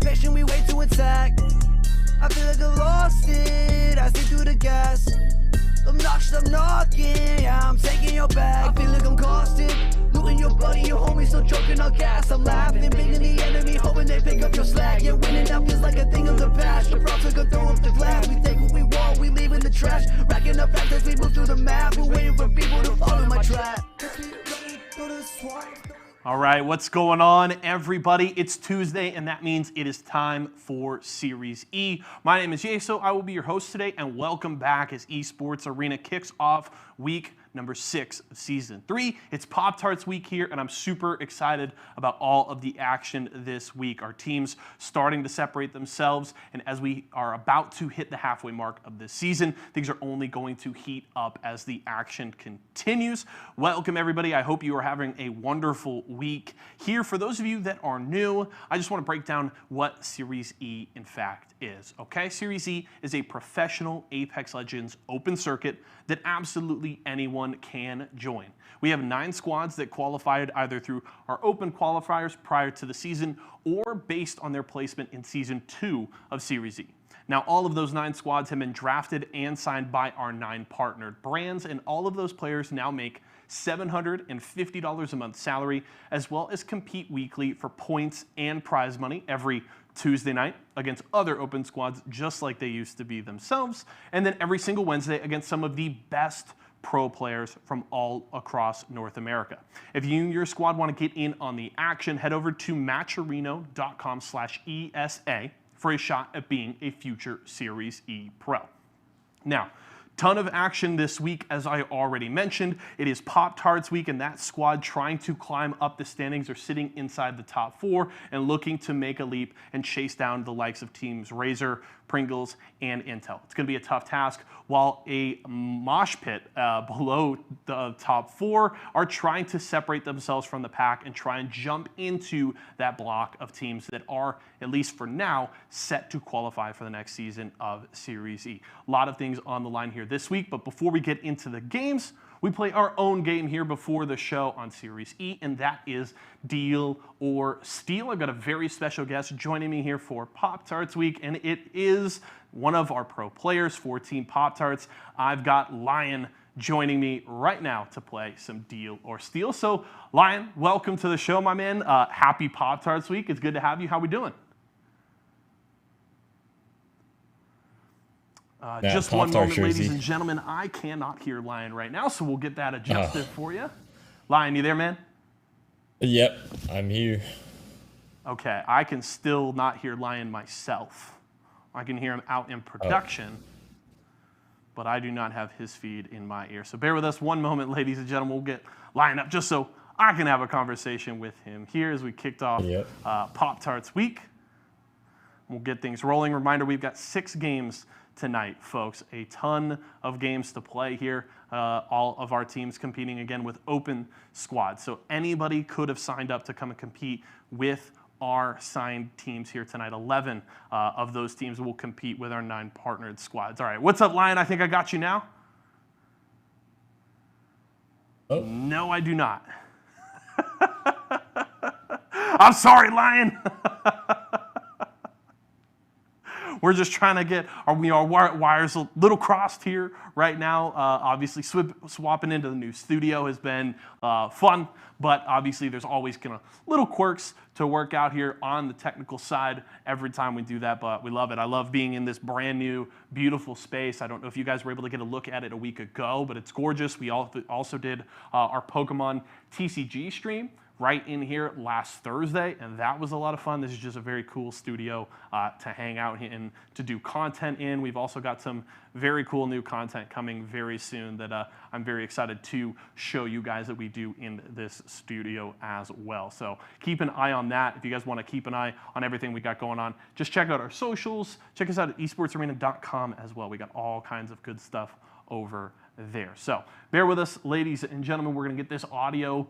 patient, we wait to attack. I feel like I've lost it, I see through the gas. Obnoxious, I'm knocking, yeah, I'm taking your back. I feel like I'm caustic, looting your buddy, your homie still choking on gas. I'm laughing, baiting the enemy, hoping they pick up your slack. Yeah, winning now feels like a thing of the past. The props are gonna throw up the glass. We take what we want, we leave in the trash. Racking up facts as we move through the map. We're waiting for people to follow my track. All right, what's going on, everybody? It's Tuesday, and that means it is time for Series E. My name is Yeso. I will be your host today, and welcome back as Esports Arena kicks off week number 6 of season 3. It's Pop-Tarts week here, and I'm super excited about all of the action this week. Our teams starting to separate themselves, and as we are about to hit the halfway mark of this season, things are only going to heat up as the action continues. Welcome, everybody. I hope you are having a wonderful week here. For those of you that are new, I just want to break down what Series E, in fact, is. Okay, Series E is a professional Apex Legends open circuit that absolutely anyone can join. We have 9 squads that qualified either through our open qualifiers prior to the season or based on their placement in Season 2 of Series E. Now, all of those 9 squads have been drafted and signed by our 9 partnered brands, and all of those players now make $750 a month salary, as well as compete weekly for points and prize money every Tuesday night against other open squads just like they used to be themselves, and then every single Wednesday against some of the best pro players from all across North America. If you and your squad want to get in on the action, head over to matcherino.com/ESA for a shot at being a future Series E pro. Now, ton of action this week, as I already mentioned. It is Pop-Tarts week, and that squad trying to climb up the standings are sitting inside the top 4 and looking to make a leap and chase down the likes of teams Razer, Pringles, and Intel. It's going to be a tough task, while a mosh pit below the top 4 are trying to separate themselves from the pack and try and jump into that block of teams that are, at least for now, set to qualify for the next season of Series E. A lot of things on the line here this week, but before we get into the games, we play our own game here before the show on Series E, and that is Deal or Steal. I've got a very special guest joining me here for Pop-Tarts week, and it is one of our pro players for Team Pop-Tarts. I've got Lion joining me right now to play some Deal or Steal. So, Lion, welcome to the show, my man. Happy Pop-Tarts week. It's good to have you. How we doing? Just one moment, ladies and gentlemen. I cannot hear Lion right now, so we'll get that adjusted for you. Lion, you there, man? Yep, I'm here. Okay, I can still not hear Lion myself. I can hear him out in production, but I do not have his feed in my ear. So bear with us one moment, ladies and gentlemen. We'll get Lion up just so I can have a conversation with him here as we kicked off Pop-Tarts week. We'll get things rolling. Reminder, we've got 6 games tonight, folks. A ton of games to play here. All of our teams competing again with open squads. So anybody could have signed up to come and compete with our signed teams here tonight. 11 of those teams will compete with our 9 partnered squads. All right, what's up, Lion? I think I got you now. Oh. No, I do not. I'm sorry, Lion. We're just trying to get our wires a little crossed here right now. Obviously, swapping into the new studio has been fun, but obviously there's always kind of little quirks to work out here on the technical side every time we do that, but we love it. I love being in this brand new, beautiful space. I don't know if you guys were able to get a look at it a week ago, but it's gorgeous. We also did our Pokemon TCG stream right in here last Thursday, and that was a lot of fun. This is just a very cool studio to hang out in, to do content in. We've also got some very cool new content coming very soon that I'm very excited to show you guys that we do in this studio as well. So keep an eye on that. If you guys want to keep an eye on everything we got going on, just check out our socials. Check us out at esportsarena.com as well. We got all kinds of good stuff over there. So bear with us, ladies and gentlemen. We're going to get this audio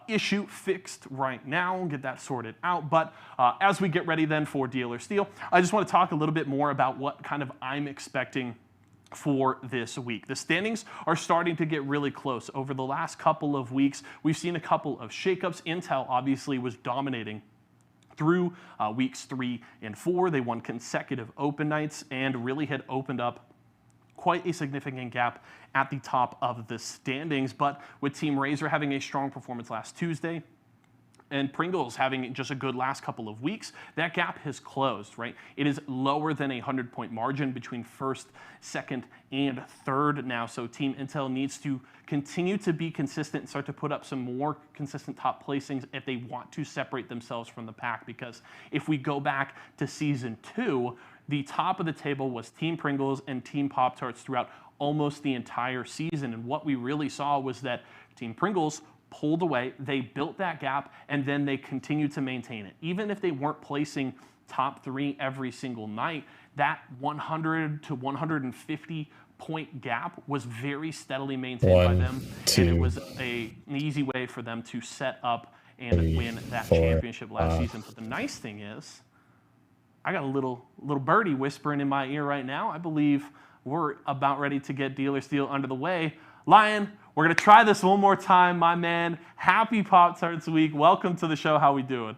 issue fixed right now and get that sorted out. But as we get ready then for Deal or Steal, I just want to talk a little bit more about what kind of I'm expecting for this week. The standings are starting to get really close. Over the last couple of weeks, we've seen a couple of shakeups. Intel obviously was dominating through weeks 3 and 4. They won consecutive open nights and really had opened up quite a significant gap at the top of the standings. But with Team Razor having a strong performance last Tuesday, and Pringles having just a good last couple of weeks, that gap has closed, right? It is lower than a 100-point margin between first, second, and third now. So Team Intel needs to continue to be consistent and start to put up some more consistent top placings if they want to separate themselves from the pack. Because if we go back to Season 2, the top of the table was Team Pringles and Team Pop-Tarts throughout almost the entire season. And what we really saw was that Team Pringles pulled away, they built that gap, and then they continued to maintain it. Even if they weren't placing top 3 every single night, that 100 to 150 point gap was very steadily maintained by them, and it was an easy way for them to set up and win that championship last season. But the nice thing is, I got a little birdie whispering in my ear right now. I believe we're about ready to get Deal or Steal under the way. Lion, we're going to try this one more time, my man. Happy Pop-Tarts week. Welcome to the show. How we doing?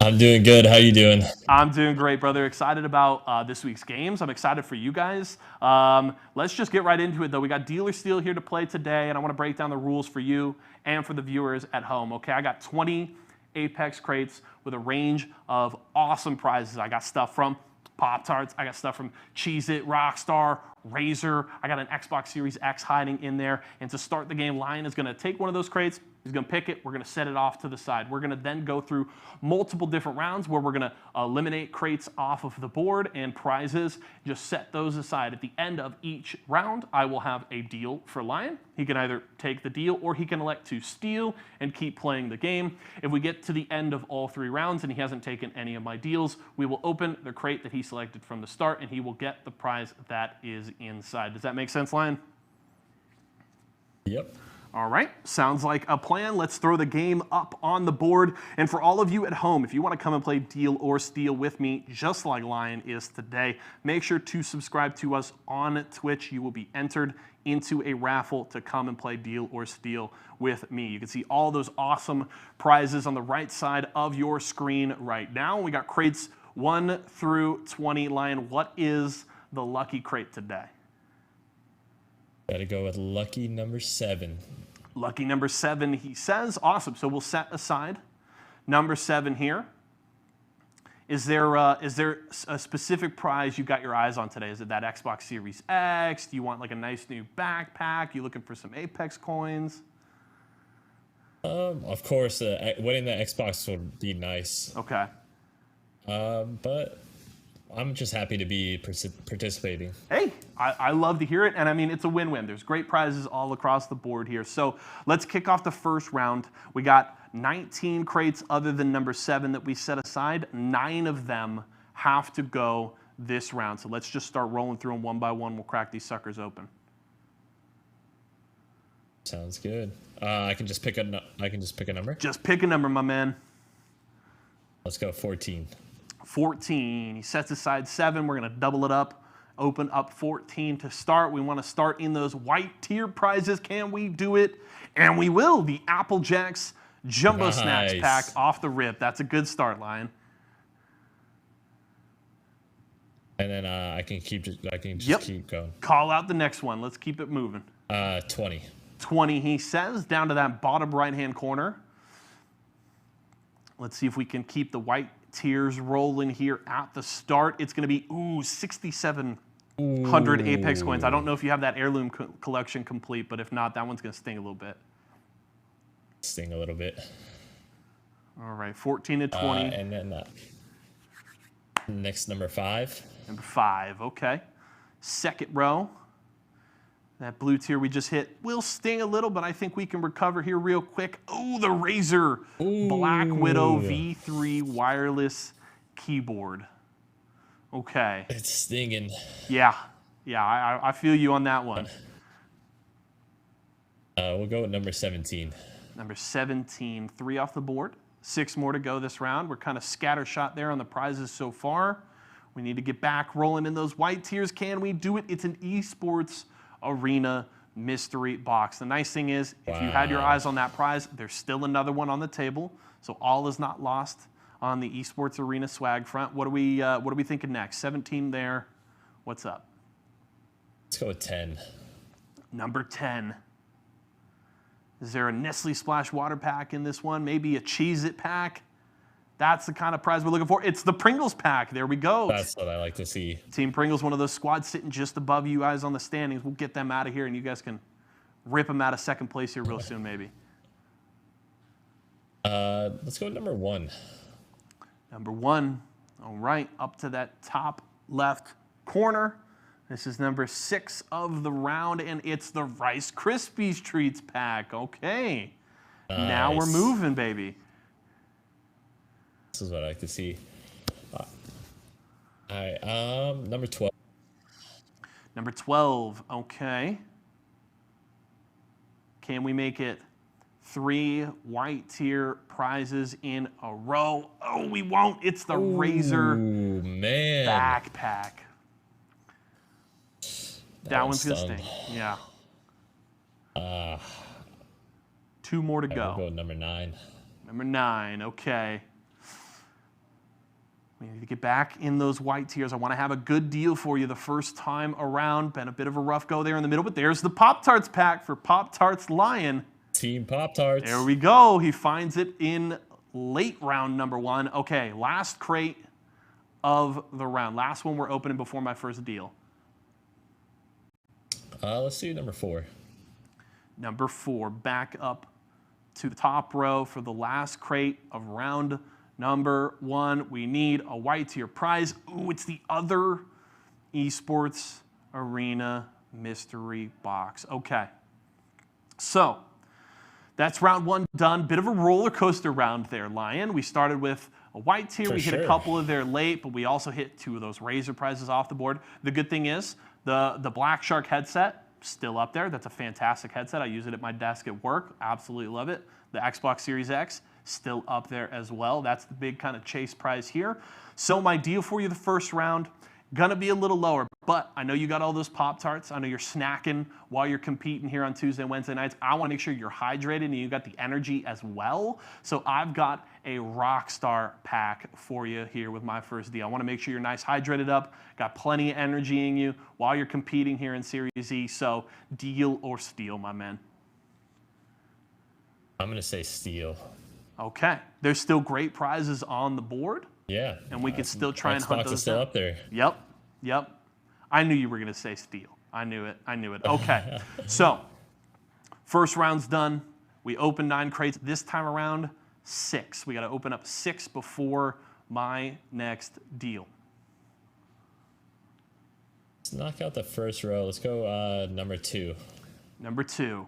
I'm doing good. How you doing? I'm doing great, brother. Excited about this week's games. I'm excited for you guys. Let's just get right into it, though. We got Deal or Steal here to play today, and I want to break down the rules for you and for the viewers at home. Okay, I got 20 Apex crates with a range of awesome prizes. I got stuff from Pop-Tarts. I got stuff from Cheez-It, Rockstar, Razor. I got an Xbox Series X hiding in there. And to start the game, Lion is going to take one of those crates. He's going to pick it. We're going to set it off to the side. We're going to then go through multiple different rounds where we're going to eliminate crates off of the board and prizes. Just set those aside. At the end of each round, I will have a deal for Lion. He can either take the deal or he can elect to steal and keep playing the game. If we get to the end of all 3 rounds and he hasn't taken any of my deals, we will open the crate that he selected from the start and he will get the prize that is inside. Does that make sense, Lion? Yep. All right, sounds like a plan. Let's throw the game up on the board. And for all of you at home, if you want to come and play Deal or Steal with me, just like Lion is today, make sure to subscribe to us on Twitch. You will be entered into a raffle to come and play Deal or Steal with me. You can see all those awesome prizes on the right side of your screen right now. We got crates 1 through 20. Lion, what is the lucky crate today? Gotta go with lucky number 7. Lucky number 7, he says. Awesome. So we'll set aside number 7 here. Is there a specific prize you got your eyes on today? Is it that Xbox Series X? Do you want like a nice new backpack? You looking for some Apex coins? Of course, winning the Xbox would be nice. Okay. But I'm just happy to be participating. Hey, I love to hear it, and I mean, it's a win-win. There's great prizes all across the board here. So let's kick off the first round. We got 19 crates other than number 7 that we set aside. 9 of them have to go this round. So let's just start rolling through them one by one. We'll crack these suckers open. Sounds good. I can just pick a number. Just pick a number, my man. Let's go 14. 14. He sets aside 7. We're going to double it up. Open up 14 to start. We want to start in those white tier prizes. Can we do it? And we will. The Apple Jacks Jumbo Snacks pack off the rip. That's a good start, Lion. And then I can just keep going. Call out the next one. Let's keep it moving. 20. 20, he says, down to that bottom right-hand corner. Let's see if we can keep the white tiers rolling here at the start. It's going to be, 6,700 Apex coins. I don't know if you have that heirloom collection complete, but if not, that one's going to sting a little bit. Sting a little bit. All right, 14 to 20. And then next, number 5. Number 5, okay. Second row. That blue tier we just hit will sting a little, but I think we can recover here real quick. Oh, the Razer Black Widow V3 wireless keyboard. Okay. It's stinging. Yeah, I feel you on that one. We'll go with number 17. Number 17, 3 off the board. 6 more to go this round. We're kind of scattershot there on the prizes so far. We need to get back rolling in those white tiers. Can we do it? It's an Esports Arena mystery box. The nice thing is, if you had your eyes on that prize, there's still another one on the table, so all is not lost on the Esports Arena swag front. What are we thinking next? 17 there. What's up? Let's go with 10. Number 10. Is there a Nestle Splash Water pack in this one? Maybe a Cheez-It pack? That's the kind of prize we're looking for. It's the Pringles pack. There we go. That's what I like to see. Team Pringles, one of those squads sitting just above you guys on the standings. We'll get them out of here, and you guys can rip them out of second place here real soon, maybe. Let's go with number 1. Number 1. All right, up to that top left corner. This is number 6 of the round, and it's the Rice Krispies Treats pack. Okay. Nice. Now we're moving, baby. This is what I like to see. All right, number 12. Number 12, okay. Can we make it 3 white tier prizes in a row? Oh, we won't. It's the Razor man. backpack. That one's going to stung. sting. Yeah. 2 more to We'll go. go with number 9. Number 9, okay. We need to get back in those white tiers. I want to have a good deal for you the first time around. Been a bit of a rough go there in the middle, but there's the Pop-Tarts pack for Pop-Tarts Lion. Team Pop-Tarts. There we go. He finds it in late round number 1. Okay, last crate of the round. Last one we're opening before my first deal. Let's do number 4. Number 4, back up to the top row for the last crate of round number 1. We need a white tier prize. Ooh, it's the other Esports Arena mystery box. Okay. So, that's round 1 done. Bit of a roller coaster round there, Lion. We started with a white tier. We hit a couple of there late, but we also hit 2 of those Razor prizes off the board. The good thing is the Black Shark headset, still up there. That's a fantastic headset. I use it at my desk at work. Absolutely love it. The Xbox Series X, still up there as well. That's the big kind of chase prize here. So my deal for you the first round, gonna be a little lower, but I know you got all those Pop-Tarts. I know you're snacking while you're competing here on Tuesday and Wednesday nights. I wanna make sure you're hydrated and you got the energy as well. So I've got a Rockstar pack for you here with my first deal. I wanna make sure you're nice hydrated up, got plenty of energy in you while you're competing here in Series E. So deal or steal, my man. I'm going to say steal. Okay. There's still great prizes on the board. Yeah. And we could still try and hunt Xbox those is still down. up there. Yep. I knew you were going to say steal. I knew it. Okay. So, first round's done. We opened 9 crates. This time around, 6. We got to open up 6 before my next deal. Let's knock out the first row. Let's go number 2. Number 2.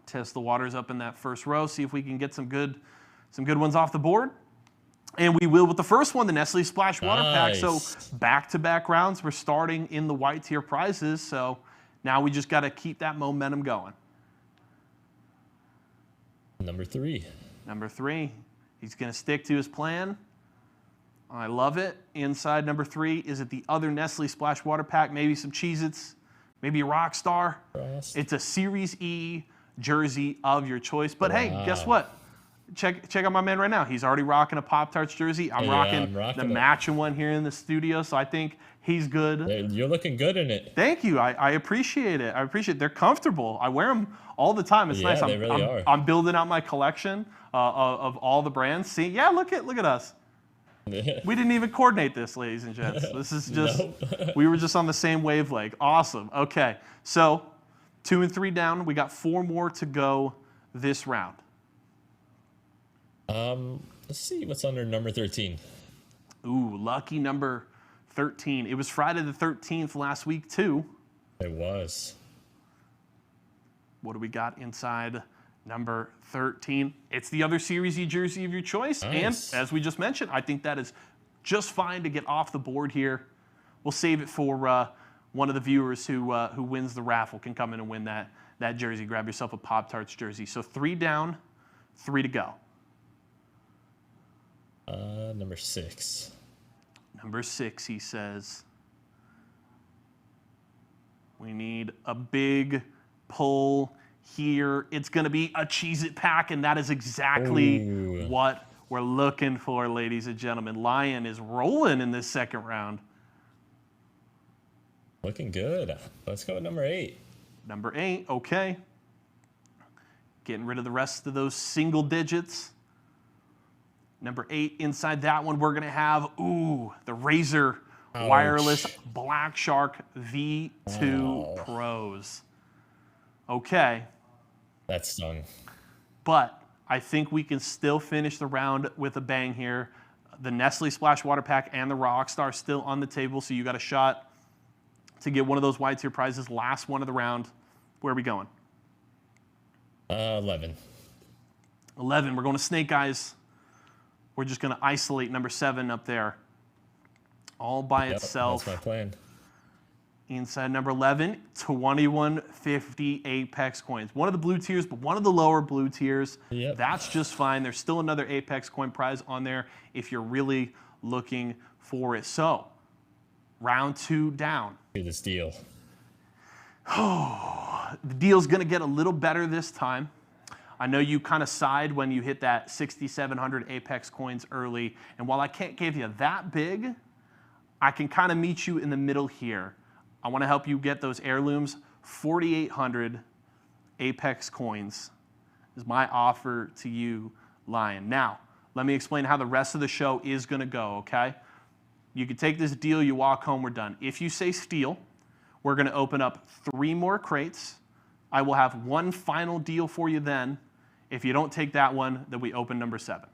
Test the waters up in that first row. See if we can get some good ones off the board. And we will with the first one, the Nestle Splash Water Pack. So back-to-back rounds. We're starting in the white tier prizes. So now we just got to keep that momentum going. Number 3. Number 3. He's going to stick to his plan. I love it. Inside number 3, is it the other Nestle Splash Water Pack? Maybe some Cheez-Its, maybe a Rockstar. It's a Series E jersey of your choice. But hey, guess what? Check out my man right now. He's already rocking a Pop-Tarts jersey. I'm rocking the matching one here in the studio, so I think he's good. You're looking good in it. Thank you. I appreciate it. They're comfortable. I wear them all the time. It's nice. They really are. I'm building out my collection of all the brands. See, yeah, look at us. We didn't even coordinate this, ladies and gents. This is just, we were just on the same wavelength. Awesome. Okay, so 2 and 3 down. We got 4 more to go this round. Let's see what's under number 13. Ooh, lucky number 13. It was Friday the 13th last week, too. It was. What do we got inside number 13? It's the other Series E jersey of your choice. Nice. And as we just mentioned, I think that is just fine to get off the board here. We'll save it for one of the viewers who wins the raffle can come in and win that jersey. Grab yourself a Pop-Tarts jersey. So 3 down, 3 to go. Number 6. Number 6, he says. We need a big pull here. It's going to be a Cheez-It pack, and that is exactly what we're looking for, ladies and gentlemen. Lion is rolling in this second round. Looking good. Let's go with number 8. Number 8, okay. Getting rid of the rest of those single digits. Number 8, inside that one, we're going to have, the Razer Wireless Black Shark V2 Pros. Okay. That stung. But I think we can still finish the round with a bang here. The Nestle Splash Water Pack and the Rockstar still on the table, so you got a shot to get one of those wide tier prizes. Last one of the round. Where are we going? 11. 11. We're going to Snake Eyes. We're just going to isolate number 7 up there. All by itself. That's my plan. Inside number 11, 2150 Apex coins. One of the blue tiers, but one of the lower blue tiers. Yep. That's just fine. There's still another Apex coin prize on there if you're really looking for it. So, round 2 down. Do this deal. The deal's going to get a little better this time. I know you kind of sighed when you hit that 6,700 Apex coins early. And while I can't give you that big, I can kind of meet you in the middle here. I want to help you get those heirlooms. 4,800 Apex coins is my offer to you, Lion. Now, let me explain how the rest of the show is going to go, okay? You can take this deal, you walk home, we're done. If you say steal, we're going to open up 3 more crates. I will have one final deal for you then. If you don't take that one, then we open number 7.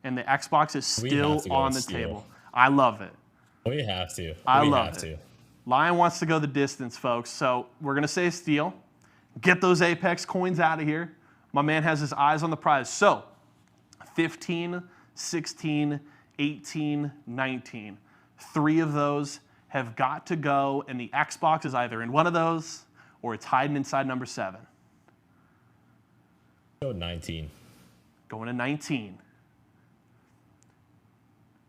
And the Xbox is still on the table. I love it. We have to. I love it. Lion wants to go the distance, folks. So we're going to say steal. Get those Apex coins out of here. My man has his eyes on the prize. So 15, 16, 18, 19. 3 of those have got to go, and the Xbox is either in one of those or it's hiding inside number 7. Go 19. Going to 19.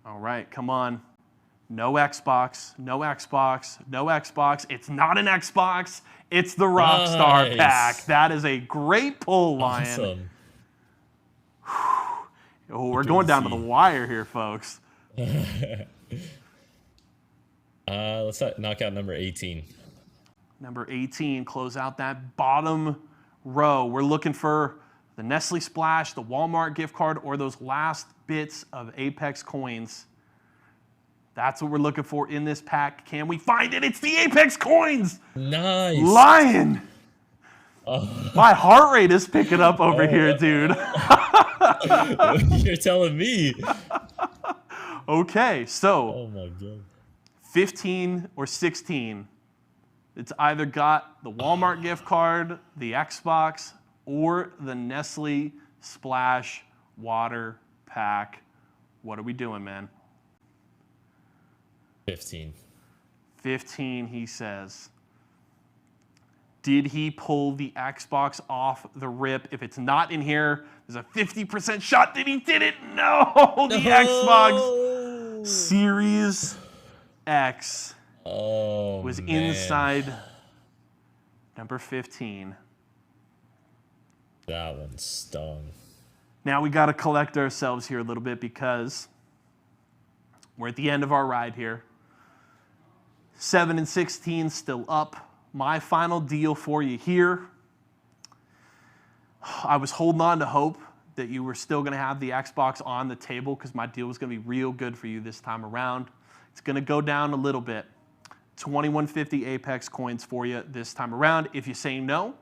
All right, come on. No Xbox, no Xbox, no Xbox. It's not an Xbox. It's the Rockstar pack. That is a great pull, Lion. Awesome. Oh, we're going down to the wire here, folks. Let's knock out number 18. Number 18, close out that bottom row. We're looking for the Nestle Splash, the Walmart gift card, or those last bits of Apex coins. That's what we're looking for in this pack. Can we find it? It's the Apex coins! Nice. Lion! My heart rate is picking up over here, dude. You're telling me. Okay, so Oh my god. 15 or 16. It's either got the Walmart gift card, the Xbox, or the Nestle Splash Water Pack. What are we doing, man? 15. 15, he says. Did he pull the Xbox off the rip? If it's not in here, there's a 50% shot that he did it. No, the Xbox Series X was inside number 15. That one stung. Now we got to collect ourselves here a little bit because we're at the end of our ride here. 7 and 16 still up. My final deal for you here. I was holding on to hope that you were still going to have the Xbox on the table because my deal was going to be real good for you this time around. It's going to go down a little bit. 2150 Apex coins for you this time around. If you say no,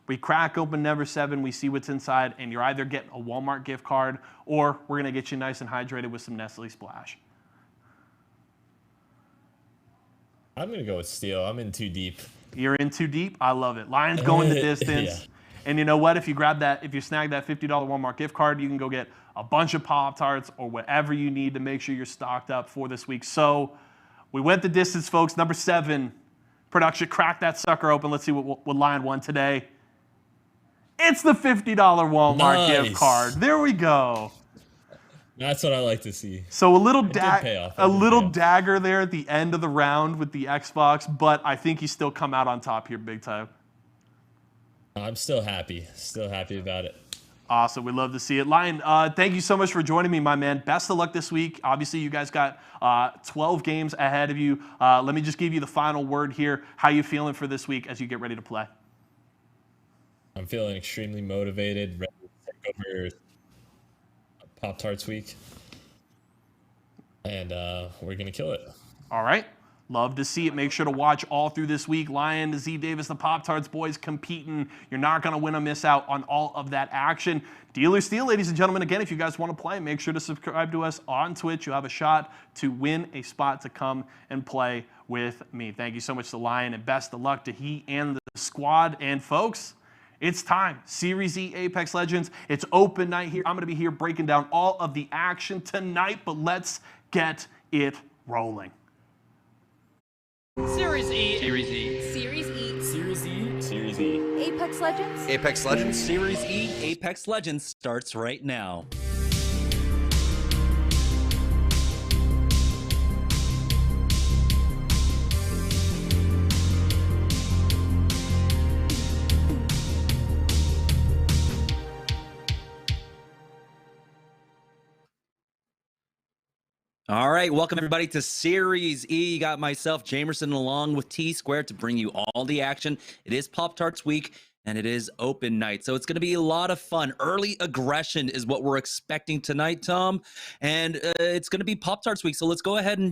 we crack open number 7, we see what's inside, and you're either getting a Walmart gift card or we're going to get you nice and hydrated with some Nestle Splash. I'm going to go with steal. I'm in too deep. You're in too deep? I love it. Lion's going the distance. Yeah. And you know what? If you snag that $50 Walmart gift card, you can go get a bunch of Pop-Tarts or whatever you need to make sure you're stocked up for this week. So we went the distance, folks. Number 7, production, crack that sucker open. Let's see what Lion won today. It's the $50 Walmart gift card. There we go. That's what I like to see. So a little dagger there at the end of the round with the Xbox, but I think he's still come out on top here big time. I'm still happy. Still happy about it. Awesome. We love to see it. Lion, thank you so much for joining me, my man. Best of luck this week. Obviously, you guys got 12 games ahead of you. Let me just give you the final word here. How you feeling for this week as you get ready to play? I'm feeling extremely motivated, ready to take over Pop-Tarts week. And we're going to kill it. All right. Love to see it. Make sure to watch all through this week. Lion, Z Davis, the Pop-Tarts boys competing. You're not going to win or miss out on all of that action. Deal or Steal, ladies and gentlemen. Again, if you guys want to play, make sure to subscribe to us on Twitch. You have a shot to win a spot to come and play with me. Thank you so much to Lion, and best of luck to he and the squad. And folks, it's time. Series E Apex Legends. It's open night here. I'm going to be here breaking down all of the action tonight, but let's get it rolling. Series E. Series E. Series E. Series E. Series E. Apex Legends. Apex Legends. Series E Apex Legends starts right now. All right, welcome everybody to Series E. You got myself, Jamerson, along with T-Square to bring you all the action. It is Pop-Tarts week, and it is open night, so it's going to be a lot of fun. Early aggression is what we're expecting tonight, Tom, and it's going to be Pop-Tarts week, so let's go ahead and,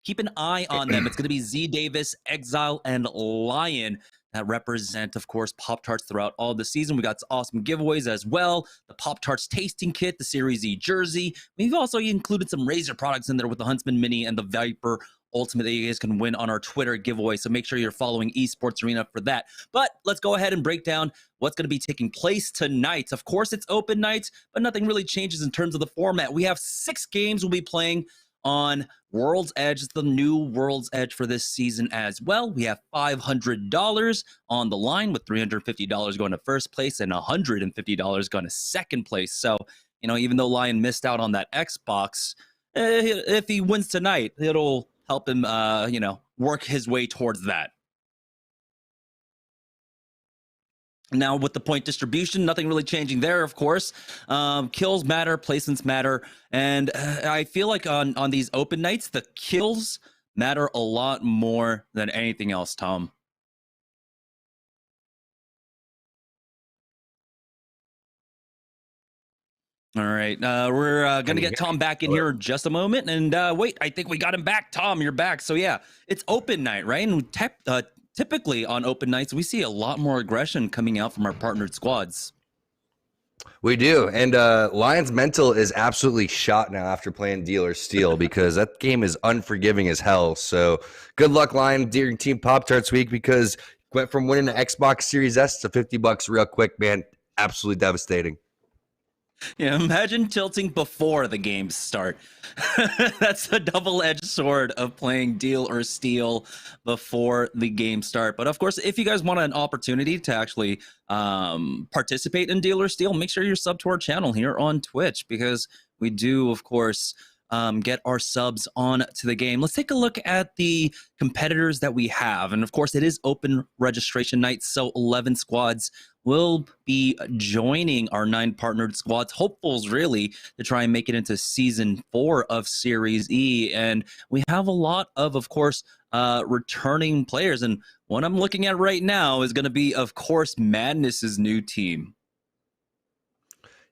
keep an eye on them. It's going to be Z Davis, Exile, and Lion that represent, of course, Pop-Tarts throughout all the season. We got some awesome giveaways as well. The Pop-Tarts tasting kit, the Series E jersey. We've also included some Razer products in there with the Huntsman Mini and the Viper Ultimate that you guys can win on our Twitter giveaway. So make sure you're following Esports Arena for that. But let's go ahead and break down what's going to be taking place tonight. Of course, it's open night, but nothing really changes in terms of the format. We have 6 games we'll be playing on World's Edge. It's the new World's Edge for this season as well. We have $500 on the line, with $350 going to first place and $150 going to second place. So, even though Lion missed out on that Xbox, if he wins tonight, it'll help him, work his way towards that. Now, with the point distribution, nothing really changing there, of course. Kills matter, placements matter, and I feel like on these open nights, the kills matter a lot more than anything else, Tom. All right, we're going to get Tom back in here in just a moment, and wait, I think we got him back. Tom, you're back. So yeah, it's open night, right? And typically on open nights, we see a lot more aggression coming out from our partnered squads. We do. And Lion's mental is absolutely shot now after playing Deal or Steal, because that game is unforgiving as hell. So good luck, Lion, during Team Pop-Tarts week, because went from winning the Xbox Series S to $50 real quick, man. Absolutely devastating. Yeah, imagine tilting before the games start. That's the double-edged sword of playing Deal or Steal before the games start. But of course, if you guys want an opportunity to actually participate in Deal or Steal, make sure you're sub to our channel here on Twitch, because we do, of course, get our subs on to the game. Let's take a look at the competitors that we have. And of course, it is open registration night, so 11 squads will be joining our 9 partnered squads, hopefuls really, to try and make it into Season 4 of Series E. And we have a lot of course, returning players. And what I'm looking at right now is going to be, of course, Madness's new team.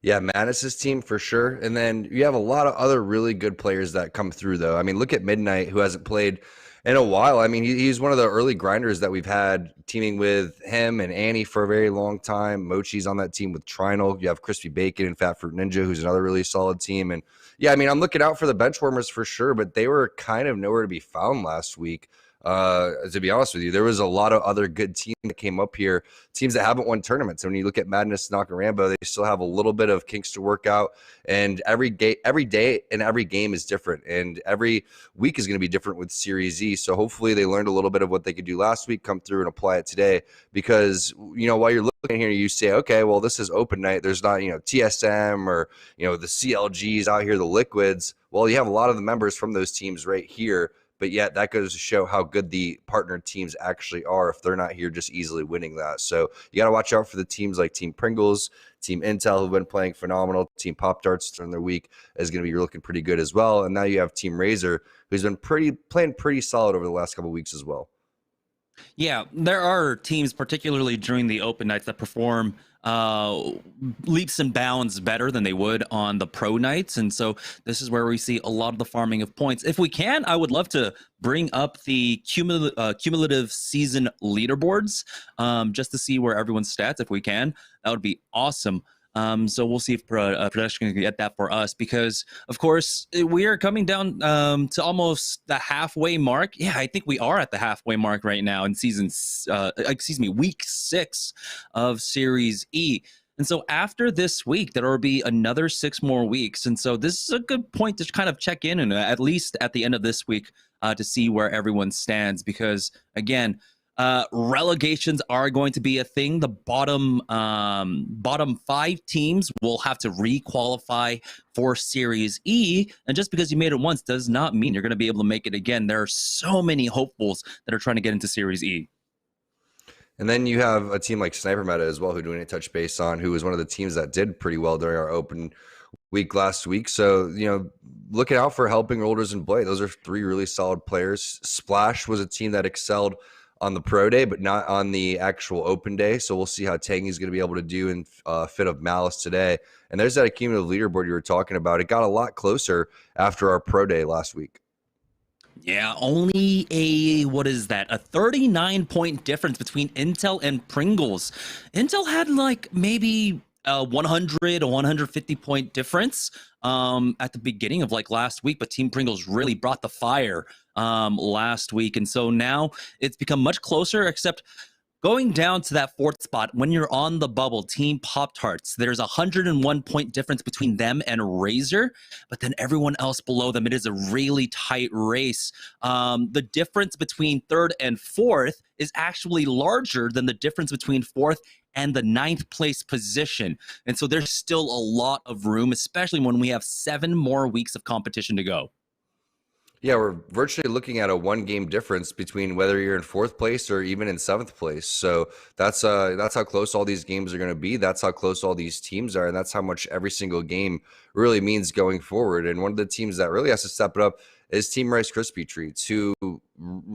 Yeah, Madness's team for sure. And then you have a lot of other really good players that come through, though. I mean, look at Midnight, who hasn't played in a while. I mean, he's one of the early grinders that we've had, teaming with him and Annie for a very long time. Mochi's on that team with Trinal. You have Crispy Bacon and Fat Fruit Ninja, who's another really solid team. And yeah, I mean, I'm looking out for the benchwarmers for sure, but they were kind of nowhere to be found last week. To be honest with you, there was a lot of other good teams that came up here, teams that haven't won tournaments. And when you look at Madness, Knock, and Rambo, they still have a little bit of kinks to work out. And every day and every game is different, and every week is going to be different with Series E. So hopefully they learned a little bit of what they could do last week, come through and apply it today. Because while you're looking here, you say, okay, well, this is open night. There's not TSM or the CLGs out here, the Liquids. Well, you have a lot of the members from those teams right here but yet that goes to show how good the partner teams actually are if they're not here just easily winning that. So you got to watch out for the teams like Team Pringles, Team Intel, who've been playing phenomenal. Team Pop-Tarts during their week is going to be looking pretty good as well. And now you have Team Razor, who's been playing pretty solid over the last couple of weeks as well. Yeah, there are teams, particularly during the open nights, that perform leaps and bounds better than they would on the pro nights. And so this is where we see a lot of the farming of points. If we can, I would love to bring up the cumulative season leaderboards just to see where everyone's stats, if we can. That would be awesome. So we'll see if production can get that for us, because of course we are coming down to almost the halfway mark. Yeah, I think we are at the halfway mark right now in week 6 of Series E. And so after this week, there will be another 6 more weeks. And so this is a good point to kind of check in, and at least at the end of this week to see where everyone stands, because again, relegations are going to be a thing. The bottom 5 teams will have to re-qualify for Series E, and just because you made it once does not mean you're going to be able to make it again. There are so many hopefuls that are trying to get into Series E. And then you have a team like Sniper Meta as well, who doing a touch base on, who was one of the teams that did pretty well during our open week last week. So, looking out for Helping Rollers and Blade. Those are 3 really solid players. Splash was a team that excelled on the pro day, but not on the actual open day. So we'll see how Tangy's going to be able to do in Fit of Malice today. And there's that cumulative leaderboard you were talking about. It got a lot closer after our pro day last week. Yeah, only a 39-point difference between Intel and Pringles. Intel had like maybe a 150 point difference at the beginning of like last week, but Team Pringles really brought the fire last week. And so now it's become much closer, except going down to that 4th spot, when you're on the bubble, Team Pop-Tarts, there's a 101 point difference between them and Razor, but then everyone else below them, it is a really tight race. The difference between 3rd and 4th is actually larger than the difference between 4th and the 9th place position. And so there's still a lot of room, especially when we have 7 more weeks of competition to go. Yeah, we're virtually looking at a 1-game difference between whether you're in 4th place or even in 7th place. So that's how close all these games are going to be. That's how close all these teams are, and that's how much every single game really means going forward. And one of the teams that really has to step it up is Team Rice Krispie Treats, who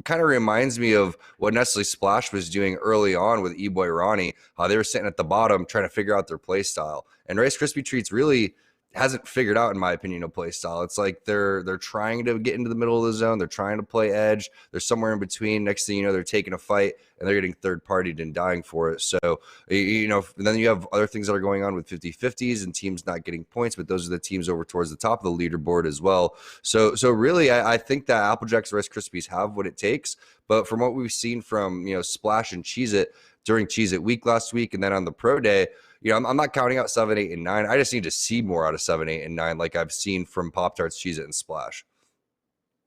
kind of reminds me of what Nestle Splash was doing early on with E-Boy Ronnie, how they were sitting at the bottom trying to figure out their play style. And Rice Krispie Treats really hasn't figured out, in my opinion, a play style. It's like they're trying to get into the middle of the zone. They're trying to play edge. They're somewhere in between. Next thing you know, they're taking a fight and they're getting third-partied and dying for it. So, then you have other things that are going on with 50-50s and teams not getting points, but those are the teams over towards the top of the leaderboard as well. So really, I think that Apple Jacks Rice Krispies have what it takes. But from what we've seen from, Splash and Cheez-It during Cheez-It Week last week and then on the pro day, I'm not counting out 7, 8, and 9. I just need to see more out of 7, 8, and 9 like I've seen from Pop-Tarts, Cheez-It, and Splash.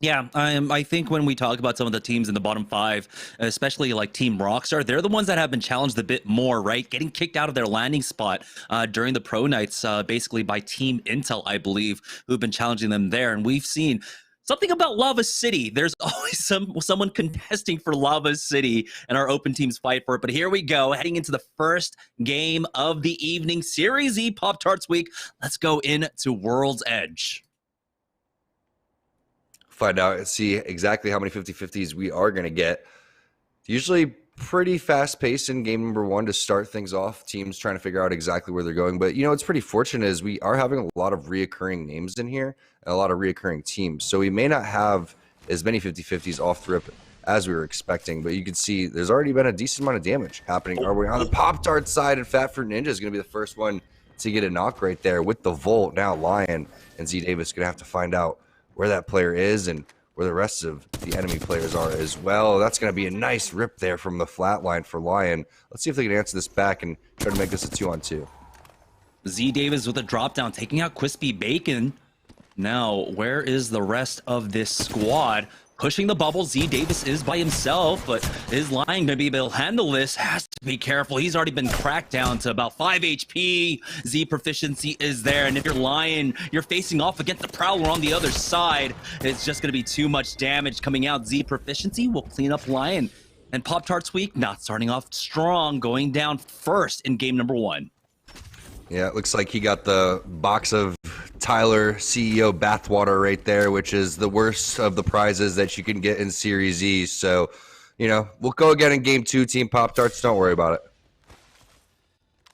Yeah, I think when we talk about some of the teams in the bottom 5, especially like Team Rockstar, they're the ones that have been challenged a bit more, right? Getting kicked out of their landing spot during the pro nights, basically by Team Intel, I believe, who've been challenging them there. And we've seen something about Lava City. There's always someone contesting for Lava City, and our open teams fight for it. But here we go, heading into the first game of the evening, Series E Pop-Tarts Week. Let's go into World's Edge. Find out and see exactly how many 50-50s we are going to get. Usually pretty fast-paced in game number 1 to start things off. Teams trying to figure out exactly where they're going. But, it's pretty fortunate is we are having a lot of reoccurring names in here and a lot of reoccurring teams. So we may not have as many 50-50s off the rip as we were expecting. But you can see there's already been a decent amount of damage happening. Are we on the Pop-Tart side? And Fat Fruit Ninja is going to be the first one to get a knock right there with the Volt. Now Lion and Z Davis going to have to find out where that player is and where the rest of the enemy players are as well. That's going to be a nice rip there from the flat line for Lion. Let's see if they can answer this back and try to make this a 2-on-2. Z Davis with a drop down, taking out Crispy Bacon. Now, where is the rest of this squad? pushing the bubble. Z Davis is by himself, but is Lion going to be able to handle this? Has to be careful. He's already been cracked down to about 5 HP. Z proficiency is there, and if you're Lion, you're facing off against the Prowler on the other side. It's just going to be too much damage coming out. Z proficiency will clean up Lion. And Pop-Tarts week not starting off strong, going down first in game number 1. Yeah, it looks like he got the box of Tyler CEO bathwater right there, which is the worst of the prizes that you can get in Series E. So, we'll go again in game 2, Team Pop-Tarts. Don't worry about it.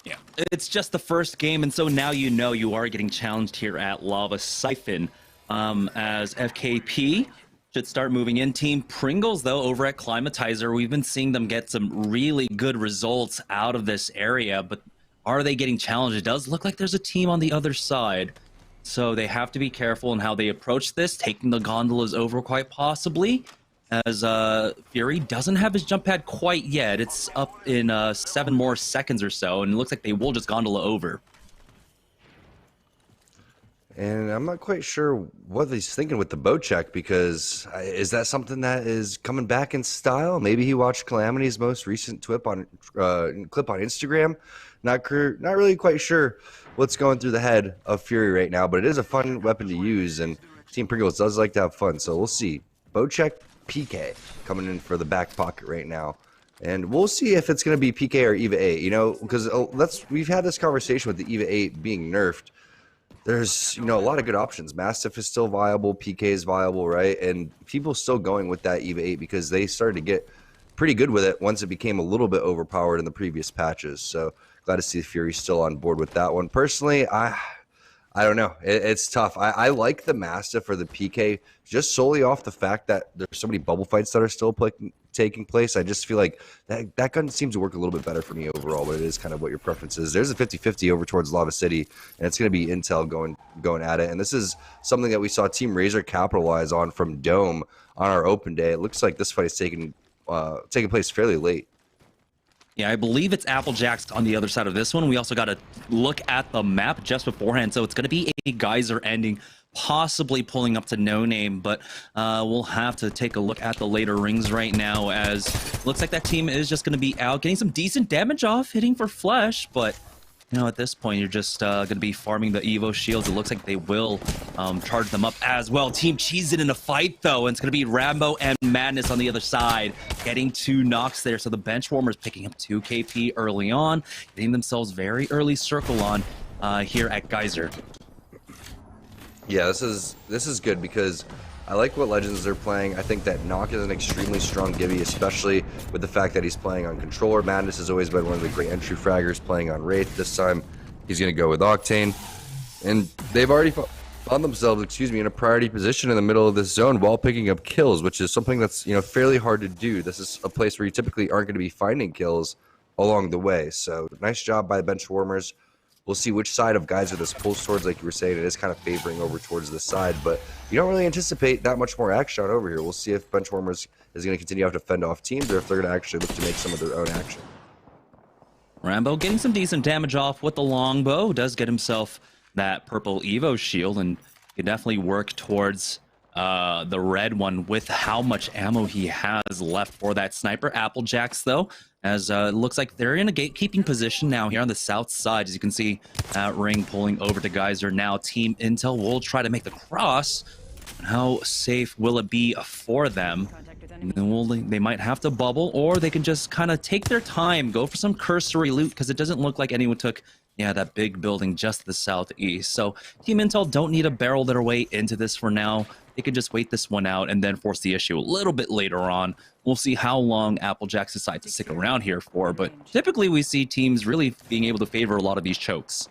Yeah, it's just the first game, and so now you are getting challenged here at Lava Siphon as FKP should start moving in. Team Pringles, though, over at Climatizer, we've been seeing them get some really good results out of this area, but are they getting challenged? It does look like there's a team on the other side. So they have to be careful in how they approach this, taking the gondolas over quite possibly, as Fury doesn't have his jump pad quite yet. It's up in 7 more seconds or so, and it looks like they will just gondola over. And I'm not quite sure what he's thinking with the bow check, because is that something that is coming back in style? Maybe he watched Calamity's most recent clip on Instagram. Not really quite sure what's going through the head of Fury right now, but it is a fun weapon to use, and Team Pringles does like to have fun, so we'll see. Bow check PK coming in for the back pocket right now. And we'll see if it's going to be PK or EVA 8, because we've had this conversation with the EVA 8 being nerfed. There's, a lot of good options. Mastiff is still viable. PK is viable, right? And people still going with that EVA 8 because they started to get pretty good with it once it became a little bit overpowered in the previous patches. So glad to see Fury still on board with that one. Personally, I don't know. It's tough. I like the Mastiff or the PK just solely off the fact that there's so many bubble fights that are still taking place. I just feel like that gun seems to work a little bit better for me overall, but it is kind of what your preference is. There's a 50-50 over towards Lava City, and it's going to be Intel going at it. And this is something that we saw Team Razor capitalize on from Dome on our open day. It looks like this fight is taking place fairly late. Yeah, I believe it's Applejack's on the other side of this one. We also got to look at the map just beforehand. So it's going to be a Geyser ending, possibly pulling up to No Name, but we'll have to take a look at the later rings right now, as looks like that team is just going to be out getting some decent damage off, hitting for Flesh, but at this point, you're just going to be farming the Evo shields. It looks like they will charge them up as well. Team Cheez-It in a fight, though, and it's going to be Rambo and Madness on the other side, getting 2 knocks there. So the Benchwarmers picking up 2 KP early on, getting themselves very early circle on here at Geyser. Yeah, this is good because I like what Legends are playing. I think that Knock is an extremely strong Gibby, especially with the fact that he's playing on Controller. Madness has always been one of the great entry fraggers playing on Wraith. This time, he's going to go with Octane. And they've already found themselves, in a priority position in the middle of this zone while picking up kills, which is something that's, fairly hard to do. This is a place where you typically aren't going to be finding kills along the way. So, nice job by the Benchwarmers. We'll see which side of Geyser this pulls towards. Like you were saying, it is kind of favoring over towards this side, but you don't really anticipate that much more action over here. We'll see if Benchwarmers is going to continue to have to fend off teams, or if they're going to actually look to make some of their own action. Rambo getting some decent damage off with the longbow, does get himself that purple Evo shield, and can definitely work towards the red one with how much ammo he has left for that sniper. Applejacks, though, as it looks like they're in a gatekeeping position now here on the south side. As you can see, that ring pulling over to Geyser now. Team Intel will try to make the cross. How safe will it be for them? And then they might have to bubble, or they can just kind of take their time, go for some cursory loot, because it doesn't look like anyone took that big building just to the southeast. So Team Intel don't need to barrel their way into this for now. They could just wait this one out and then force the issue a little bit later on. We'll see how long Applejacks decide to stick around here for, but typically we see teams really being able to favor a lot of these chokes.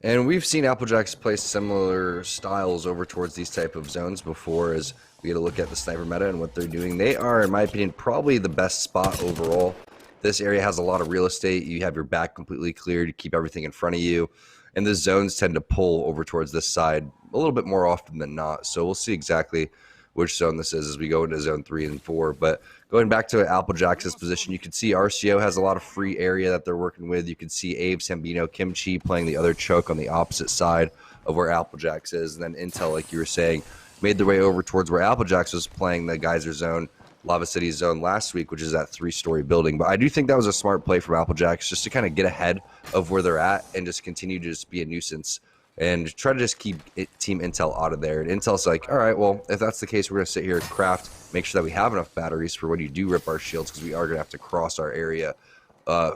And we've seen Applejacks play similar styles over towards these type of zones before, as we get a look at the sniper meta and what they're doing. They are, in my opinion, probably the best spot overall. This area has a lot of real estate. You have your back completely cleared. You keep everything in front of you. And the zones tend to pull over towards this side a little bit more often than not. So we'll see exactly which zone this is as we go into zone 3 and 4. But going back to Applejacks' position, you can see RCO has a lot of free area that they're working with. You can see Abe, Sambino, Kimchi playing the other choke on the opposite side of where Applejacks is. And then Intel, like you were saying, made their way over towards where Applejacks was playing the Geyser Zone, Lava City Zone last week, which is that 3-story building. But I do think that was a smart play from Applejacks just to kind of get ahead of where they're at and just continue to just be a nuisance and try to just keep Team Intel out of there. And Intel's like, all right, well, if that's the case, we're going to sit here and craft, make sure that we have enough batteries for when you do rip our shields, because we are going to have to cross our area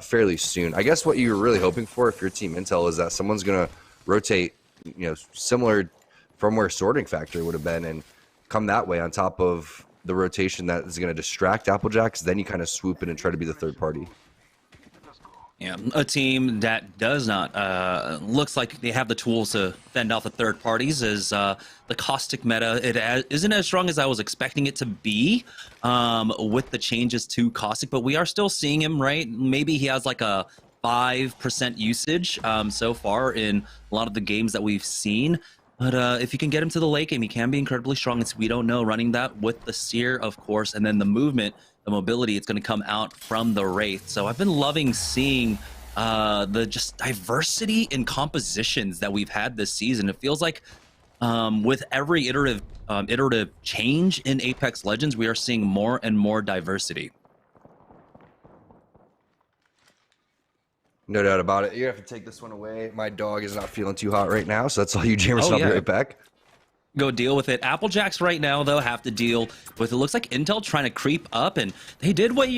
fairly soon. I guess what you were really hoping for if you're Team Intel is that someone's going to rotate, similar from where Sorting Factory would have been and come that way on top of the rotation that is going to distract Applejacks. Then you kind of swoop in and try to be the third party. Yeah, a team that does not looks like they have the tools to fend off the third parties is the caustic meta. It isn't as strong as I was expecting it to be with the changes to caustic, but we are still seeing him, right? Maybe he has like a 5% usage so far in a lot of the games that we've seen. But if you can get him to the late game, he can be incredibly strong. We don't know, running that with the Seer, of course, and then the movement, the mobility, it's going to come out from the Wraith. So I've been loving seeing the just diversity in compositions that we've had this season. It feels like with every iterative change in Apex Legends, we are seeing more and more diversity. No doubt about it. You have to take this one away. My dog is not feeling too hot right now, so that's all you, Jamerson. I'll be right back. Go deal with it. Applejacks right now, though, have to deal with, it looks like Intel trying to creep up, and they did what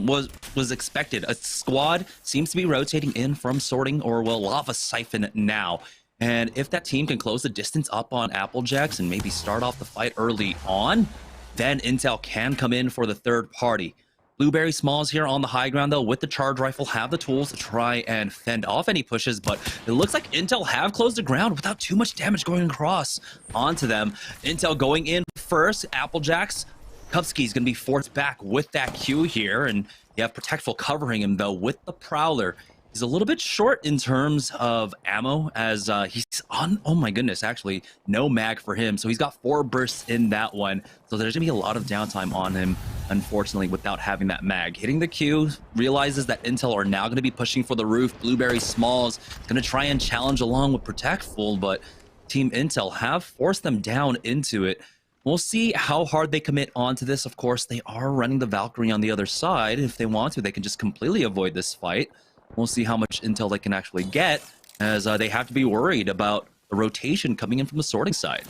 was expected. A squad seems to be rotating in from Sorting, or well, Lava Siphon now. And if that team can close the distance up on Applejacks and maybe start off the fight early on, then Intel can come in for the third party. Blueberry Smalls here on the high ground, though, with the charge rifle, have the tools to try and fend off any pushes, but it looks like Intel have closed the ground without too much damage going across onto them. Intel going in first. Applejacks, Kupski's going to be forced back with that Q here, and you have Protectful covering him, though, with the Prowler. He's a little bit short in terms of ammo, as he's on, oh my goodness, actually, no mag for him. So he's got 4 bursts in that one. So there's going to be a lot of downtime on him, unfortunately, without having that mag. Hitting the Q, realizes that Intel are now going to be pushing for the roof. Blueberry Smalls going to try and challenge along with Protectful, but Team Intel have forced them down into it. We'll see how hard they commit onto this. Of course, they are running the Valkyrie on the other side. If they want to, they can just completely avoid this fight. We'll see how much intel they can actually get, as they have to be worried about the rotation coming in from the Sorting side.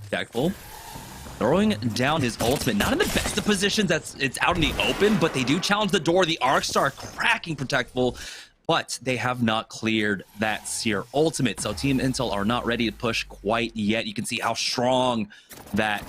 Protectful throwing down his ultimate, not in the best of positions, it's out in the open, but they do challenge the door. The Arc Star cracking Protectful, but they have not cleared that Seer ultimate. So Team Intel are not ready to push quite yet. You can see how strong that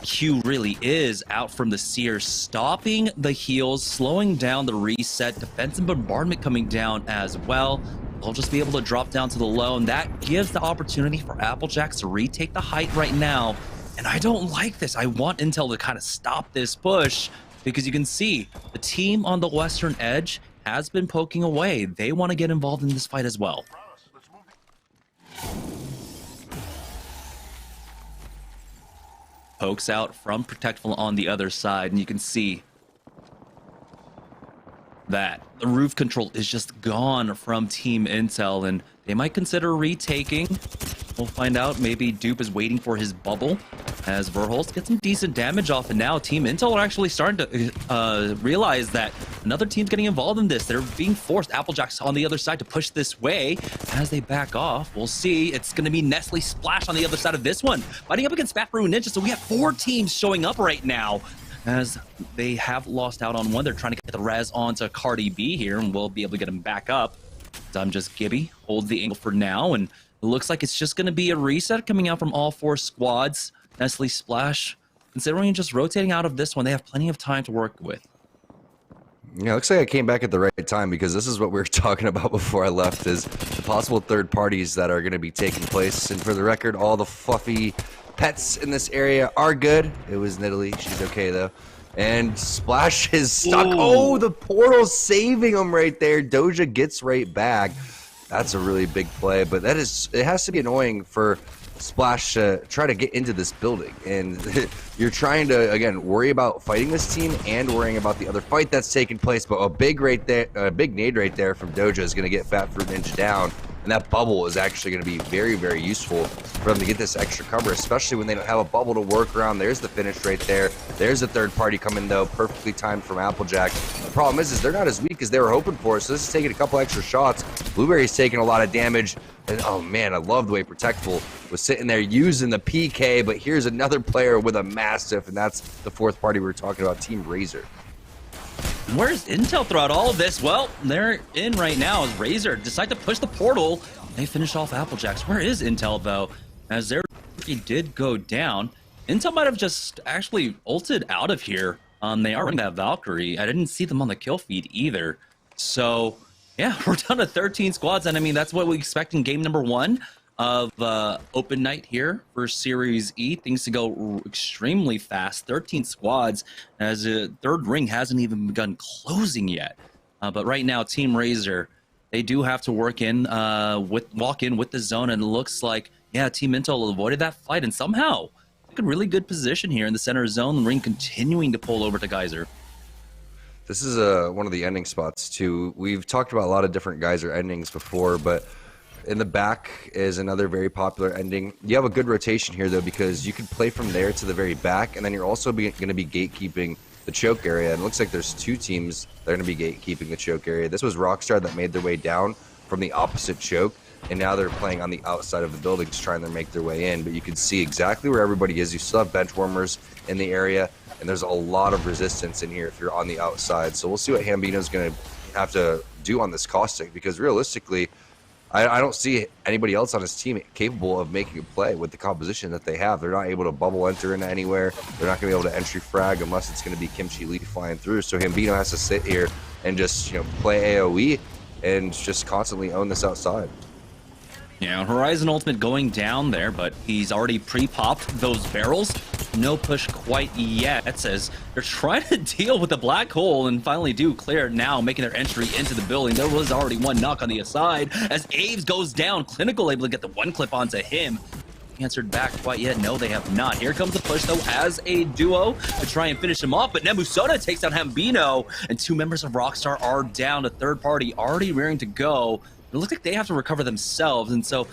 Q really is out from the Seer, stopping the heals, slowing down the reset, defensive bombardment coming down as well. They'll just be able to drop down to the low, and that gives the opportunity for Applejacks to retake the height right now. And I don't like this. I want Intel to kind of stop this push, because you can see the team on the western edge has been poking away. They want to get involved in this fight as well. Pokes out from Protectful on the other side, and you can see that the roof control is just gone from Team Intel, and they might consider retaking. We'll find out. Maybe Dupe is waiting for his bubble as Verholst gets some decent damage off, and now Team Intel are actually starting to realize that another team's getting involved in this. They're being forced, Applejacks on the other side, to push this way. As they back off, we'll see. It's going to be Nestle Splash on the other side of this one, fighting up against Fat Brew Ninja. So we have 4 teams showing up right now, as they have lost out on one. They're trying to get the res onto Cardi B here, and we'll be able to get him back up. Just Gibby holds the angle for now, and it looks like it's just going to be a reset coming out from all 4 squads. Nestle Splash, considering just rotating out of this one, they have plenty of time to work with. Yeah, looks like I came back at the right time, because this is what we were talking about before I left, is the possible third parties that are going to be taking place. And for the record, all the fluffy pets in this area are good. It was Nidalee. She's okay, though. And Splash is stuck. Ooh. Oh, the portal's saving him right there. Doja gets right back. That's a really big play, but it has to be annoying for Splash to try to get into this building. And you're trying to, again, worry about fighting this team and worrying about the other fight that's taking place. But a big nade right there from Doja is going to get Fat Fruit Ninja down. And that bubble is actually going to be very, very useful for them to get this extra cover, especially when they don't have a bubble to work around. There's the finish right there. There's the third party coming, though, perfectly timed from Applejack. The problem is they're not as weak as they were hoping for, so this is taking a couple extra shots. Blueberry's taking a lot of damage. And oh man, I love the way Protectful was sitting there using the PK, but here's another player with a massive, and that's the fourth party we were talking about, Team Razor. Where's Intel throughout all of this? Well, they're in right now as Razor decide to push the portal. They finish off Applejacks. Where is Intel, though? As their rookie did go down, Intel might have just actually ulted out of here. They are running that Valkyrie. I didn't see them on the kill feed either. So, yeah, we're down to 13 squads, and I mean, that's what we expect in game number 1 of Open Night here for Series E. Things to go extremely fast. 13 squads, as the third ring hasn't even begun closing yet. But right now, Team Razor, they do have to walk in with the zone, and it looks like, yeah, Team Intel avoided that fight, and somehow took a really good position here in the center zone. The ring continuing to pull over to Geyser. This is one of the ending spots, too. We've talked about a lot of different Geyser endings before, but in the back is another very popular ending. You have a good rotation here, though, because you can play from there to the very back, and then you're also going to be gatekeeping the choke area. And it looks like there's 2 teams that are going to be gatekeeping the choke area. This was Rockstar that made their way down from the opposite choke, and now they're playing on the outside of the buildings trying to make their way in. But you can see exactly where everybody is. You still have bench warmers in the area, and there's a lot of resistance in here if you're on the outside. So we'll see what Hambino's going to have to do on this Caustic, because realistically, I don't see anybody else on his team capable of making a play with the composition that they have. They're not able to bubble enter into anywhere. They're not going to be able to entry frag unless it's going to be Kimchi Lee flying through. So Hambino has to sit here and just, play AoE and just constantly own this outside. Yeah, Horizon Ultimate going down there, but he's already pre-popped those barrels. No push quite yet, as they're trying to deal with the black hole and finally do clear now, making their entry into the building. There was already one knock on the aside as Aves goes down. Clinical able to get the one clip onto him. Answered back quite yet. No, they have not. Here comes the push, though, as a duo to try and finish him off. But Nemusona takes down Hambino, and 2 members of Rockstar are down. A third party already rearing to go. It looks like they have to recover themselves, and so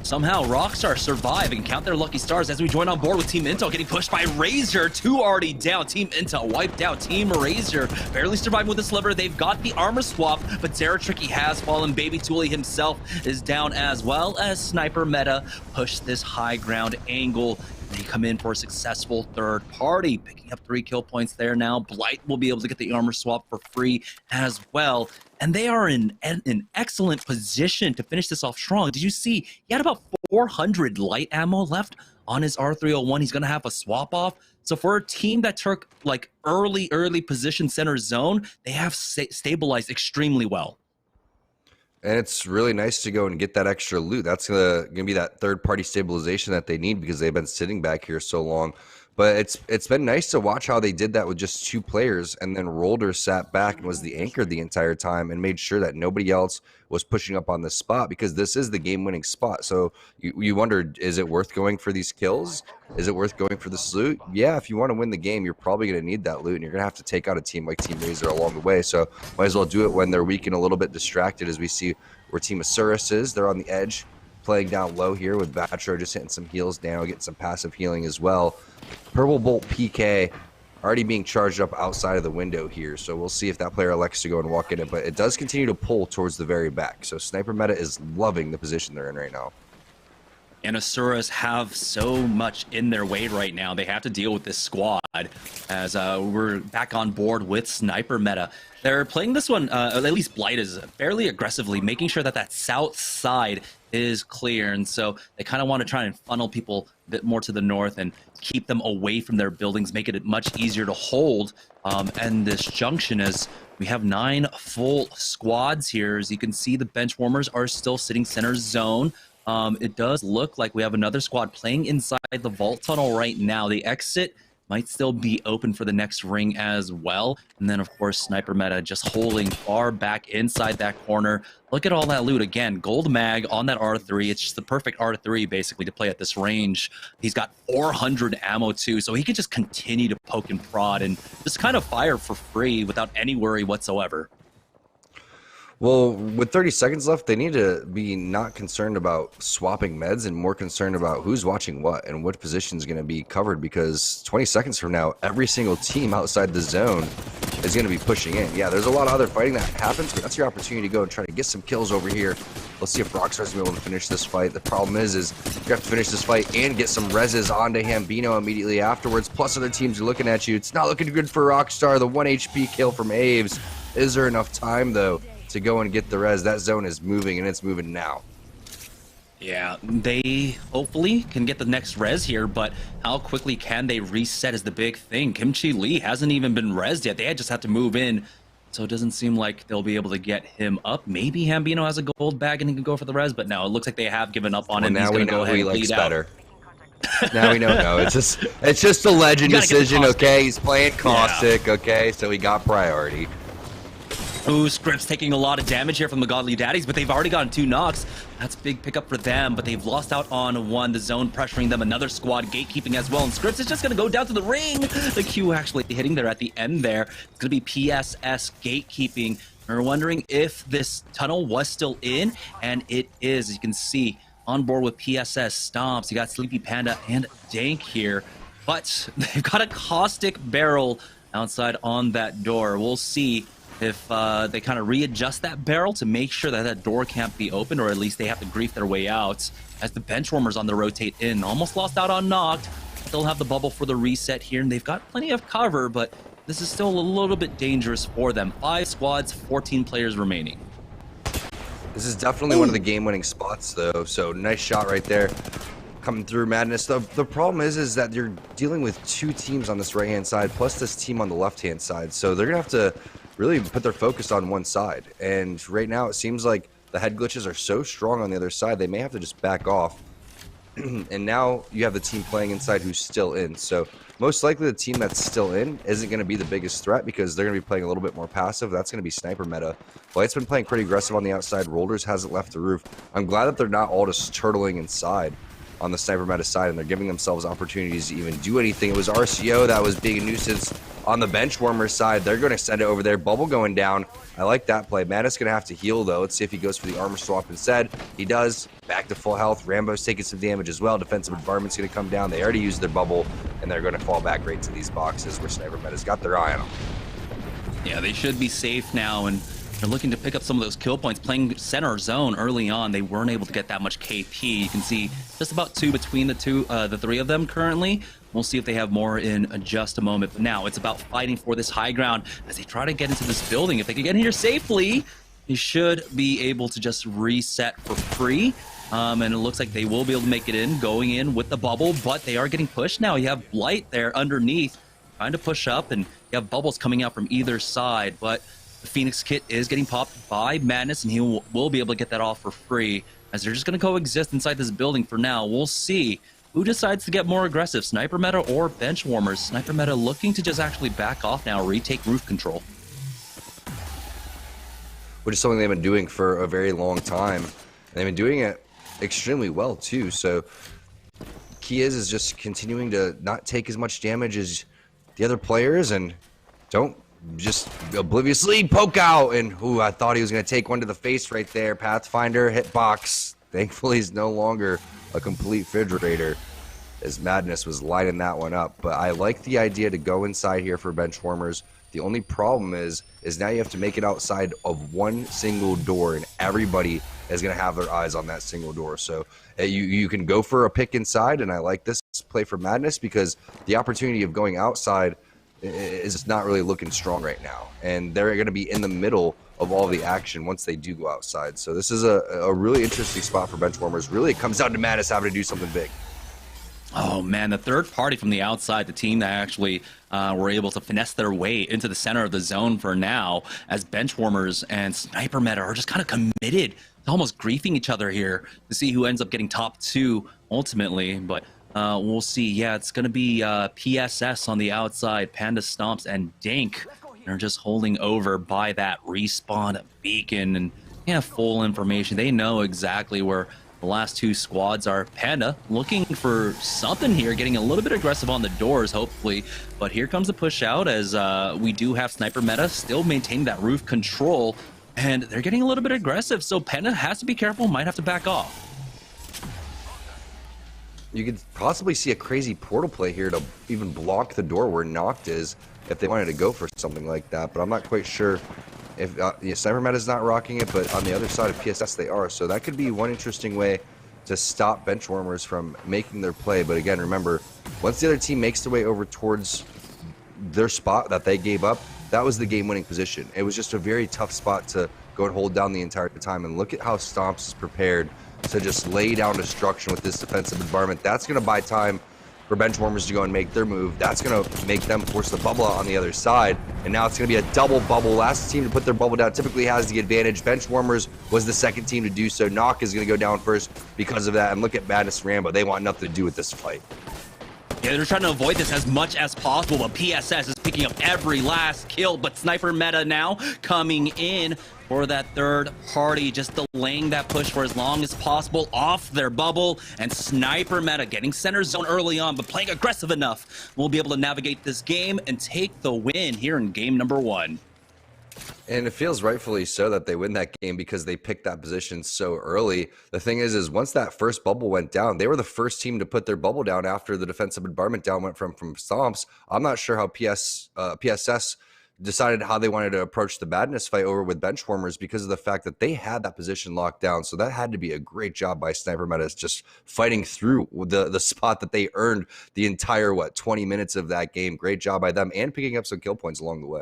somehow Rockstar survive and count their lucky stars as we join on board with Team Intel getting pushed by Razor. 2 already down. Team Intel wiped out. Team Razor barely surviving with the sliver. They've got the armor swap, but Sarah Tricky has fallen. Baby Thule himself is down, as well as Sniper Meta push this high ground angle. They come in for a successful third party, picking up 3 kill points there now. Blight will be able to get the armor swap for free as well. And they are in an excellent position to finish this off strong. Did you see he had about 400 light ammo left on his R301? He's going to have a swap off. So for a team that took like early position center zone, they have stabilized extremely well. And it's really nice to go and get that extra loot. That's gonna be that third-party stabilization that they need because they've been sitting back here so long. But it's been nice to watch how they did that with just 2 players, and then Rolder sat back and was the anchor the entire time and made sure that nobody else was pushing up on this spot, because this is the game-winning spot. So you wonder, is it worth going for these kills? Is it worth going for this loot? Yeah, if you want to win the game, you're probably going to need that loot, and you're going to have to take out a team like Team Razor along the way. So might as well do it when they're weak and a little bit distracted, as we see where Team Asuras is. They're on the edge, playing down low here with Vatro just hitting some heals down, getting some passive healing as well. Purple Bolt PK already being charged up outside of the window here, so we'll see if that player elects to go and walk in it, but it does continue to pull towards the very back. So Sniper Meta is loving the position they're in right now. And Asuras have so much in their way right now. They have to deal with this squad as we're back on board with Sniper Meta. They're playing this one, at least Blight is fairly aggressively, making sure that that south side is clear. And so they kind of want to try and funnel people a bit more to the north and keep them away from their buildings, make it much easier to hold. And this junction is, we have 9 full squads here. As you can see, the bench warmers are still sitting center zone. It does look like we have another squad playing inside the vault tunnel right now. The exit might still be open for the next ring as well. And then, of course, Sniper Meta just holding far back inside that corner. Look at all that loot. Again, gold mag on that R3. It's just the perfect R3, basically, to play at this range. He's got 400 ammo, too, so he can just continue to poke and prod and just kind of fire for free without any worry whatsoever. Well, with 30 seconds left, they need to be not concerned about swapping meds and more concerned about who's watching what and what position is going to be covered, because 20 seconds from now, every single team outside the zone is going to be pushing in. Yeah, there's a lot of other fighting that happens, but that's your opportunity to go and try to get some kills over here. Let's see if Rockstar's going to be able to finish this fight. The problem is you have to finish this fight and get some reses onto Hambino immediately afterwards. Plus, other teams are looking at you. It's not looking good for Rockstar. The 1 HP kill from Aves. Is there enough time, though, to go and get the res? That zone is moving, and it's moving now. Yeah, they hopefully can get the next res here, but how quickly can they reset is the big thing. Kimchi Lee hasn't even been resed yet. They just have to move in, so it doesn't seem like they'll be able to get him up. Maybe Hambino has a gold bag and he can go for the res, but no, it looks like they have given up on him. Now we know who he likes better. Out. Now we don't know. It's just a legend decision, okay? He's playing Caustic, okay? So he got priority. Ooh, Scripps taking a lot of damage here from the Godly Daddies, but they've already gotten 2 knocks. That's a big pickup for them, but they've lost out on 1. The zone pressuring them, another squad gatekeeping as well, and Scripps is just going to go down to the ring. The Q actually hitting there at the end there. It's going to be PSS gatekeeping. We're wondering if this tunnel was still in, and it is. As you can see, on board with PSS Stomps. You got Sleepy Panda and Dank here, but they've got a Caustic barrel outside on that door. We'll see if they kind of readjust that barrel to make sure that that door can't be opened, or at least they have to grief their way out as the Benchwarmers on the rotate in. Almost lost out on Knocked. They'll have the bubble for the reset here, and they've got plenty of cover, but this is still a little bit dangerous for them. 5 squads, 14 players remaining. This is definitely one of the game-winning spots, though, so nice shot right there. Coming through Madness. The problem is that you're dealing with 2 teams on this right-hand side, plus this team on the left-hand side, so they're going to have to really put their focus on one side. And right now it seems like the head glitches are so strong on the other side, they may have to just back off. And now you have the team playing inside who's still in. So most likely the team that's still in isn't going to be the biggest threat, because they're going to be playing a little bit more passive. That's going to be Sniper Meta. Blight's been playing pretty aggressive on the outside. Rolders hasn't left the roof. I'm glad that they're not all just turtling inside on the Sniper Meta side, and they're giving themselves opportunities to even do anything. It was RCO that was being a nuisance on the Benchwarmer side. They're going to send it over there. Bubble going down. I like that play. Madness going to have to heal, though. Let's see if he goes for the armor swap instead. He does. Back to full health. Rambo's taking some damage as well. Defensive environment's going to come down. They already used their bubble, and they're going to fall back right to these boxes where Sniper Meta's got their eye on them. Yeah, they should be safe now, and they're looking to pick up some of those kill points. Playing center zone early on, they weren't able to get that much KP. You can see just about 2 between the 3 of them currently. We'll see if they have more in just a moment. But now it's about fighting for this high ground as they try to get into this building. If they can get in here safely, they should be able to just reset for free. And it looks like they will be able to make it in, going in with the bubble, but they are getting pushed now. You have Blight there underneath, trying to push up, and you have bubbles coming out from either side, but the Phoenix kit is getting popped by Madness, and he will be able to get that off for free, as they're just going to coexist inside this building for now. We'll see who decides to get more aggressive, Sniper Meta or Benchwarmers. Sniper Meta looking to just actually back off now, retake roof control. Which is something they've been doing for a very long time. And they've been doing it extremely well, too. So key is just continuing to not take as much damage as the other players, and don't just obliviously poke out. And ooh, I thought he was going to take one to the face right there. Pathfinder hitbox. Thankfully, he's no longer a complete refrigerator, as Madness was lighting that one up. But I like the idea to go inside here for Benchwarmers. The only problem is now you have to make it outside of one single door, and everybody is going to have their eyes on that single door. So you can go for a pick inside, and I like this play for Madness because the opportunity of going outside is not really looking strong right now. And they're going to be in the middle of all the action once they do go outside. So this is a really interesting spot for Benchwarmers. Really, it comes down to Madness having to do something big. Oh man, the third party from the outside, the team that actually were able to finesse their way into the center of the zone for now, as Benchwarmers and Sniper Meta are just kind of committed to almost griefing each other here to see who ends up getting top 2 ultimately. But we'll see. Yeah, it's going to be PSS on the outside, Panda Stomps and Dank. They're just holding over by that respawn beacon, and yeah, full information. They know exactly where the last 2 squads are. Panda looking for something here, getting a little bit aggressive on the doors, hopefully. But here comes the push out, as we do have Sniper Meta still maintaining that roof control. And they're getting a little bit aggressive, so Panda has to be careful, might have to back off. You could possibly see a crazy portal play here to even block the door where Noct is if they wanted to go for something like that, but I'm not quite sure if Sniper Meta's not rocking it, but on the other side of PSS they are, so that could be one interesting way to stop Benchwarmers from making their play. But again, remember, once the other team makes their way over towards their spot that they gave up, that was the game-winning position. It was just a very tough spot to go and hold down the entire time, and look at how Stomps is prepared to just lay down destruction with this defensive environment. That's going to buy time for Benchwarmers to go and make their move. That's going to make them force the bubble out on the other side, and now it's going to be a double bubble. Last team to put their bubble down typically has the advantage. Benchwarmers was the second team to do so. Noct is going to go down first because of that, and look at Madness Rambo. They want nothing to do with this fight. Yeah, they're trying to avoid this as much as possible, but PSS is picking up every last kill. But Sniper Meta now coming in for that third party, just delaying that push for as long as possible off their bubble. And Sniper Meta getting center zone early on, but playing aggressive enough, will be able to navigate this game and take the win here in game number 1. And it feels rightfully so that they win that game because they picked that position so early. The thing is once that first bubble went down, they were the first team to put their bubble down after the defensive environment down went from Stomps. I'm not sure how PSS decided how they wanted to approach the Madness fight over with Benchwarmers because of the fact that they had that position locked down. So that had to be a great job by Sniper Metas, just fighting through the spot that they earned the entire, 20 minutes of that game. Great job by them and picking up some kill points along the way.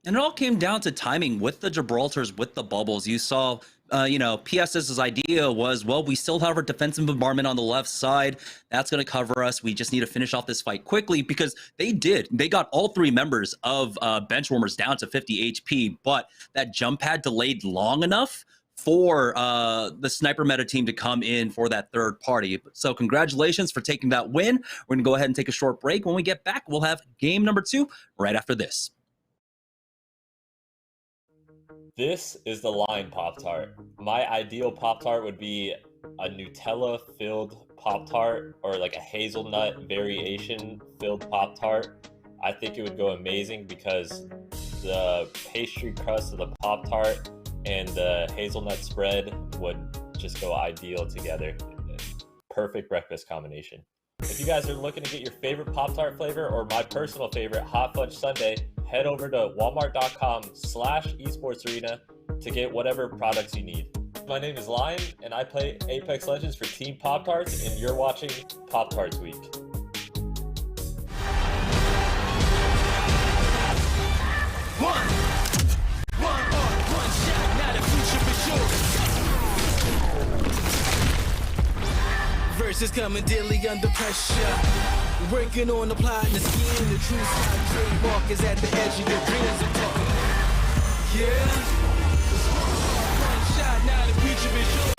And it all came down to timing with the Gibraltars, with the bubbles. You saw, PSS's idea was, well, we still have our defensive bombardment on the left side. That's going to cover us. We just need to finish off this fight quickly, because they did. They got all 3 members of Benchwarmers down to 50 HP, but that jump pad delayed long enough for the Sniper Meta team to come in for that third party. So congratulations for taking that win. We're going to go ahead and take a short break. When we get back, we'll have game number 2 right after this. This is the line Pop-Tart. My ideal Pop-Tart would be a Nutella-filled Pop-Tart or like a hazelnut variation-filled Pop-Tart. I think it would go amazing because the pastry crust of the Pop-Tart and the hazelnut spread would just go ideal together. Perfect breakfast combination. If you guys are looking to get your favorite Pop-Tart flavor or my personal favorite, Hot Fudge Sundae, head over to walmart.com/esportsarena to get whatever products you need. My name is Lion, and I play Apex Legends for Team Pop-Tarts, and you're watching Pop-Tarts Week. One shot, not a future for sure. Verses coming daily under pressure. Working on the plot and the scheme. The true side trademark is at the edge of your dreams. Yeah. One shot, now the future is yours.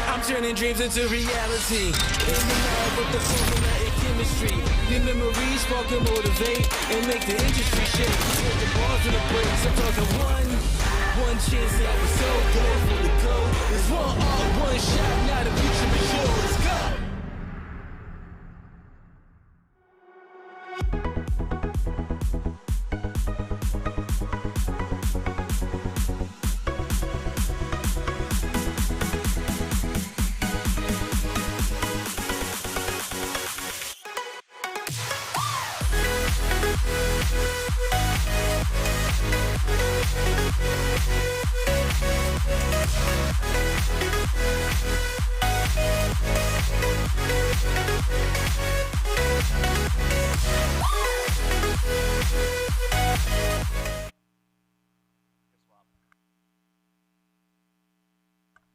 I'm turning dreams into reality. In the lab with the formula and chemistry. Your memories spark and motivate and make the industry shake. Put the bars in the breaks. I'm talking one chance that was so good for the goal. It's one shot, now the future is yours. Go!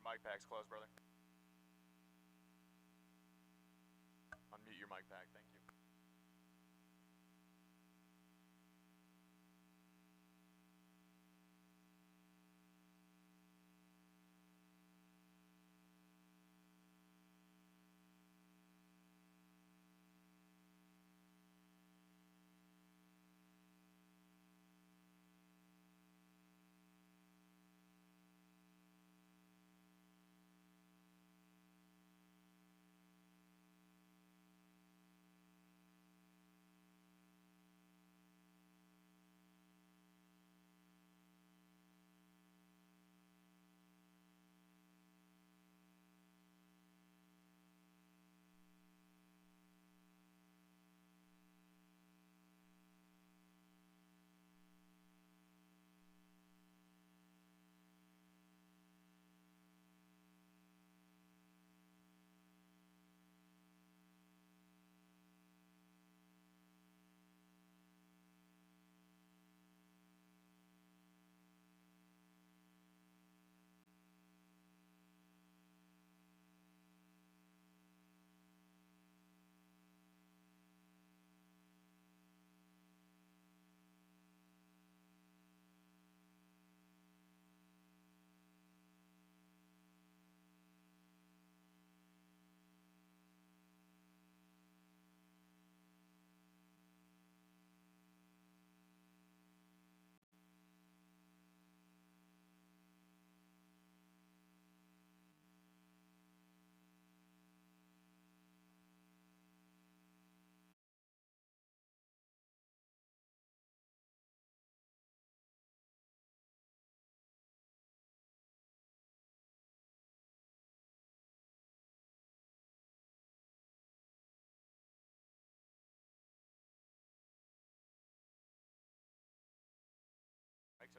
Mic pack's closed, brother. Unmute your mic pack, thank you.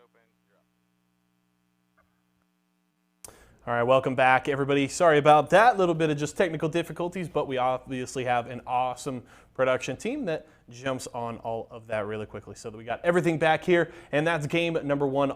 open. You're up. All right, welcome back, everybody. Sorry about that. Little bit of just technical difficulties, but we obviously have an awesome production team that jumps on all of that really quickly so that we got everything back here. And that's game number one.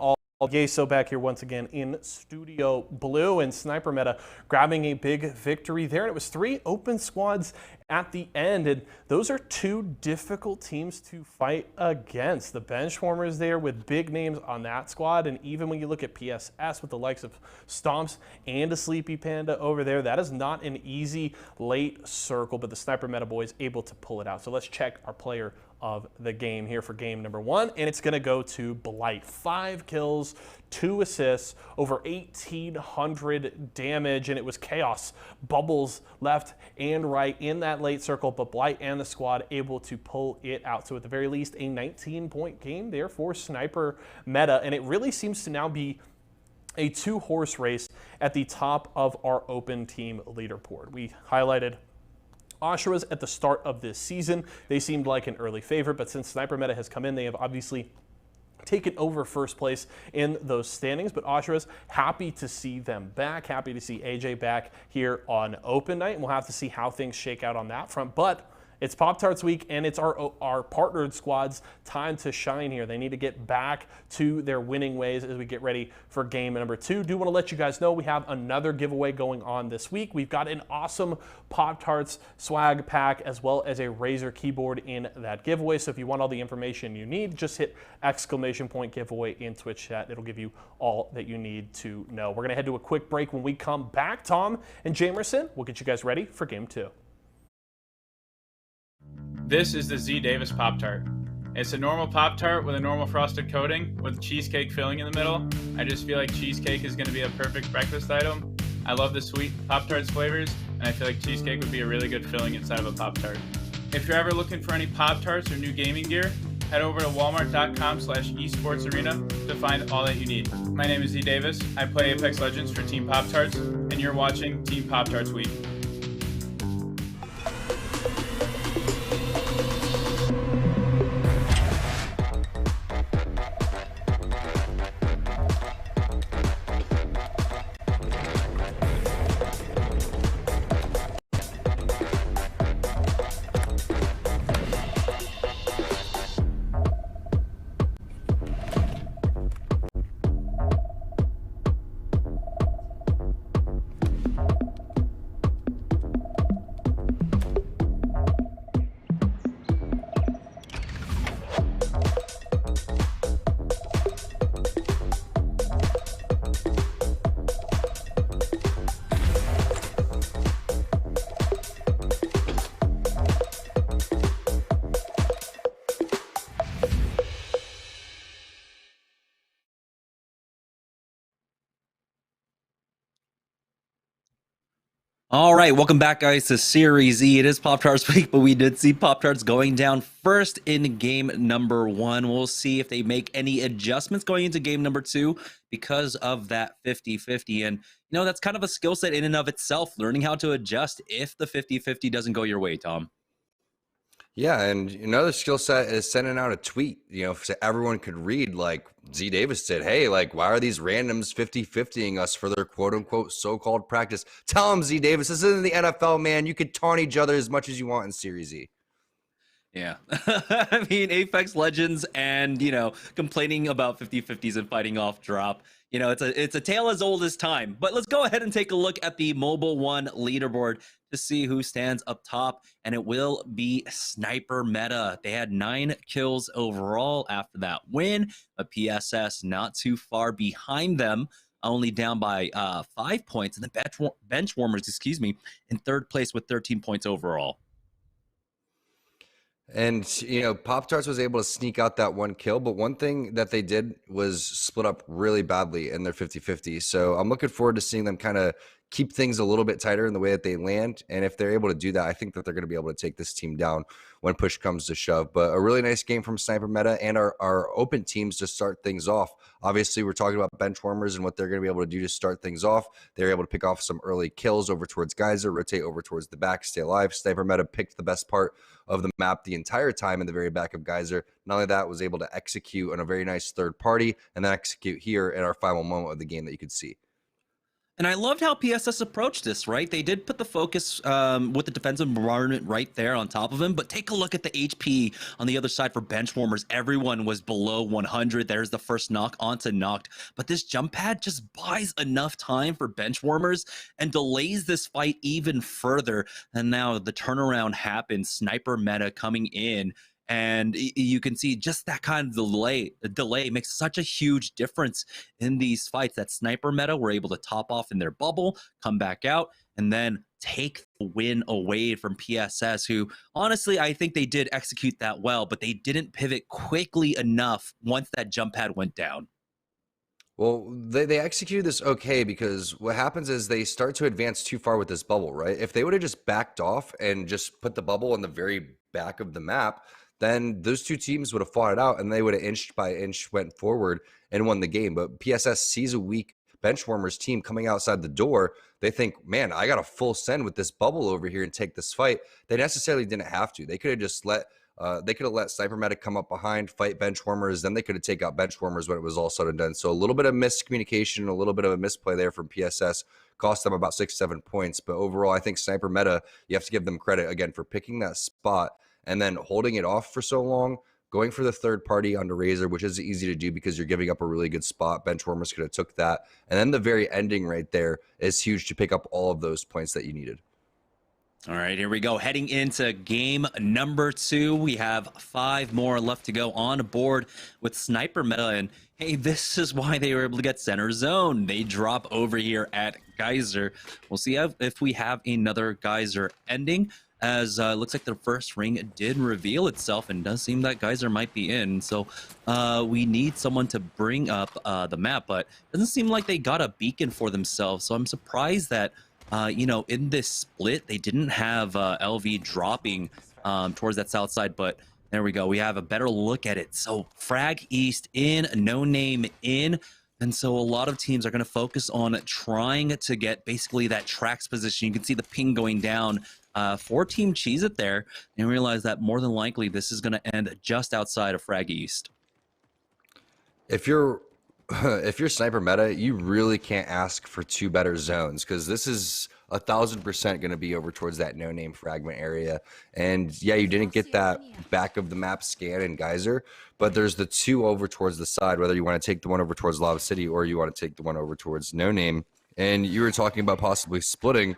So back here once again in Studio Blue, and Sniper Meta grabbing a big victory there. And it was 3 open squads at the end, and those are 2 difficult teams to fight against. The Benchwarmers there with big names on that squad, and even when you look at PSS with the likes of Stomps and a Sleepy Panda over there, that is not an easy late circle, but the Sniper Meta boys able to pull it out. So let's check our player of the game here for game number 1, and it's going to go to Blight. 5 kills, 2 assists, over 1,800 damage, and it was chaos. Bubbles left and right in that late circle, but Blight and the squad able to pull it out. So at the very least, a 19-point game there for Sniper Meta, and it really seems to now be a 2-horse race at the top of our open team leaderboard. We highlighted Oshawa's at the start of this season. They seemed like an early favorite, but since Sniper Meta has come in, they have obviously taken over first place in those standings. But Oshawa's happy to see them back, happy to see AJ back here on open night, and we'll have to see how things shake out on that front. But it's Pop-Tarts week, and it's our partnered squad's time to shine here. They need to get back to their winning ways as we get ready for game number 2. Do want to let you guys know we have another giveaway going on this week. We've got an awesome Pop-Tarts swag pack as well as a Razer keyboard in that giveaway. So if you want all the information you need, just hit !giveaway in Twitch chat. It'll give you all that you need to know. We're going to head to a quick break. When we come back, Tom and Jamerson will get you guys ready for game 2. This is the Z Davis Pop-Tart. It's a normal Pop-Tart with a normal frosted coating with cheesecake filling in the middle. I just feel like cheesecake is going to be a perfect breakfast item. I love the sweet Pop-Tarts flavors, and I feel like cheesecake would be a really good filling inside of a Pop-Tart. If you're ever looking for any Pop-Tarts or new gaming gear, head over to walmart.com/esportsarena to find all that you need. My name is Z Davis. I play Apex Legends for Team Pop-Tarts, and you're watching Team Pop-Tarts Week. All right, welcome back, guys, to Series E. It is Pop-Tarts week, but we did see Pop-Tarts going down first in game number 1. We'll see if they make any adjustments going into game number 2 because of that 50-50. And, you know, that's kind of a skill set in and of itself, learning how to adjust if the 50-50 doesn't go your way, Tom. Yeah, and another skill set is sending out a tweet, so everyone could read, like Z Davis said, hey, like, why are these randoms 50-50ing us for their quote-unquote so-called practice? Tell them, Z Davis, this isn't the NFL, man. You could taunt each other as much as you want in Series E. Yeah. I mean, Apex Legends and, complaining about 50-50s and fighting off drop. It's a tale as old as time. But let's go ahead and take a look at the Mobile One leaderboard to see who stands up top, and it will be Sniper Meta. They had 9 kills overall after that win. A PSS not too far behind them, only down by 5 points. And the Benchwarmers, in third place with 13 points overall. And, Pop-Tarts was able to sneak out that 1 kill, but one thing that they did was split up really badly in their 50-50. So I'm looking forward to seeing them kind of keep things a little bit tighter in the way that they land. And if they're able to do that, I think that they're going to be able to take this team down when push comes to shove. But a really nice game from Sniper Meta and our open teams to start things off. Obviously, we're talking about bench warmers and what they're going to be able to do to start things off. They're able to pick off some early kills over towards Geyser, rotate over towards the back, stay alive. Sniper Meta picked the best part of the map the entire time in the very back of Geyser. Not only that, was able to execute on a very nice third party and then execute here in our final moment of the game that you could see. And I loved how PSS approached this, right? They did put the focus with the defensive environment right there on top of him, but take a look at the HP on the other side for benchwarmers. Everyone was below 100. There's the first knock onto knocked, but this jump pad just buys enough time for benchwarmers and delays this fight even further. And now the turnaround happens. Sniper Meta coming in. And you can see just that kind of delay makes such a huge difference in these fights. That Sniper Meta were able to top off in their bubble, come back out, and then take the win away from PSS, who honestly, I think they did execute that well, but they didn't pivot quickly enough once that jump pad went down. Well, they executed this okay because what happens is they start to advance too far with this bubble, right? If they would have just backed off and just put the bubble in the very back of the map, then those two teams would have fought it out and they would have inched by inch went forward and won the game. But PSS sees a weak benchwarmers team coming outside the door. They think, man, I got a full send with this bubble over here and take this fight. They necessarily didn't have to. They could have just let Sniper Meta come up behind, fight benchwarmers, then they could have taken out benchwarmers when it was all said and done. So a little bit of miscommunication, a little bit of a misplay there from PSS cost them about 6-7 points. But overall, I think Sniper Meta, you have to give them credit again for picking that spot and then holding it off for so long, going for the third party onto Razor, which is easy to do because you're giving up a really good spot. Benchwarmers could have took that. And then the very ending right there is huge to pick up all of those points that you needed. All right, here we go. Heading into game number 2. We have 5 more left to go on board with Sniper Meta. And hey, this is why they were able to get center zone. They drop over here at Geyser. We'll see if we have another Geyser ending, as it looks like the first ring did reveal itself and does seem that Geyser might be in. So we need someone to bring up the map, but it doesn't seem like they got a beacon for themselves. So I'm surprised that, in this split, they didn't have LV dropping towards that south side, but there we go. We have a better look at it. So Frag East in, No Name in. And so a lot of teams are going to focus on trying to get basically that tracks position. You can see the ping going down for Team Cheez It there, and realize that more than likely this is going to end just outside of Frag East. If you're Sniper Meta, you really can't ask for 2 better zones, because this is 1,000% going to be over towards that No Name fragment area. And yeah, you didn't get that back of the map scan in Geyser, but there's the 2 over towards the side, whether you want to take the one over towards Lava City or you want to take the one over towards No Name. And you were talking about possibly splitting.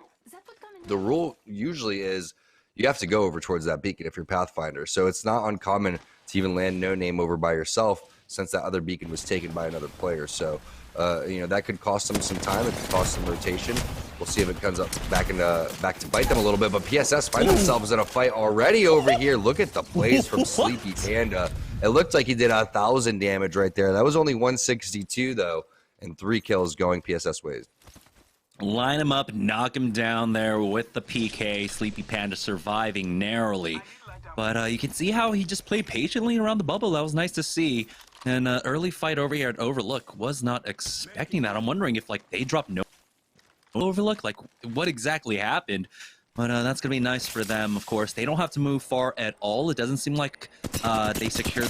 The rule usually is you have to go over towards that beacon if you're Pathfinder. So it's not uncommon to even land No Name over by yourself, since that other beacon was taken by another player. So, that could cost them some time. It could cost some rotation. We'll see if it comes up back to bite them a little bit. But PSS find themselves in a fight already over here. Look at the plays from Sleepy Panda. It looked like he did 1,000 damage right there. That was only 162 though, and 3 kills going PSS ways. Line him up, knock him down there with the PK. Sleepy Panda surviving narrowly. But you can see how he just played patiently around the bubble. That was nice to see. And early fight over here at Overlook, was not expecting that. I'm wondering if they dropped no Overlook, what exactly happened. But that's going to be nice for them, of course. They don't have to move far at all. It doesn't seem like they secured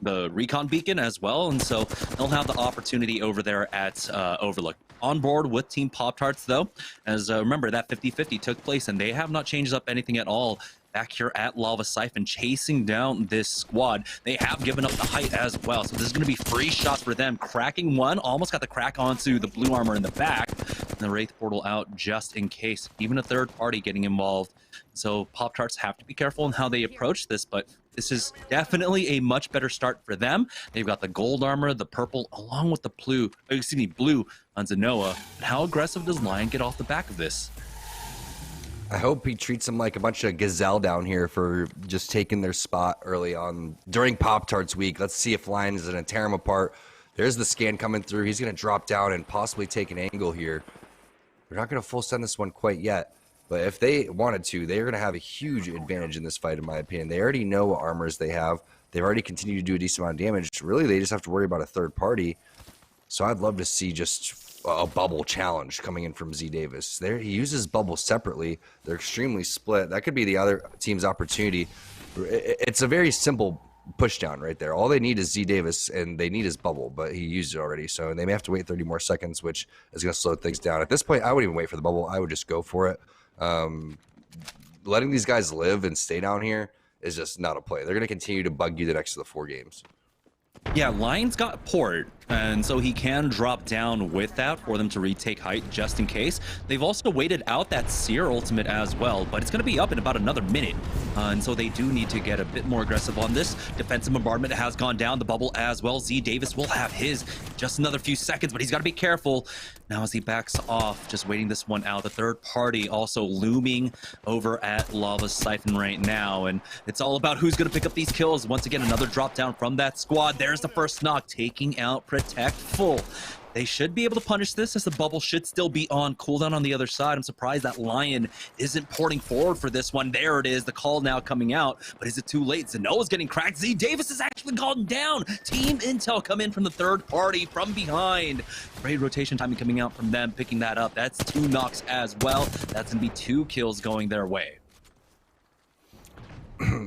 the recon beacon as well, and so they'll have the opportunity over there at Overlook. On board with Team Pop-Tarts, though, as remember, that 50-50 took place, and they have not changed up anything at all back here at Lava Siphon, chasing down this squad. They have given up the height as well, so this is going to be free shots for them. Cracking one, almost got the crack onto the blue armor in the back. And the Wraith portal out just in case. Even a third party getting involved. So Pop-Tarts have to be careful in how they approach this, but this is definitely a much better start for them. They've got the gold armor, the purple, along with the blue on Zenoa. But how aggressive does Lion get off the back of this? I hope he treats them like a bunch of gazelle down here for just taking their spot early on during Pop-Tarts week. Let's see if Lion is going to tear him apart. There's the scan coming through. He's going to drop down and possibly take an angle here. We're not going to full send this one quite yet. But if they wanted to, they're going to have a huge advantage in this fight, in my opinion. They already know what armors they have. They've already continued to do a decent amount of damage. Really, they just have to worry about a third party. So I'd love to see just a bubble challenge coming in from Z Davis. There, he uses bubbles separately. They're extremely split. That could be the other team's opportunity. It's a very simple push down right there. All they need is Z Davis, and they need his bubble, but he used it already. So they may have to wait 30 more seconds, which is going to slow things down. At this point, I wouldn't even wait for the bubble. I would just go for it. Letting these guys live and stay down here is just not a play. They're going to continue to bug you the next of the 4 games. Yeah, Lion's got port, and so he can drop down with that for them to retake height just in case. They've also waited out that Seer ultimate as well, but it's going to be up in about another minute. And so they do need to get a bit more aggressive on this. Defensive bombardment has gone down, the bubble as well. Z Davis will have his just another few seconds, but he's got to be careful. Now as he backs off, just waiting this one out. The third party also looming over at Lava Siphon right now, and it's all about who's going to pick up these kills. Once again, another drop down from that squad. There's the first knock, taking out Protect full. They should be able to punish this, as the bubble should still be on cooldown on the other side. I'm surprised that Lion isn't porting forward for this one. There it is, the call now coming out, but is it too late? Zenoa's getting cracked. Z Davis has actually gone down. Team Intel come in from the third party from behind. Great rotation timing coming out from them, picking that up. That's 2 knocks as well. That's gonna be 2 kills going their way.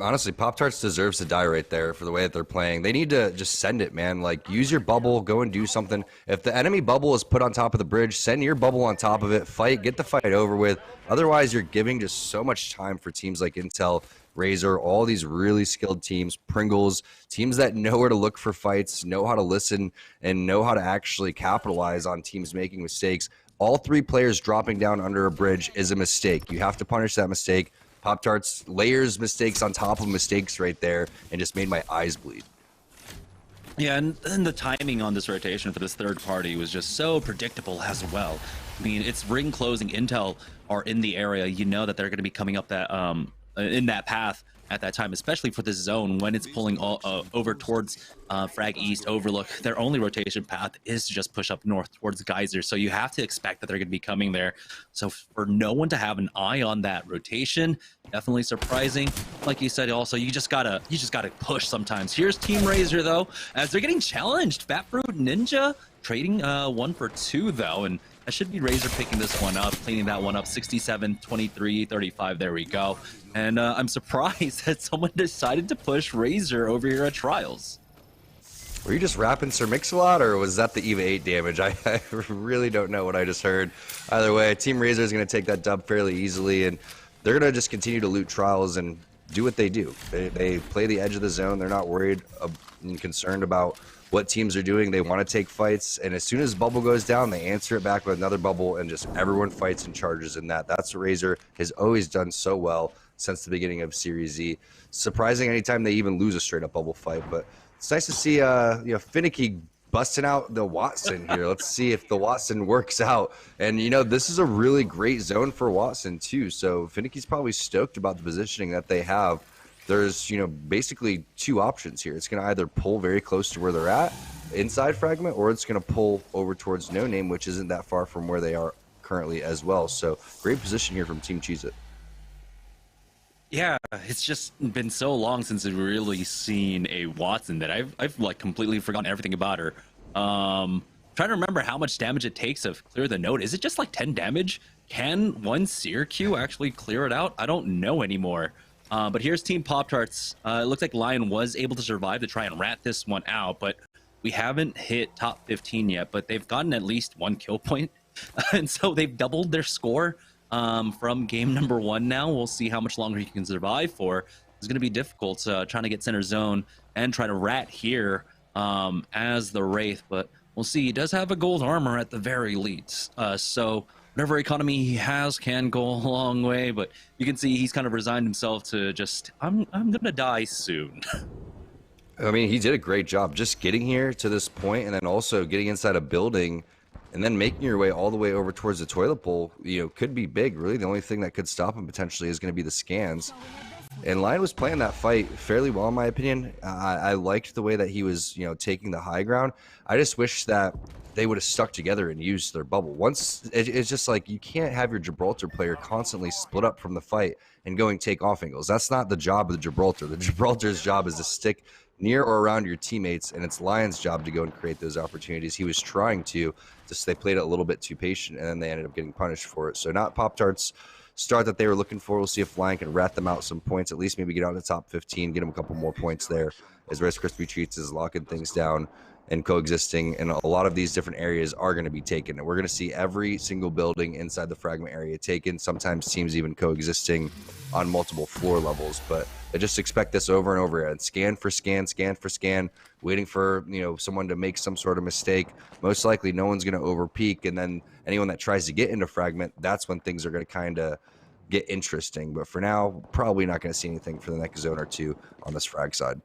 Honestly, Pop-Tarts deserves to die right there for the way that they're playing. They need to just send it, man. Like, use your bubble, go and do something. If the enemy bubble is put on top of the bridge, send your bubble on top of it, fight, get the fight over with. Otherwise, you're giving just so much time for teams like Intel, Razor, all these really skilled teams, Pringles, teams that know where to look for fights, know how to listen, and know how to actually capitalize on teams making mistakes. All 3 players dropping down under a bridge is a mistake. You have to punish that mistake. Pop-Tarts layers mistakes on top of mistakes right there and just made my eyes bleed. Yeah, and the timing on this rotation for this third party was just so predictable as well. I mean, it's ring closing. Intel are in the area. You know that they're going to be coming up that in that path at that time, especially for this zone when it's pulling all, over towards Frag East, Overlook. Their only rotation path is to just push up north towards Geyser, so you have to expect that they're going to be coming there. So for no one to have an eye on that rotation, definitely surprising. Like you said, also you just gotta push sometimes. Here's Team Razor though, as they're getting challenged. Fat Fruit Ninja trading 1 for 2 though, and that should be Razor picking this one up, cleaning that one up. 67, 23, 35. There we go. And I'm surprised that someone decided to push Razor over here at Trials. Were you just rapping Sir Mix-a-Lot, or was that the EVA 8 damage? I really don't know what I just heard. Either way, Team Razor is going to take that dub fairly easily, and they're going to just continue to loot Trials and do what they do. They play the edge of the zone. They're not worried and concerned about what teams are doing. They want to take fights, and as soon as bubble goes down, they answer it back with another bubble, and just everyone fights and charges in that. That's what Razor has always done so well since the beginning of Series Z. Surprising anytime they even lose a straight-up bubble fight, but it's nice to see Finicky busting out the Watson here. Let's see if the Watson works out. And this is a really great zone for Watson too, so Finicky's probably stoked about the positioning that they have. There's basically 2 options here. It's going to either pull very close to where they're at inside Fragment, or it's going to pull over towards No Name, which isn't that far from where they are currently as well. So great position here from Team Cheez-It. Yeah, it's just been so long since I've really seen a Watson that I've like completely forgotten everything about her. Trying to remember how much damage it takes to clear the node. Is it just like 10 damage? Can one Seer Q actually clear it out? I don't know anymore. But here's Team Pop-Tarts. It looks like Lion was able to survive to try and rat this one out, but we haven't hit top 15 yet, but they've gotten at least 1 kill point. And so they've doubled their score from game number 1 now. We'll see how much longer he can survive for. It's going to be difficult trying to get center zone and try to rat here as the Wraith, but we'll see. He does have a gold armor at the very least. So whatever economy he has can go a long way, but you can see he's kind of resigned himself to just, I'm gonna die soon. I mean, he did a great job just getting here to this point, and then also getting inside a building, and then making your way all the way over towards the toilet bowl. Could be big. Really, the only thing that could stop him potentially is going to be the scans. And Lion was playing that fight fairly well, in my opinion. I liked the way that he was, taking the high ground. I just wish that they would have stuck together and used their bubble. It's just like you can't have your Gibraltar player constantly split up from the fight and going take off angles. That's not the job of the Gibraltar. The Gibraltar's job is to stick near or around your teammates, and it's Lion's job to go and create those opportunities. He was trying to, just they played it a little bit too patient, and then they ended up getting punished for it. So not Pop-Tarts start that they were looking for. We'll see if Lion can rat them out some points, at least maybe get out of the top 15, get them a couple more points there as Rice Krispie Treats is locking things down and coexisting. And a lot of these different areas are going to be taken. And we're going to see every single building inside the fragment area taken, sometimes teams even coexisting on multiple floor levels. But I just expect this over and over again. Scan for scan, scan for scan, waiting for someone to make some sort of mistake. Most likely no one's going to overpeak, and then anyone that tries to get into fragment, that's when things are going to kind of get interesting. But for now, probably not going to see anything for the next zone or two on this frag side.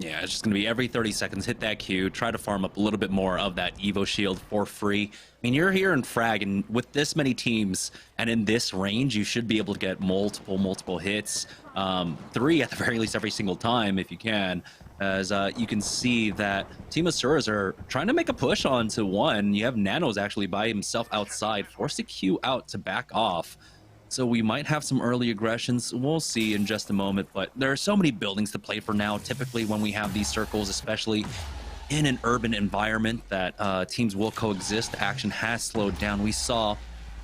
Yeah, it's just going to be every 30 seconds, hit that Q, try to farm up a little bit more of that Evo shield for free. I mean, you're here in frag, and with this many teams and in this range, you should be able to get multiple hits. 3 at the very least every single time if you can. As you can see that Team Asuras are trying to make a push onto 1. You have Nanos actually by himself outside, forced the Q out to back off. So we might have some early aggressions. We'll see in just a moment, but there are so many buildings to play for now. Typically when we have these circles, especially in an urban environment, that teams will coexist. Action has slowed down. We saw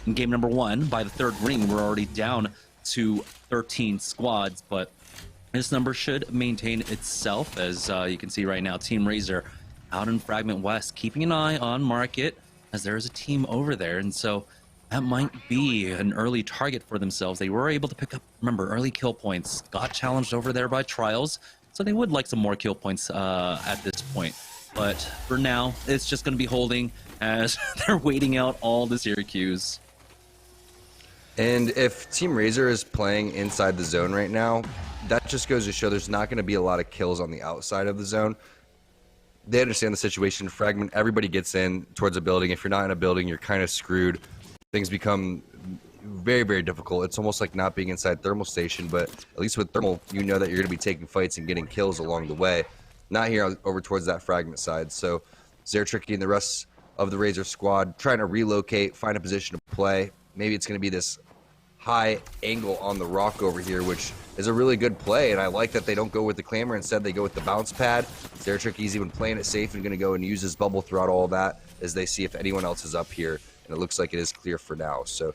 in game number 1, by the 3rd ring, we're already down to 13 squads, but this number should maintain itself. As you can see right now, Team Razor out in Fragment West, keeping an eye on Market, as there is a team over there, and so that might be an early target for themselves. They were able to pick up, remember, early kill points. Got challenged over there by Trials, so they would like some more kill points at this point. But for now, it's just going to be holding as they're waiting out all the Syracuse. And if Team Razor is playing inside the zone right now, that just goes to show there's not going to be a lot of kills on the outside of the zone. They understand the situation. Fragment, everybody gets in towards a building. If you're not in a building, you're kind of screwed. Things become very, very difficult. It's almost like not being inside Thermal Station, but at least with Thermal, you know that you're going to be taking fights and getting kills along the way. Not here over towards that Fragment side. So Zertricky and the rest of the Razor squad trying to relocate, find a position to play. Maybe it's going to be this high angle on the rock over here, which is a really good play, and I like that they don't go with the Clamor. Instead, they go with the bounce pad. Zertricky's even playing it safe and going to go and use his bubble throughout all that as they see if anyone else is up here. And it looks like it is clear for now. So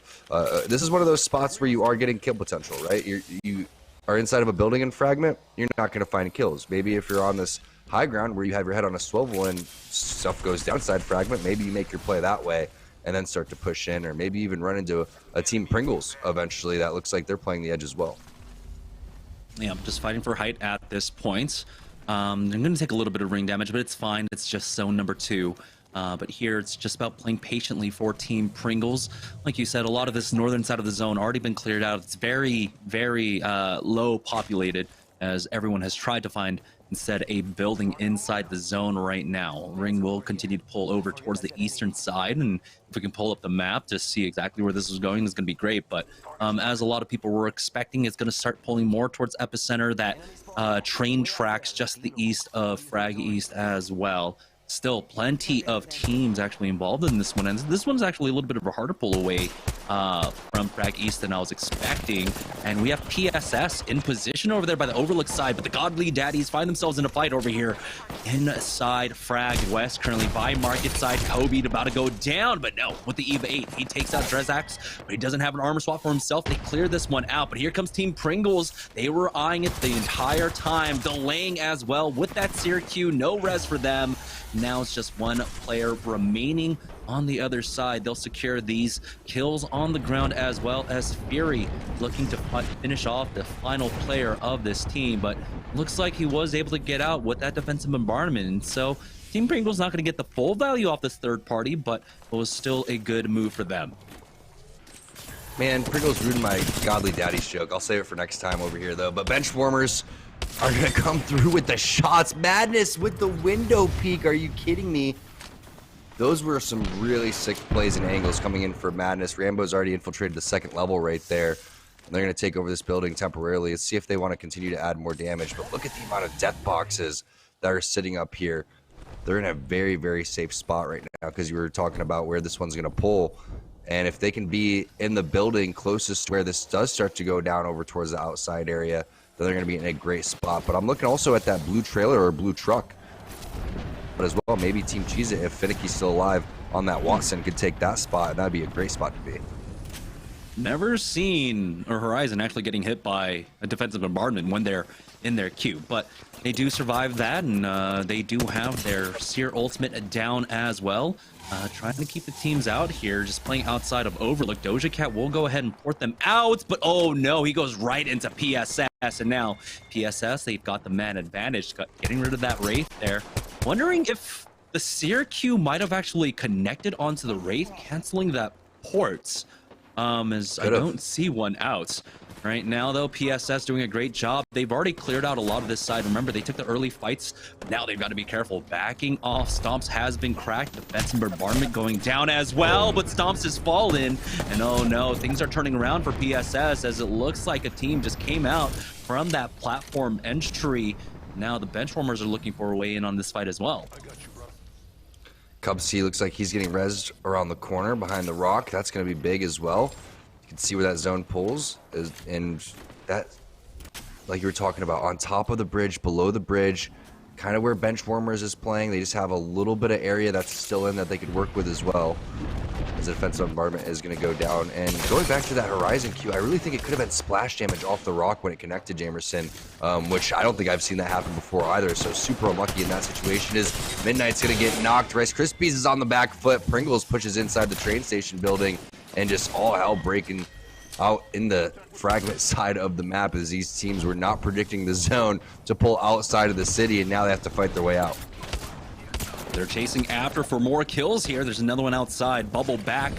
this is one of those spots where you are getting kill potential, right? You are inside of a building in Fragment, you're not going to find kills. Maybe if you're on this high ground where you have your head on a swivel and stuff goes downside Fragment, maybe you make your play that way and then start to push in, or maybe even run into a Team Pringles eventually that looks like they're playing the edge as well. Yeah, I'm just fighting for height at this point. I'm going to take a little bit of ring damage, but it's fine. It's just zone number 2. But here it's just about playing patiently for Team Pringles. Like you said, a lot of this northern side of the zone already been cleared out. It's very, very low populated, as everyone has tried to find instead a building inside the zone right now. Ring will continue to pull over towards the eastern side, and if we can pull up the map to see exactly where this is going, it's going to be great. But as a lot of people were expecting, it's going to start pulling more towards Epicenter, that train tracks just to the east of Frag East as well. Still plenty of teams actually involved in this one, and this one's actually a little bit of a harder pull away from Frag East than I was expecting. And we have PSS in position over there by the Overlook side, but the Godly Daddies find themselves in a fight over here inside Frag West, currently by Market side. Kobe about to go down, but no, with the EVA 8, he takes out Drezax, but he doesn't have an armor swap for himself. They clear this one out, but here comes Team Pringles. They were eyeing it the entire time, delaying as well with that Syracuse. No res for them. Now it's just one player remaining on the other side. They'll secure these kills on the ground, as well as Fury looking to finish off the final player of this team, but looks like he was able to get out with that defensive bombardment. And so Team Pringle's not going to get the full value off this third party, but it was still a good move for them. Man, Pringle's ruined my Godly Daddy's joke. I'll save it for next time over here, though. But bench warmers are going to come through with the shots. Madness with the window peek. Are you kidding me? Those were some really sick plays and angles coming in for Madness. Rambo's already infiltrated the second level right there. And they're going to take over this building temporarily. Let's see if they want to continue to add more damage. But look at the amount of death boxes that are sitting up here. They're in a very, very safe spot right now because you were talking about where this one's going to pull. And if they can be in the building closest to where this does start to go down over towards the outside area, then they're going to be in a great spot. But I'm looking also at that blue trailer or blue truck. But as well, maybe Team Cheez It, if Finicky's still alive on that Watson, could take that spot. And that'd be a great spot to be. Never seen or Horizon actually getting hit by a defensive bombardment when they're in their queue, but they do survive that, and they do have their Seer ultimate down as well. Trying to keep the teams out here, just playing outside of Overlook. Doja Cat will go ahead and port them out, but oh no, he goes right into PSS, and now PSS, they've got the man advantage, getting rid of that Wraith there. Wondering if the Seer queue might have actually connected onto the Wraith, canceling that port. As I don't see one out. Right now, though, PSS doing a great job. They've already cleared out a lot of this side. Remember, they took the early fights, but now they've got to be careful. Backing off. Stomps has been cracked. Defense and bombardment going down as well, but Stomps has fallen. And oh no, things are turning around for PSS as it looks like a team just came out from that platform entry. Now the Benchwarmers are looking for a way in on this fight as well. Cub C looks like he's getting rezzed around the corner behind the rock. That's going to be big as well. You can see where that zone pulls. And that, like you were talking about, on top of the bridge, below the bridge, kind of where Benchwarmers is playing. They just have a little bit of area that's still in that they could work with as well. As the defensive bombardment is going to go down. And going back to that Horizon queue, I really think it could have been splash damage off the rock when it connected Jamerson, which I don't think I've seen that happen before either. So super unlucky in that situation. Is Midnight's going to get knocked. Rice Krispies is on the back foot. Pringles pushes inside the train station building, and just all hell breaking out in the fragment side of the map as these teams were not predicting the zone to pull outside of the city, and now they have to fight their way out. They're chasing after for more kills here. There's another one outside. Bubble back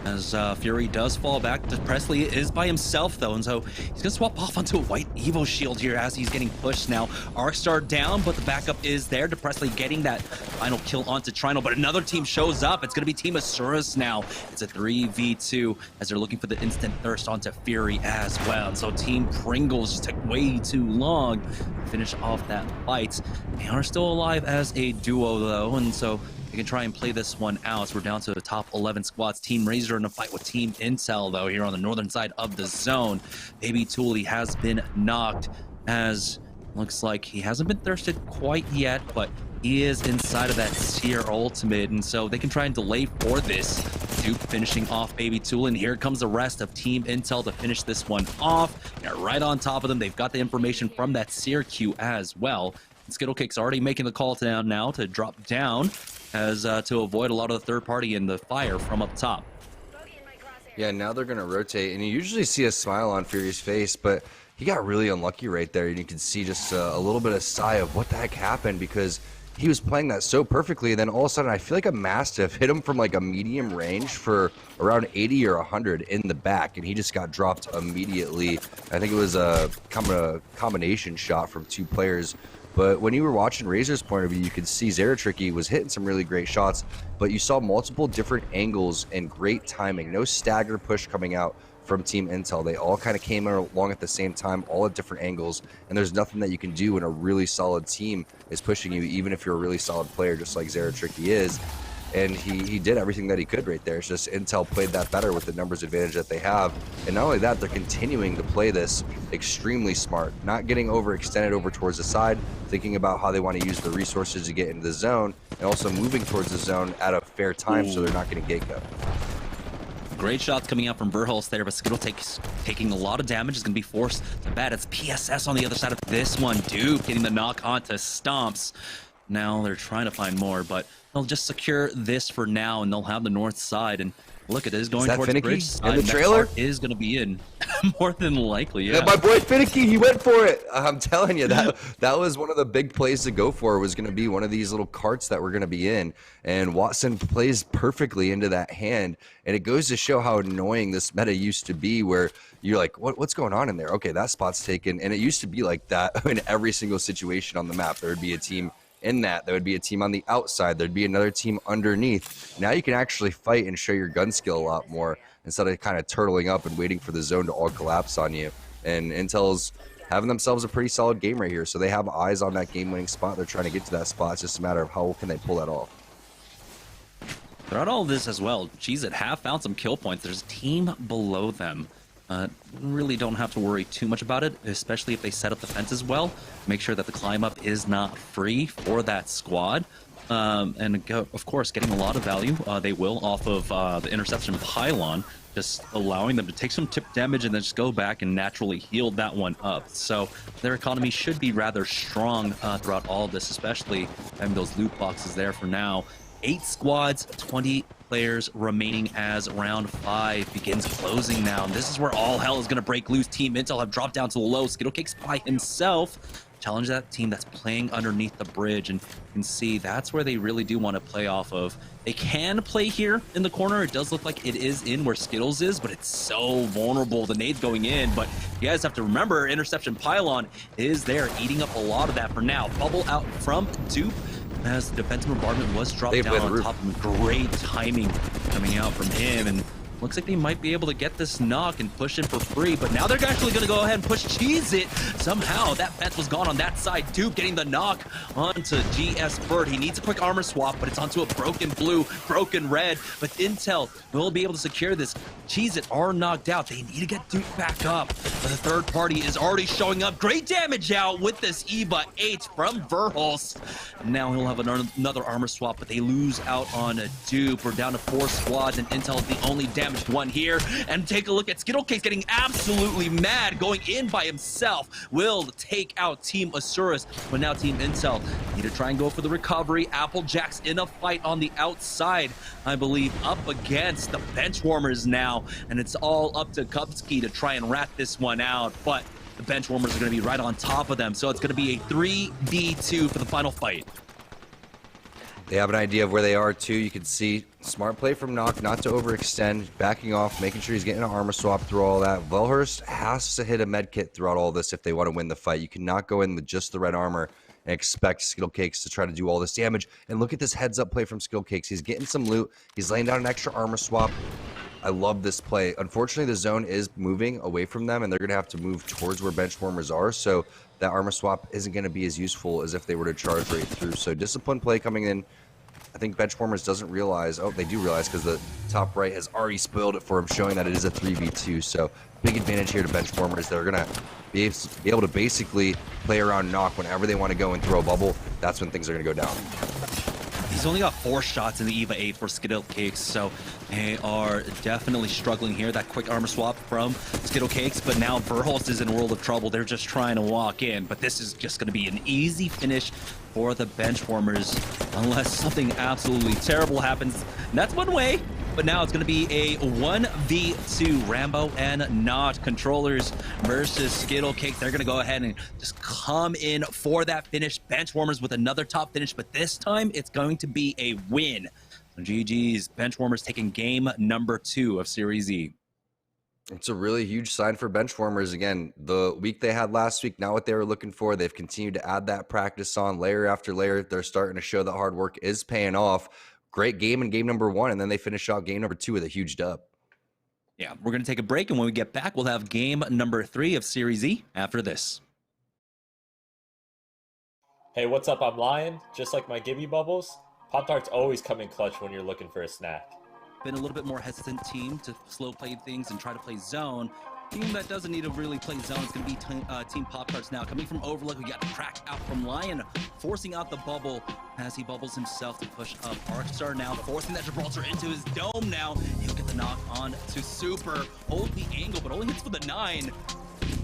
as Fury does fall back. Presley is by himself, though, and so he's going to swap off onto a white Evo shield here as he's getting pushed now. Arcstar down, but the backup is there. Presley getting that final kill onto Trino, but another team shows up. It's going to be Team Asurus now. It's a 3v2 as they're looking for the instant thirst onto Fury as well. And so Team Pringles just took way too long to finish off that fight. They are still alive as a duo, though, and so they can try and play this one out. So we're down to the top 11 squads. Team Razor in a fight with Team Intel, though, here on the northern side of the zone. Baby Tooley has been knocked, as looks like he hasn't been thirsted quite yet, but he is inside of that Seer ultimate, and so they can try and delay for this. Duke finishing off Baby Tool, and here comes the rest of Team Intel to finish this one off. They're right on top of them. They've got the information from that Seer queue as well. Skittle Kick's already making the call down now to drop down as to avoid a lot of the third party in the fire from up top. Yeah, now they're going to rotate, and you usually see a smile on Fury's face, but he got really unlucky right there, and you can see just a little bit of sigh of what the heck happened, because he was playing that so perfectly, and then all of a sudden I feel like a Mastiff hit him from like a medium range for around 80 or 100 in the back, and he just got dropped immediately. I think it was a combination shot from two players. But when you were watching Razor's point of view, you could see Zeratricky was hitting some really great shots, but you saw multiple different angles and great timing. No stagger push coming out from Team Intel. They all kind of came along at the same time, all at different angles, and there's nothing that you can do when a really solid team is pushing you, even if you're a really solid player, just like Zeratricky is. And he did everything that he could right there. It's just Intel played that better with the numbers advantage that they have. And not only that, they're continuing to play this extremely smart, not getting overextended over towards the side, thinking about how they want to use the resources to get into the zone, and also moving towards the zone at a fair time so they're not getting gate cut. Great shots coming out from Verhulst there, but Skittle taking a lot of damage. Is going to be forced to bat. It's PSS on the other side of this one. Duke getting the knock onto Stomps. Now they're trying to find more, but they'll just secure this for now, and they'll have the north side. And look, it is going towards the bridge side. And the trailer is going to be in, more than likely. Yeah, my boy Finicky, he went for it. I'm telling you, that was one of the big plays to go for. Was going to be one of these little carts that we're going to be in, and Watson plays perfectly into that hand. And it goes to show how annoying this meta used to be, where you're like, what's going on in there? Okay, that spot's taken. And it used to be like that in every single situation on the map. There would be a team in that. There would be a team on the outside. There'd be another team underneath. Now you can actually fight and show your gun skill a lot more instead of kind of turtling up and waiting for the zone to all collapse on you. And Intel's having themselves a pretty solid game right here. So they have eyes on that game-winning spot. They're trying to get to that spot. It's just a matter of how can they pull that off. Throughout all of this as well, Cheez-It have found some kill points. There's a team below them. Really don't have to worry too much about it, especially if they set up the fences well. Make sure that the climb up is not free for that squad. And of course, getting a lot of value, they will, off of the interception pylon, just allowing them to take some tip damage and then just go back and naturally heal that one up. So their economy should be rather strong throughout all of this, especially having those loot boxes there for now. 8 squads, 20 players remaining as round 5 begins closing now. And this is where all hell is going to break loose. Team Intel have dropped down to the low. Skittlecakes by himself challenge that team that's playing underneath the bridge, and you can see that's where they really do want to play off of. They can play here in the corner. It does look like it is in where Skittles is, but it's so vulnerable. The nade's going in, but you guys have to remember interception pylon is there eating up a lot of that for now. Bubble out from Dupe as the defensive bombardment was dropped down on top of him. Great timing coming out from him, and looks like they might be able to get this knock and push in for free, but now they're actually going to go ahead and push Cheez-It. Somehow that fence was gone on that side. Duke getting the knock onto GS Bird. He needs a quick armor swap, but it's onto a broken blue, broken red. But Intel will be able to secure this. Cheez-It are knocked out. They need to get Duke back up, but the third party is already showing up. Great damage out with this EVA 8 from Verhulst. Now he'll have another armor swap, but they lose out on a Dupe. We're down to 4 squads, and Intel is the only damaged one here. And take a look at Skittlecakes getting absolutely mad, going in by himself. Will take out Team Asurus, but now Team Intel need to try and go for the recovery. Applejack's in a fight on the outside, I believe, up against the Benchwarmers now, and it's all up to Kupski to try and rat this one out, but the Benchwarmers are going to be right on top of them, so it's going to be a 3v2 for the final fight. They have an idea of where they are too. You can see smart play from Nock not to overextend, backing off, making sure he's getting an armor swap through all that. Velhurst has to hit a med kit throughout all this if they want to win the fight. You cannot go in with just the red armor and expect Skittlecakes to try to do all this damage. And look at this heads up play from Skittlecakes. He's getting some loot. He's laying down an extra armor swap. I love this play. Unfortunately, the zone is moving away from them, and they're going to have to move towards where Benchwarmers are. So that armor swap isn't going to be as useful as if they were to charge right through. So disciplined play coming in. I think Benchwarmers doesn't realize. Oh, they do realize because the top right has already spoiled it for him, showing that it is a 3v2. So big advantage here to Benchwarmers. They're going to be able to basically play around Nock whenever they want to go and throw a bubble. That's when things are going to go down. He's only got 4 shots in the EVA 8 for Skittlecakes, so they are definitely struggling here. That quick armor swap from Skittlecakes, but now Verhulst is in a world of trouble. They're just trying to walk in, but this is just going to be an easy finish for the Benchwarmers, unless something absolutely terrible happens. And that's one way, but now it's going to be a 1v2. Rambo and Not controllers versus Skittlecakes. They're going to go ahead and just come in for that finish. Benchwarmers with another top finish, but this time it's going to be a win. So GG's, Benchwarmers taking game number 2 of Series E. It's a really huge sign for Benchwarmers. Again, the week they had last week, not what they were looking for. They've continued to add that practice on layer after layer. They're starting to show that hard work is paying off. Great game in game number 1, and then they finish out game number 2 with a huge dub. Yeah, we're going to take a break, and when we get back, we'll have game number 3 of Series E after this. Hey, what's up? I'm Lion. Just like my Gibby Bubbles, Pop-Tarts always come in clutch when you're looking for a snack. Been a little bit more hesitant team to slow play things and try to play zone. Team that doesn't need to really play zone is going to be Team Pop-Tarts now. Coming from Overlook, we got the crack out from Lion, forcing out the bubble as he bubbles himself to push up. Arcstar now forcing that Gibraltar into his dome now. He'll get the knock on to Super. Hold the angle, but only hits for the 9.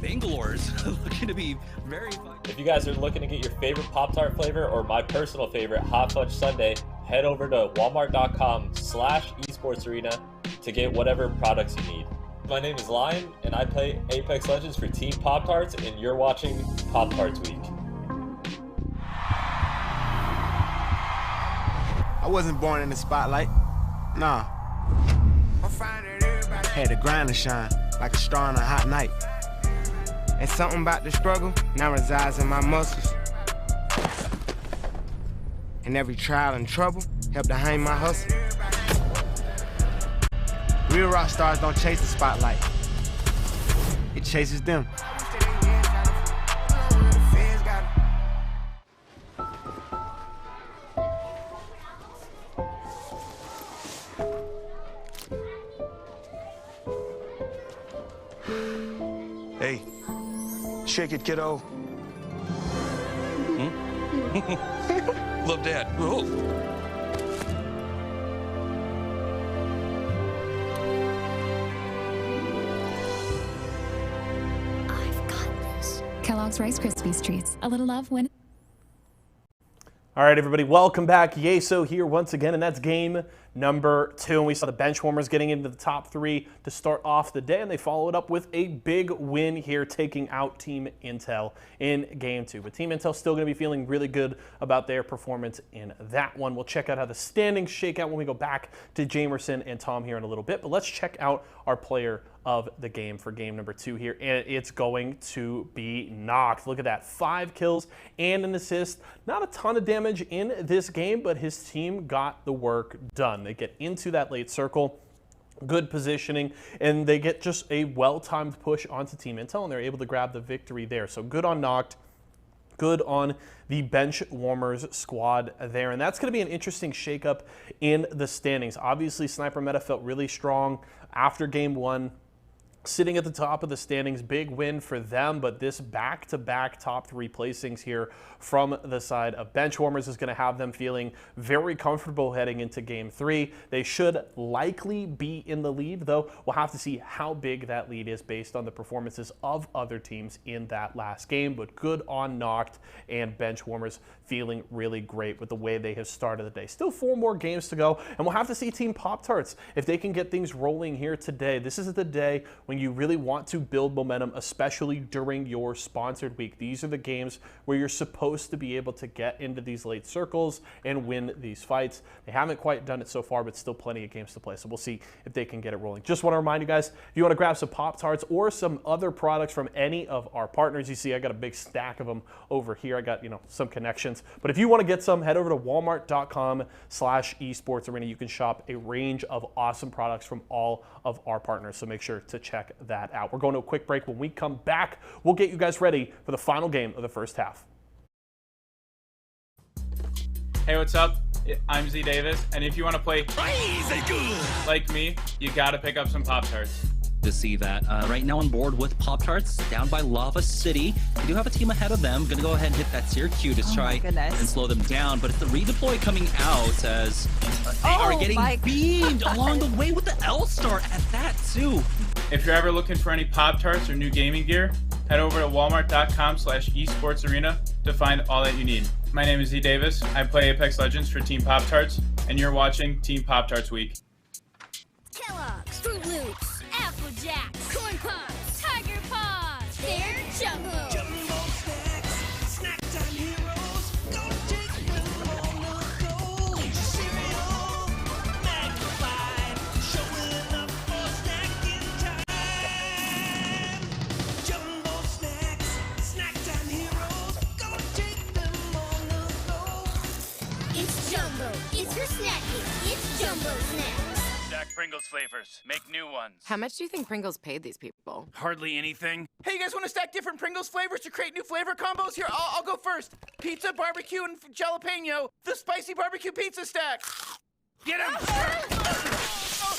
Bangalore's looking to be very fun. If you guys are looking to get your favorite Pop-Tart flavor or my personal favorite, Hot Fudge Sundae, head over to walmart.com/esportsarena to get whatever products you need. My name is Lion, and I play Apex Legends for Team Pop-Tarts, and you're watching Pop-Tarts Week. I wasn't born in the spotlight. Nah. Had to grind and shine like a star on a hot night. And something about the struggle now resides in my muscles. And every trial and trouble helped to hang my hustle. Real rock stars don't chase the spotlight. It chases them. Hey, shake it, kiddo. Love Dad. Oh. I've got this. Kellogg's Rice Krispies Treats. A little love when... All right, everybody, welcome back. Yeso here once again, and that's game number 2. And we saw the bench warmers getting into the top 3 to start off the day, and they followed up with a big win here, taking out Team Intel in game 2. But Team Intel's still going to be feeling really good about their performance in that one. We'll check out how the standings shake out when we go back to Jamerson and Tom here in a little bit. But let's check out our player of the game for game number 2 here, and it's going to be Noct. Look at that, 5 kills and an assist. Not a ton of damage in this game, but his team got the work done. They get into that late circle, good positioning, and they get just a well-timed push onto Team Intel, and they're able to grab the victory there. So good on Noct. Good on the bench warmers squad there. And that's going to be an interesting shakeup in the standings. Obviously, Sniper Meta felt really strong after game 1. Sitting at the top of the standings, big win for them, but this back-to-back top 3 placings here from the side of Benchwarmers is going to have them feeling very comfortable heading into game 3. They should likely be in the lead, though we'll have to see how big that lead is based on the performances of other teams in that last game. But good on Noct, and Benchwarmers feeling really great with the way they have started the day. Still 4 more games to go, and we'll have to see Team Pop-Tarts if they can get things rolling here today. This is the day when you really want to build momentum, especially during your sponsored week. These are the games where you're supposed to be able to get into these late circles and win these fights. They haven't quite done it so far, but still plenty of games to play. So we'll see if they can get it rolling. Just want to remind you guys, if you want to grab some Pop-Tarts or some other products from any of our partners, you see I got a big stack of them over here. I got, some connections. But if you want to get some, head over to walmart.com/esportsarena. You can shop a range of awesome products from all of our partners. So make sure to check that out. We're going to a quick break. When we come back, we'll get you guys ready for the final game of the first half. Hey, what's up? I'm Z Davis, and if you want to play like me, you gotta pick up some Pop-Tarts. To see that. Right now on board with Pop-Tarts, down by Lava City. We do have a team ahead of them. Gonna go ahead and hit that tier Q to try and slow them down, but it's the redeploy coming out as they are getting beamed along the way with the L-Star at that too. If you're ever looking for any Pop-Tarts or new gaming gear, head over to walmart.com/esportsarena to find all that you need. My name is Z Davis. I play Apex Legends for Team Pop-Tarts, and you're watching Team Pop-Tarts Week. Kellogg's, Fruit Loops, Apple Jacks, Corn Pops, Tiger Paws, they're Jumbo. Jumbo snacks, snack time heroes. Go take them on the go. Cereal, magnified, showing up for snacking time. Jumbo snacks, snack time heroes. Go take them on the go. It's Jumbo. It's for snacking. It's Jumbo Snacks. Stack Pringles flavors. Make new ones. How much do you think Pringles paid these people? Hardly anything. Hey, you guys want to stack different Pringles flavors to create new flavor combos? Here, I'll go first. Pizza, barbecue, and jalapeno. The spicy barbecue pizza stack. Get him!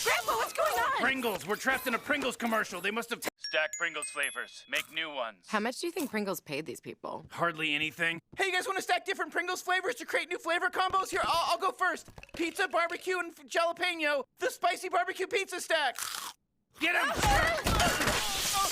Grandpa, what's going on? Pringles. We're trapped in a Pringles commercial. They must have... Stack Pringles flavors. Make new ones. How much do you think Pringles paid these people? Hardly anything. Hey, you guys want to stack different Pringles flavors to create new flavor combos? Here, I'll go first. Pizza, barbecue, and jalapeno. The spicy barbecue pizza stack. Get him!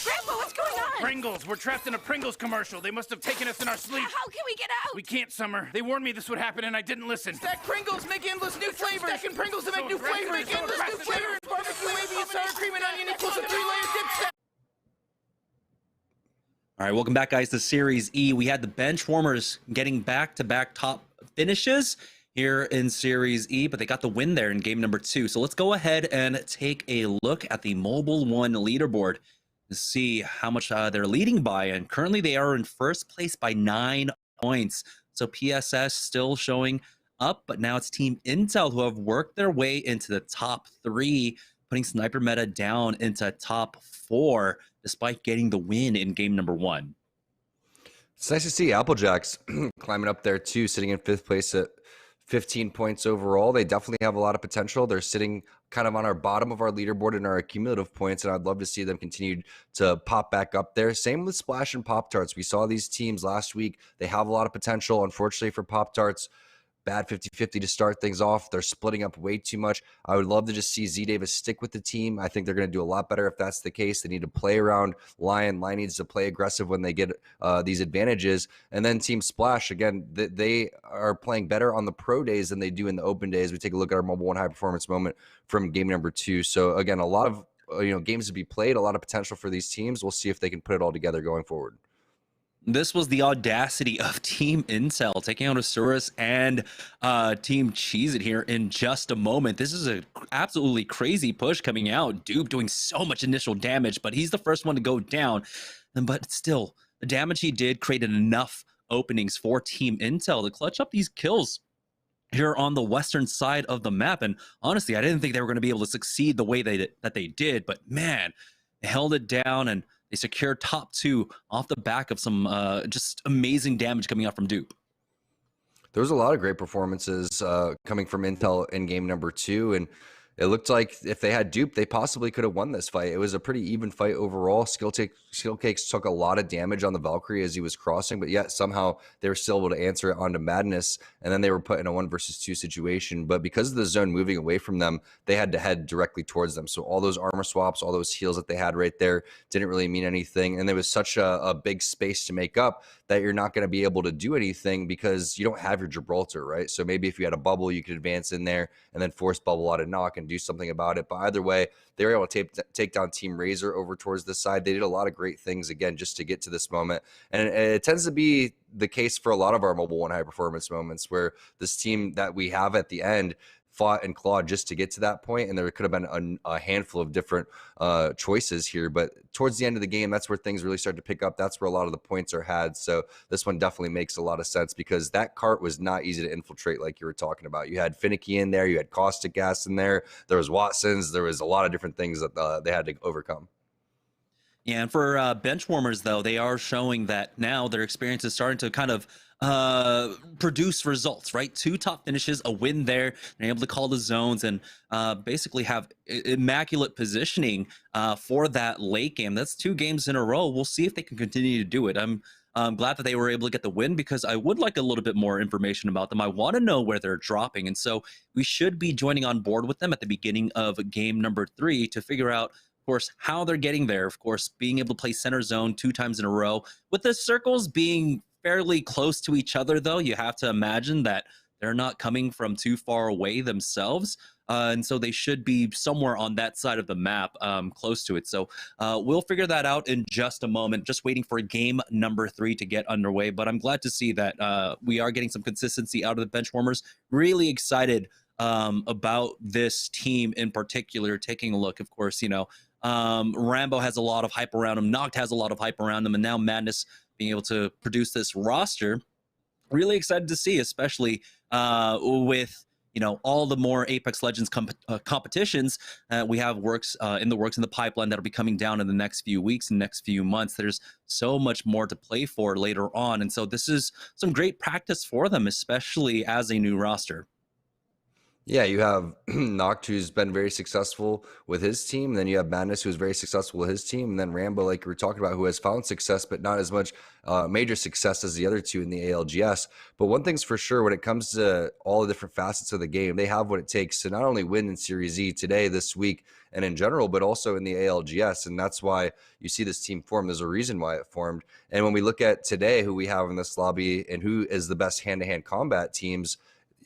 Grandpa, what's going on? Pringles. We're trapped in a Pringles commercial. They must have taken us in our sleep. How can we get out? We can't, Summer. They warned me this would happen, and I didn't listen. Stack Pringles, make endless new flavors. Stacking Pringles to make new flavors. Make endless new flavors. Barbecue, wavy, and sour cream and onion equals a 3-layer dip stack. All right, welcome back, guys, to Series E. We had the bench warmers getting back-to-back top finishes here in Series E, but they got the win there in game number 2. So let's go ahead and take a look at the Mobile One leaderboard to see how much they're leading by. And currently they are in first place by 9 points. So PSS still showing up, but now it's Team Intel who have worked their way into the top 3, putting Sniper Meta down into top 4, despite getting the win in game number 1. It's nice to see Applejacks climbing up there too, sitting in 5th place at 15 points overall. They definitely have a lot of potential. They're sitting kind of on our bottom of our leaderboard in our accumulative points, and I'd love to see them continue to pop back up there. Same with Splash and Pop-Tarts. We saw these teams last week. They have a lot of potential. Unfortunately for Pop-Tarts, bad 50-50 to start things off. They're splitting up way too much. I would love to just see Z Davis stick with the team. I think they're going to do a lot better if that's the case. They need to play around Lion. Lion needs to play aggressive when they get these advantages. And then Team Splash, again, they are playing better on the pro days than they do in the open days. We take a look at our Mobile 1 high performance moment from game number 2. So again, a lot of games to be played, a lot of potential for these teams. We'll see if they can put it all together going forward. This was the audacity of Team Intel taking out Asurus and Team Cheez It here in just a moment. This is a absolutely crazy push coming out. Dupe doing so much initial damage, but he's the first one to go down. But still, the damage he did created enough openings for Team Intel to clutch up these kills here on the western side of the map. And honestly, I didn't think they were going to be able to succeed the way that they did. But man, they held it down and they secured top 2 off the back of some just amazing damage coming out from Dupe. There was a lot of great performances coming from Intel in game number 2, and it looked like if they had Dupe, they possibly could have won this fight. It was a pretty even fight overall. Skillcakes took a lot of damage on the Valkyrie as he was crossing, but yet somehow they were still able to answer it onto Madness, and then they were put in a 1 versus 2 situation. But because of the zone moving away from them, they had to head directly towards them. So all those armor swaps, all those heals that they had right there didn't really mean anything. And there was such a big space to make up that you're not going to be able to do anything because you don't have your Gibraltar, right? So maybe if you had a bubble, you could advance in there and then force bubble out a knock and do something about it. But either way, they were able to take down Team Razor over towards the side. They did a lot of great things, again, just to get to this moment. And it tends to be the case for a lot of our Mobile 1 high performance moments where this team that we have at the end fought and clawed just to get to that point, and there could have been a handful of different choices here, but towards the end of the game, that's where things really start to pick up. That's where a lot of the points are had. So this one definitely makes a lot of sense because that cart was not easy to infiltrate like you were talking about. You had Finicky in there, you had Caustic Gas in there, there was Watsons, there was a lot of different things that they had to overcome. Yeah, and for benchwarmers, though, they are showing that now their experience is starting to kind of produce results, right? 2 top finishes, a win there. They're able to call the zones and basically have immaculate positioning for that late game. That's 2 games in a row. We'll see if they can continue to do it. I'm glad that they were able to get the win because I would like a little bit more information about them. I want to know where they're dropping. And so we should be joining on board with them at the beginning of game number 3 to figure out, of course, how they're getting there. Of course, being able to play center zone 2 times in a row. With the circles being fairly close to each other, though, you have to imagine that they're not coming from too far away themselves. And so they should be somewhere on that side of the map, close to it. So we'll figure that out in just a moment. Just waiting for game number 3 to get underway. But I'm glad to see that we are getting some consistency out of the benchwarmers. Really excited about this team in particular. Taking a look, of course, Rambo has a lot of hype around him. Noct has a lot of hype around him. And now Madness being able to produce this roster. Really excited to see, especially with all the more Apex Legends competitions we have in the pipeline that'll be coming down in the next few weeks and next few months. There's so much more to play for later on. And so this is some great practice for them, especially as a new roster. Yeah, you have Noct, who's been very successful with his team. And then you have Madness, who's very successful with his team. And then Rambo, like we were talking about, who has found success, but not as much major success as the other 2 in the ALGS. But one thing's for sure, when it comes to all the different facets of the game, they have what it takes to not only win in Series E today, this week, and in general, but also in the ALGS. And that's why you see this team form. There's a reason why it formed. And when we look at today, who we have in this lobby and who is the best hand-to-hand combat teams,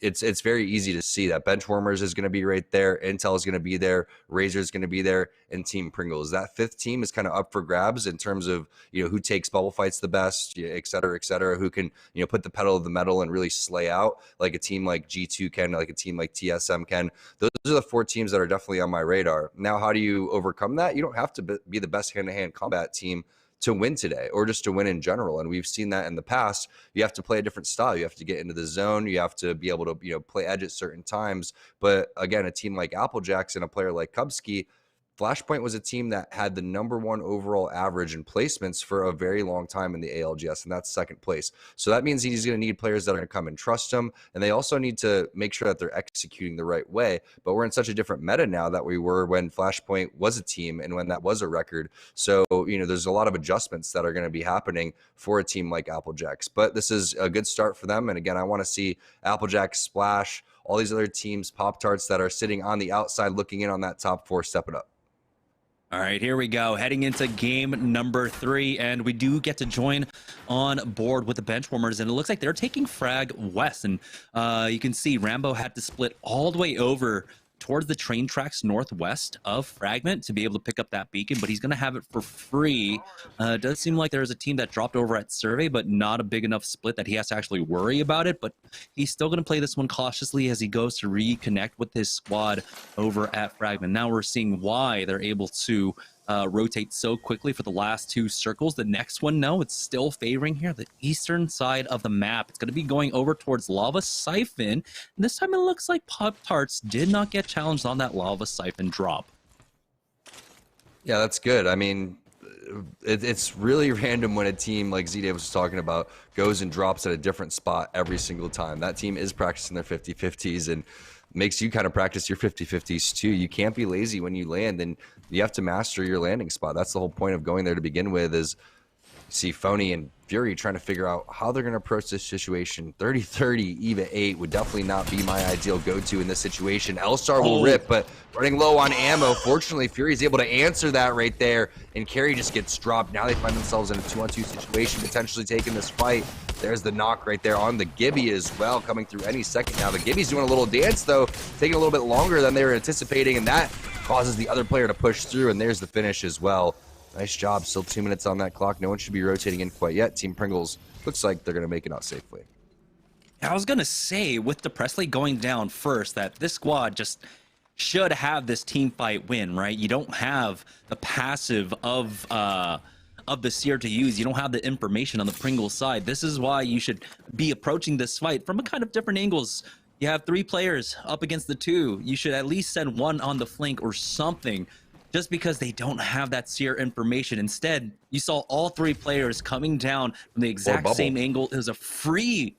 it's very easy to see that Benchwarmers is going to be right there, Intel is going to be there, Razor is going to be there, and Team Pringles. That 5th team is kind of up for grabs in terms of who takes bubble fights the best, et cetera, who can put the pedal to the metal and really slay out like a team like G2 can, like a team like TSM can. Those are the 4 teams that are definitely on my radar. Now, how do you overcome that? You don't have to be the best hand-to-hand combat team to win today or just to win in general. And we've seen that in the past. You have to play a different style. You have to get into the zone. You have to be able to, play edge at certain times. But again, a team like Applejacks and a player like Kubsky, Flashpoint was a team that had the #1 overall average in placements for a very long time in the ALGS, and that's second place. So that means he's going to need players that are going to come and trust him, and they also need to make sure that they're executing the right way. But we're in such a different meta now that we were when Flashpoint was a team and when that was a record. So, there's a lot of adjustments that are going to be happening for a team like Applejacks. But this is a good start for them, and again, I want to see Applejacks, Splash, all these other teams, Pop-Tarts that are sitting on the outside looking in on that top 4 step it up. All right, here we go. Heading into game number 3, and we do get to join on board with the Benchwarmers, and it looks like they're taking Frag West, and you can see Rambo had to split all the way over towards the train tracks northwest of Fragment to be able to pick up that beacon, but he's going to have it for free. It does seem like there's a team that dropped over at Survey, but not a big enough split that he has to actually worry about it, but he's still going to play this one cautiously as he goes to reconnect with his squad over at Fragment. Now we're seeing why they're able to rotate so quickly for the last 2 circles. The next one, no, it's still favoring here the eastern side of the map. It's going to be going over towards Lava Siphon. And this time it looks like Pop-Tarts did not get challenged on that Lava Siphon drop. Yeah, that's good. I mean, it's really random when a team like Z Davis was talking about goes and drops at a different spot every single time. That team is practicing their 50-50s and makes you kind of practice your 50-50s too. You can't be lazy when you land, and you have to master your landing spot. That's the whole point of going there to begin with, is see Phony and Fury trying to figure out how they're going to approach this situation. 30-30, EVA 8 would definitely not be my ideal go-to in this situation. L-Star will rip, but running low on ammo. Fortunately, Fury's able to answer that right there, and Carry just gets dropped. Now they find themselves in a 2-on-2 situation, potentially taking this fight. There's the knock right there on the Gibby as well, coming through any second now. The Gibby's doing a little dance, though, taking a little bit longer than they were anticipating, and that causes the other player to push through, and there's the finish as well. Nice job. Still 2 minutes on that clock. No one should be rotating in quite yet. Team Pringles looks like they're going to make it out safely. I was going to say, with the Presley going down first, that this squad just should have this team fight win, right? You don't have the passive of the Seer to use. You don't have the information on the Pringles side. This is why you should be approaching this fight from a kind of different angles. You have 3 players up against the 2. You should at least send 1 on the flank or something, just because they don't have that Seer information. Instead, you saw all 3 players coming down from the exact same angle. It was a free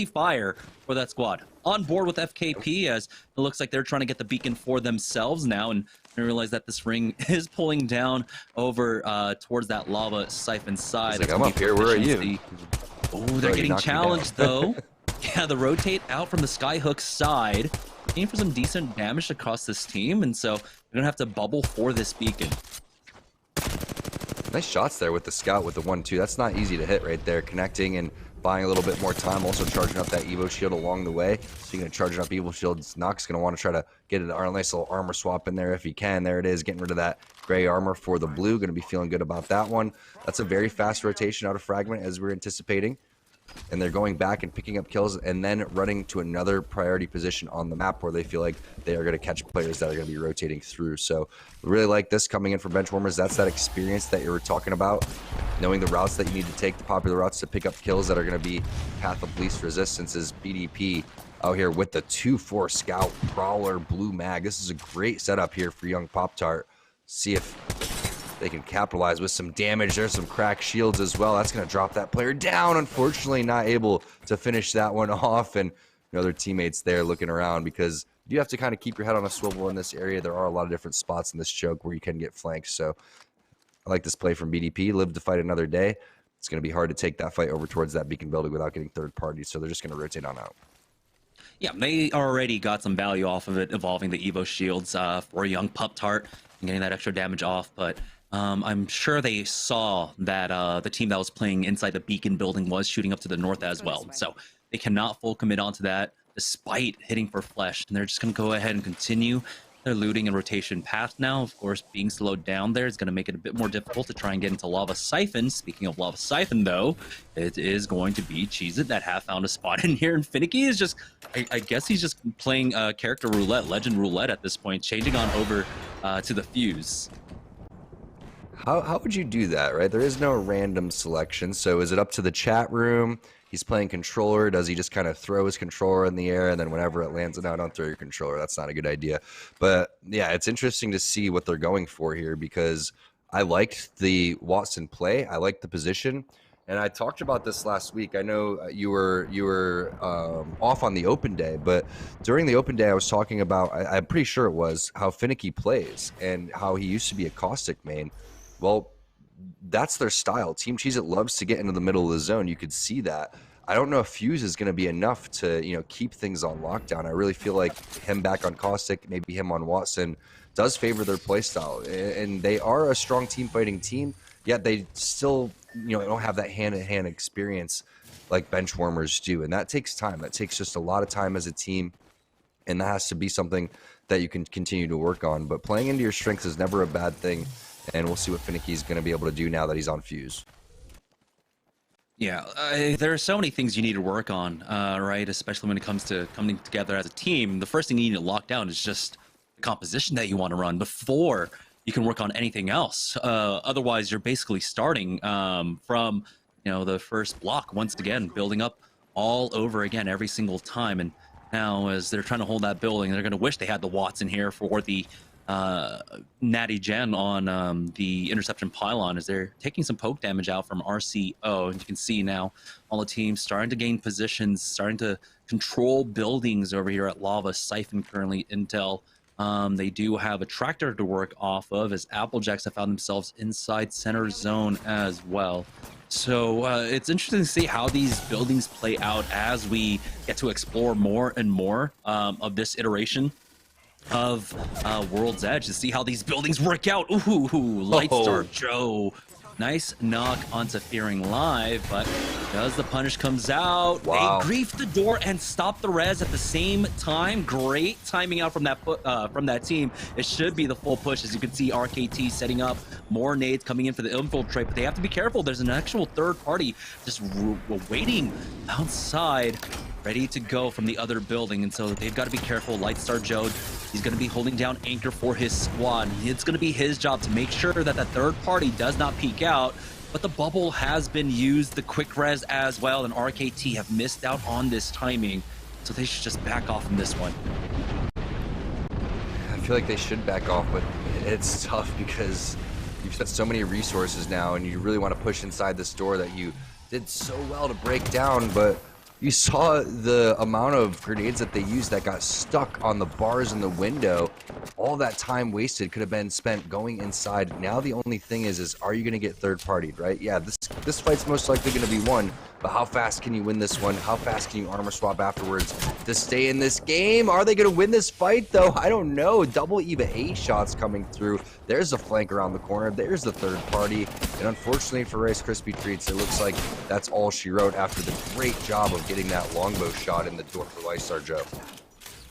fire for that squad. On board with FKP, as it looks like they're trying to get the beacon for themselves now, and I realize that this ring is pulling down over towards that Lava Siphon side. Like, I'm up here, where are you? Oh, they're getting challenged though. Yeah, the rotate out from the Skyhook side, aiming for some decent damage across this team, and so they're gonna have to bubble for this beacon. Nice shots there with the scout with the 1-2. That's not easy to hit right there, connecting and buying a little bit more time, also charging up that Evo shield along the way. Speaking of charging up Evo shields, Nox going to want to try to get a nice little armor swap in there if he can. There it is, getting rid of that gray armor for the blue. Going to be feeling good about that one. That's a very fast rotation out of Fragment, as we're anticipating. And they're going back and picking up kills and then running to another priority position on the map where they feel like they are going to catch players that are going to be rotating through. So we really like this coming in for Benchwarmers. That's that experience that you were talking about, knowing the routes that you need to take, the popular routes to pick up kills that are going to be path of least resistance. Is BDP out here with the 2-4 Scout Prowler Blue Mag. This is a great setup here for young Pop-Tart. See if they can capitalize with some damage. There's some cracked shields as well. That's going to drop that player down. Unfortunately, not able to finish that one off. And other teammates there looking around, because you have to kind of keep your head on a swivel in this area. There are a lot of different spots in this choke where you can get flanked. So I like this play from BDP. Live to fight another day. It's going to be hard to take that fight over towards that beacon building without getting third party. So they're just going to rotate on out. Yeah, they already got some value off of it, evolving the Evo shields for young Pop-Tart and getting that extra damage off. But I'm sure they saw that the team that was playing inside the beacon building was shooting up to the north as well. So they cannot full commit onto that despite hitting for flesh. And they're just going to go ahead and continue their looting and rotation path now. Of course, being slowed down there is going to make it a bit more difficult to try and get into Lava Siphon. Speaking of Lava Siphon, though, it is going to be Cheez-It that have found a spot in here. And Finicky is just, I guess he's just playing character roulette, legend roulette at this point, changing on over to the Fuse. How would you do that, right? There is no random selection. So is it up to the chat room? He's playing controller. Does he just kind of throw his controller in the air and then whenever it lands, no, don't throw your controller. That's not a good idea. But yeah, it's interesting to see what they're going for here because I liked the Watson play. I liked the position. And I talked about this last week. I know you were off on the open day, but during the open day, I was talking about, I'm pretty sure it was, how finicky plays and how he used to be a caustic main. Well, that's their style. Team Cheez-It loves to get into the middle of the zone. You could see that. I don't know if Fuse is going to be enough to, keep things on lockdown. I really feel like him back on caustic, maybe him on Watson, does favor their play style. And they are a strong team fighting team, yet they still, don't have that hand-to-hand experience like bench warmers do. And that takes time. That takes just a lot of time as a team. And that has to be something that you can continue to work on. But playing into your strengths is never a bad thing. And we'll see what Finicky's going to be able to do now that he's on Fuse. Yeah, there are so many things you need to work on, right? Especially when it comes to coming together as a team. The first thing you need to lock down is just the composition that you want to run before you can work on anything else. Otherwise, you're basically starting from the first block once again, building up all over again every single time. And now, as they're trying to hold that building, they're going to wish they had the Watson here for the Natty Gen on the interception pylon as they're taking some poke damage out from RCO. And you can see now all the teams starting to gain positions, starting to control buildings over here at Lava. Siphon currently intel. They do have a tractor to work off of as Applejacks have found themselves inside center zone as well. So it's interesting to see how these buildings play out as we get to explore more and more of this iteration of World's Edge to see how these buildings work out. Ooh, Lightstar Joe. Nice knock onto Fearing Live, but as the punish comes out, wow. They grief the door and stop the res at the same time. Great timing out from that team. It should be the full push. As you can see, RKT setting up more nades coming in for the infiltrate, but they have to be careful. There's an actual third party just waiting outside, ready to go from the other building, and so they've got to be careful. Lightstar Joe, he's going to be holding down Anchor for his squad. It's going to be his job to make sure that that third party does not peek out, but the bubble has been used, the quick res as well, and RKT have missed out on this timing, so they should just back off from this one. I feel like they should back off, but it's tough because you've spent so many resources now, and you really want to push inside this door that you did so well to break down, but you saw the amount of grenades that they used that got stuck on the bars in the window. All that time wasted could have been spent going inside. Now the only thing is are you going to get third-partied, right? Yeah, this fight's most likely going to be won, but how fast can you win this one? How fast can you armor swap afterwards to stay in this game? Are they going to win this fight, though? I don't know. Double Eva A shots coming through. There's a flank around the corner. There's the third party. And unfortunately for Rice Krispie Treats, it looks like that's all she wrote after the great job of getting that longbow shot in the door for Lightstar Joe.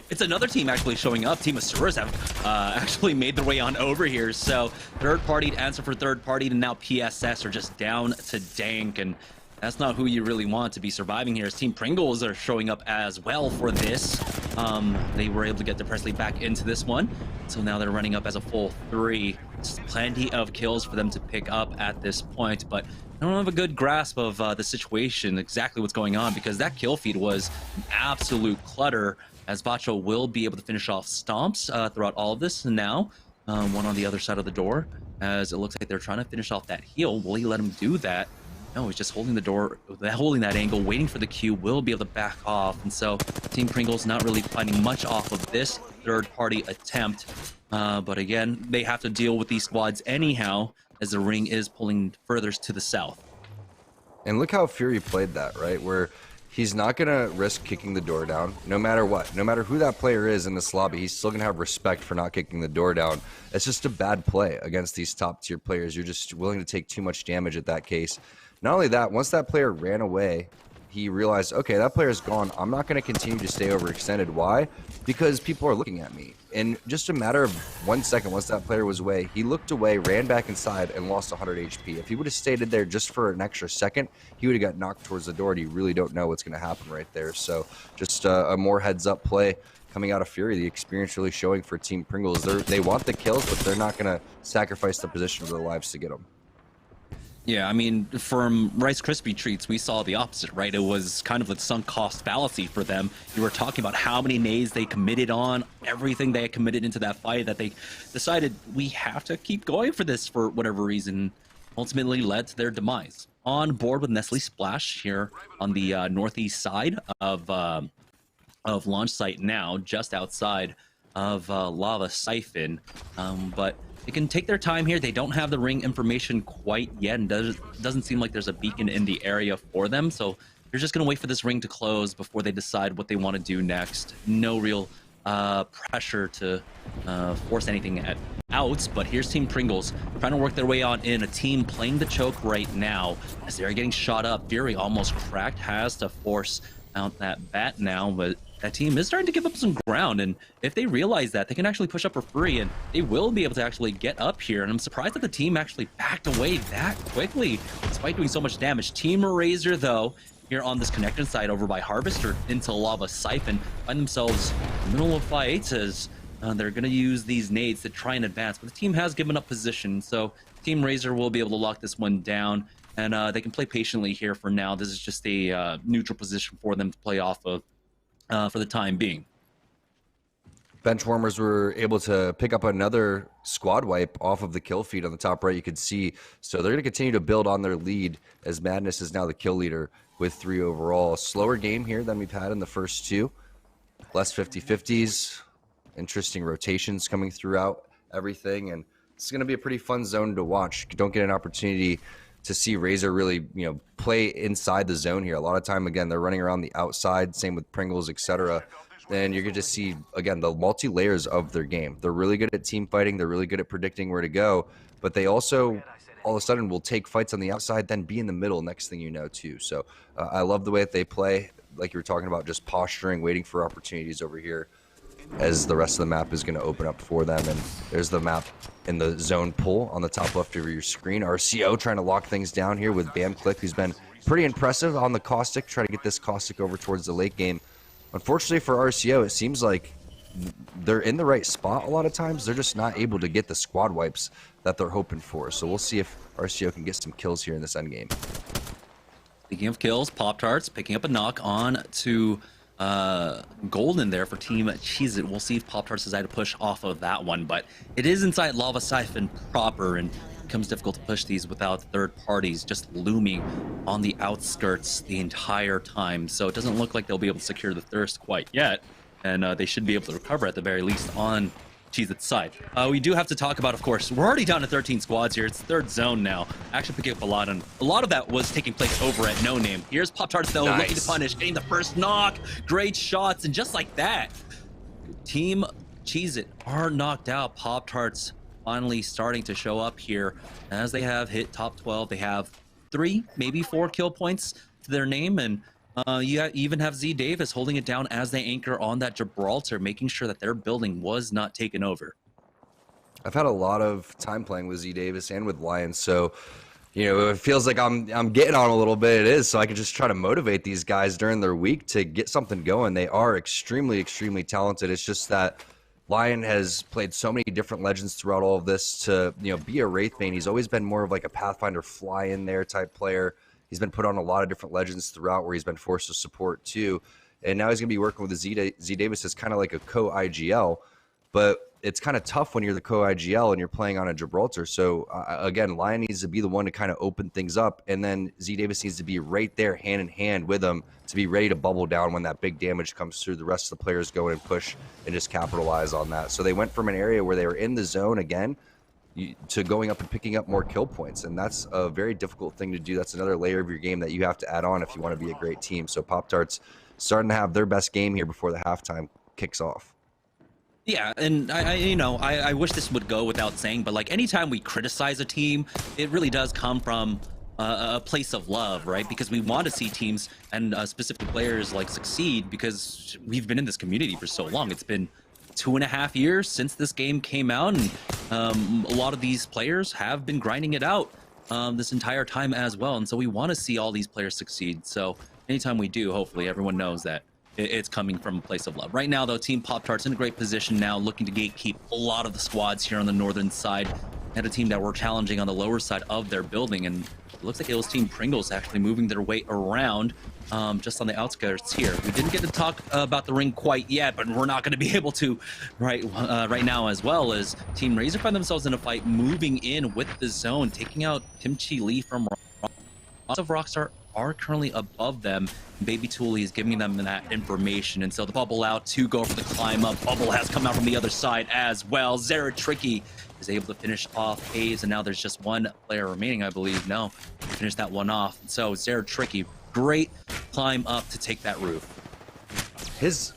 It's another team actually showing up. Team Asuras have actually made their way on over here. So third party to answer for third party, and now PSS are just down to Dank, and that's not who you really want to be surviving here. As Team Pringles are showing up as well for this. They were able to get Depressedly back into this one. So now they're running up as a full 3. Just plenty of kills for them to pick up at this point, but I don't have a good grasp of the situation, exactly what's going on, because that kill feed was an absolute clutter, as Vacho will be able to finish off stomps throughout all of this. And now, one on the other side of the door, as it looks like they're trying to finish off that heal. Will he let him do that? No, he's just holding the door, holding that angle, waiting for the Q, will be able to back off. And so Team Pringles not really finding much off of this third-party attempt. But again, they have to deal with these squads anyhow, as the ring is pulling further to the south. And look how Fury played that, right? Where he's not going to risk kicking the door down, no matter what. No matter who that player is in this lobby, he's still going to have respect for not kicking the door down. It's just a bad play against these top-tier players. You're just willing to take too much damage at that case. Not only that, once that player ran away, he realized, okay, that player's gone. I'm not going to continue to stay overextended. Why? Because people are looking at me. In just a matter of 1 second, once that player was away, he looked away, ran back inside, and lost 100 HP. If he would have stayed there just for an extra second, he would have got knocked towards the door, and you really don't know what's going to happen right there. So just a more heads-up play coming out of Fury. The experience really showing for Team Pringles. They want the kills, but they're not going to sacrifice the position of their lives to get them. Yeah, I mean, from Rice Krispie Treats, we saw the opposite, right? It was kind of the sunk cost fallacy for them. You were talking about how many nades they committed on, everything they had committed into that fight, that they decided we have to keep going for this for whatever reason, ultimately led to their demise. On board with Nestle Splash here on the northeast side of launch site now, just outside of Lava Siphon, but they can take their time here. They don't have the ring information quite yet, and doesn't seem like there's a beacon in the area for them. So they're just going to wait for this ring to close before they decide what they want to do next. No real pressure to force anything at outs, but here's Team Pringles trying to work their way on in. A team playing the choke right now as they're getting shot up. Fury almost cracked, has to force out that bat now, but that team is starting to give up some ground, and if they realize that, they can actually push up for free, and they will be able to actually get up here. And I'm surprised that the team actually backed away that quickly, despite doing so much damage. Team Razor, though, here on this connection side over by Harvester into Lava Siphon, find themselves in the middle of fights as they're going to use these nades to try and advance, but the team has given up position, so Team Razor will be able to lock this one down, and they can play patiently here for now. This is just a neutral position for them to play off of for the time being. Benchwarmers were able to pick up another squad wipe off of the kill feed on the top right, you could see. So they're going to continue to build on their lead as Madness is now the kill leader with 3 overall. Slower game here than we've had in the first 2. Less 50-50s. Interesting rotations coming throughout everything. And it's going to be a pretty fun zone to watch. You don't get an opportunity to see Razor really, play inside the zone here. A lot of time, again, they're running around the outside, same with Pringles, etc. Then you're going to see, again, the multi-layers of their game. They're really good at team fighting. They're really good at predicting where to go. But they also, all of a sudden, will take fights on the outside, then be in the middle next thing you know, too. So I love the way that they play. Like you were talking about, just posturing, waiting for opportunities over here as the rest of the map is going to open up for them. And there's the map in the zone pull on the top left of your screen. RCO trying to lock things down here with Bam Click, who's been pretty impressive on the Caustic, try to get this Caustic over towards the late game. Unfortunately for RCO, it seems like they're in the right spot a lot of times. They're just not able to get the squad wipes that they're hoping for. So we'll see if RCO can get some kills here in this endgame. Speaking of kills, Pop-Tarts picking up a knock on to Golden there for Team Cheez-It. We'll see if Pop-Tarts decide to push off of that one, but it is inside Lava Siphon proper, and it becomes difficult to push these without third parties just looming on the outskirts the entire time. So it doesn't look like they'll be able to secure the thirst quite yet, and they should be able to recover at the very least on Cheez-It's side. We do have to talk about, of course, we're already down to 13 squads here. It's third zone now. Actually picking up a lot, and a lot of that was taking place over at No Name. Here's Pop-Tarts, though, looking to punish, getting the first knock. Great shots, and just like that, Team Cheez-It are knocked out. Pop-Tarts finally starting to show up here as they have hit top 12. They have 3, maybe 4 kill points to their name, and you even have Z Davis holding it down as they anchor on that Gibraltar, making sure that their building was not taken over. I've had a lot of time playing with Z Davis and with Lions, so it feels like I'm getting on a little bit. It is, so I can just try to motivate these guys during their week to get something going. They are extremely talented. It's just that Lion has played so many different legends throughout all of this to be a Wraithbane. He's always been more of like a Pathfinder fly in there type player. He's been put on a lot of different legends throughout where he's been forced to support too. And now he's going to be working with the Z Davis as kind of like a co-IGL. But it's kind of tough when you're the co-IGL and you're playing on a Gibraltar. So again, Lion needs to be the one to kind of open things up. And then Z Davis needs to be right there hand in hand with him to be ready to bubble down when that big damage comes through. The rest of the players go in and push and just capitalize on that. So they went from an area where they were in the zone again to going up and picking up more kill points, and that's a very difficult thing to do. That's another layer of your game that you have to add on if you want to be a great team. So Pop-Tarts starting to have their best game here before the halftime kicks off. Yeah, and I wish this would go without saying, but like anytime we criticize a team, it really does come from a place of love, right? Because we want to see teams and specific players like succeed, because we've been in this community for so long. It's been 2.5 years since this game came out, and a lot of these players have been grinding it out this entire time as well, and so we want to see all these players succeed. So anytime we do, hopefully everyone knows that it's coming from a place of love. Right now, though, Team Pop-Tart's in a great position now, looking to gatekeep a lot of the squads here on the northern side. And a team that we're challenging on the lower side of their building, and it looks like it was Team Pringles actually moving their way around just on the outskirts here. We didn't get to talk about the ring quite yet, but we're not going to be able to right now, as well as Team Razor find themselves in a fight, moving in with the zone, taking out Kimchi Lee from Lots of Rockstar are currently above them. Baby Tooley is giving them that information, and so the bubble out to go for the climb up. Bubble has come out from the other side as well. Zara Tricky is able to finish off A's, and now there's just one player remaining, I believe. No, finish that one off. And so Zara Tricky, great climb up to take that roof. His,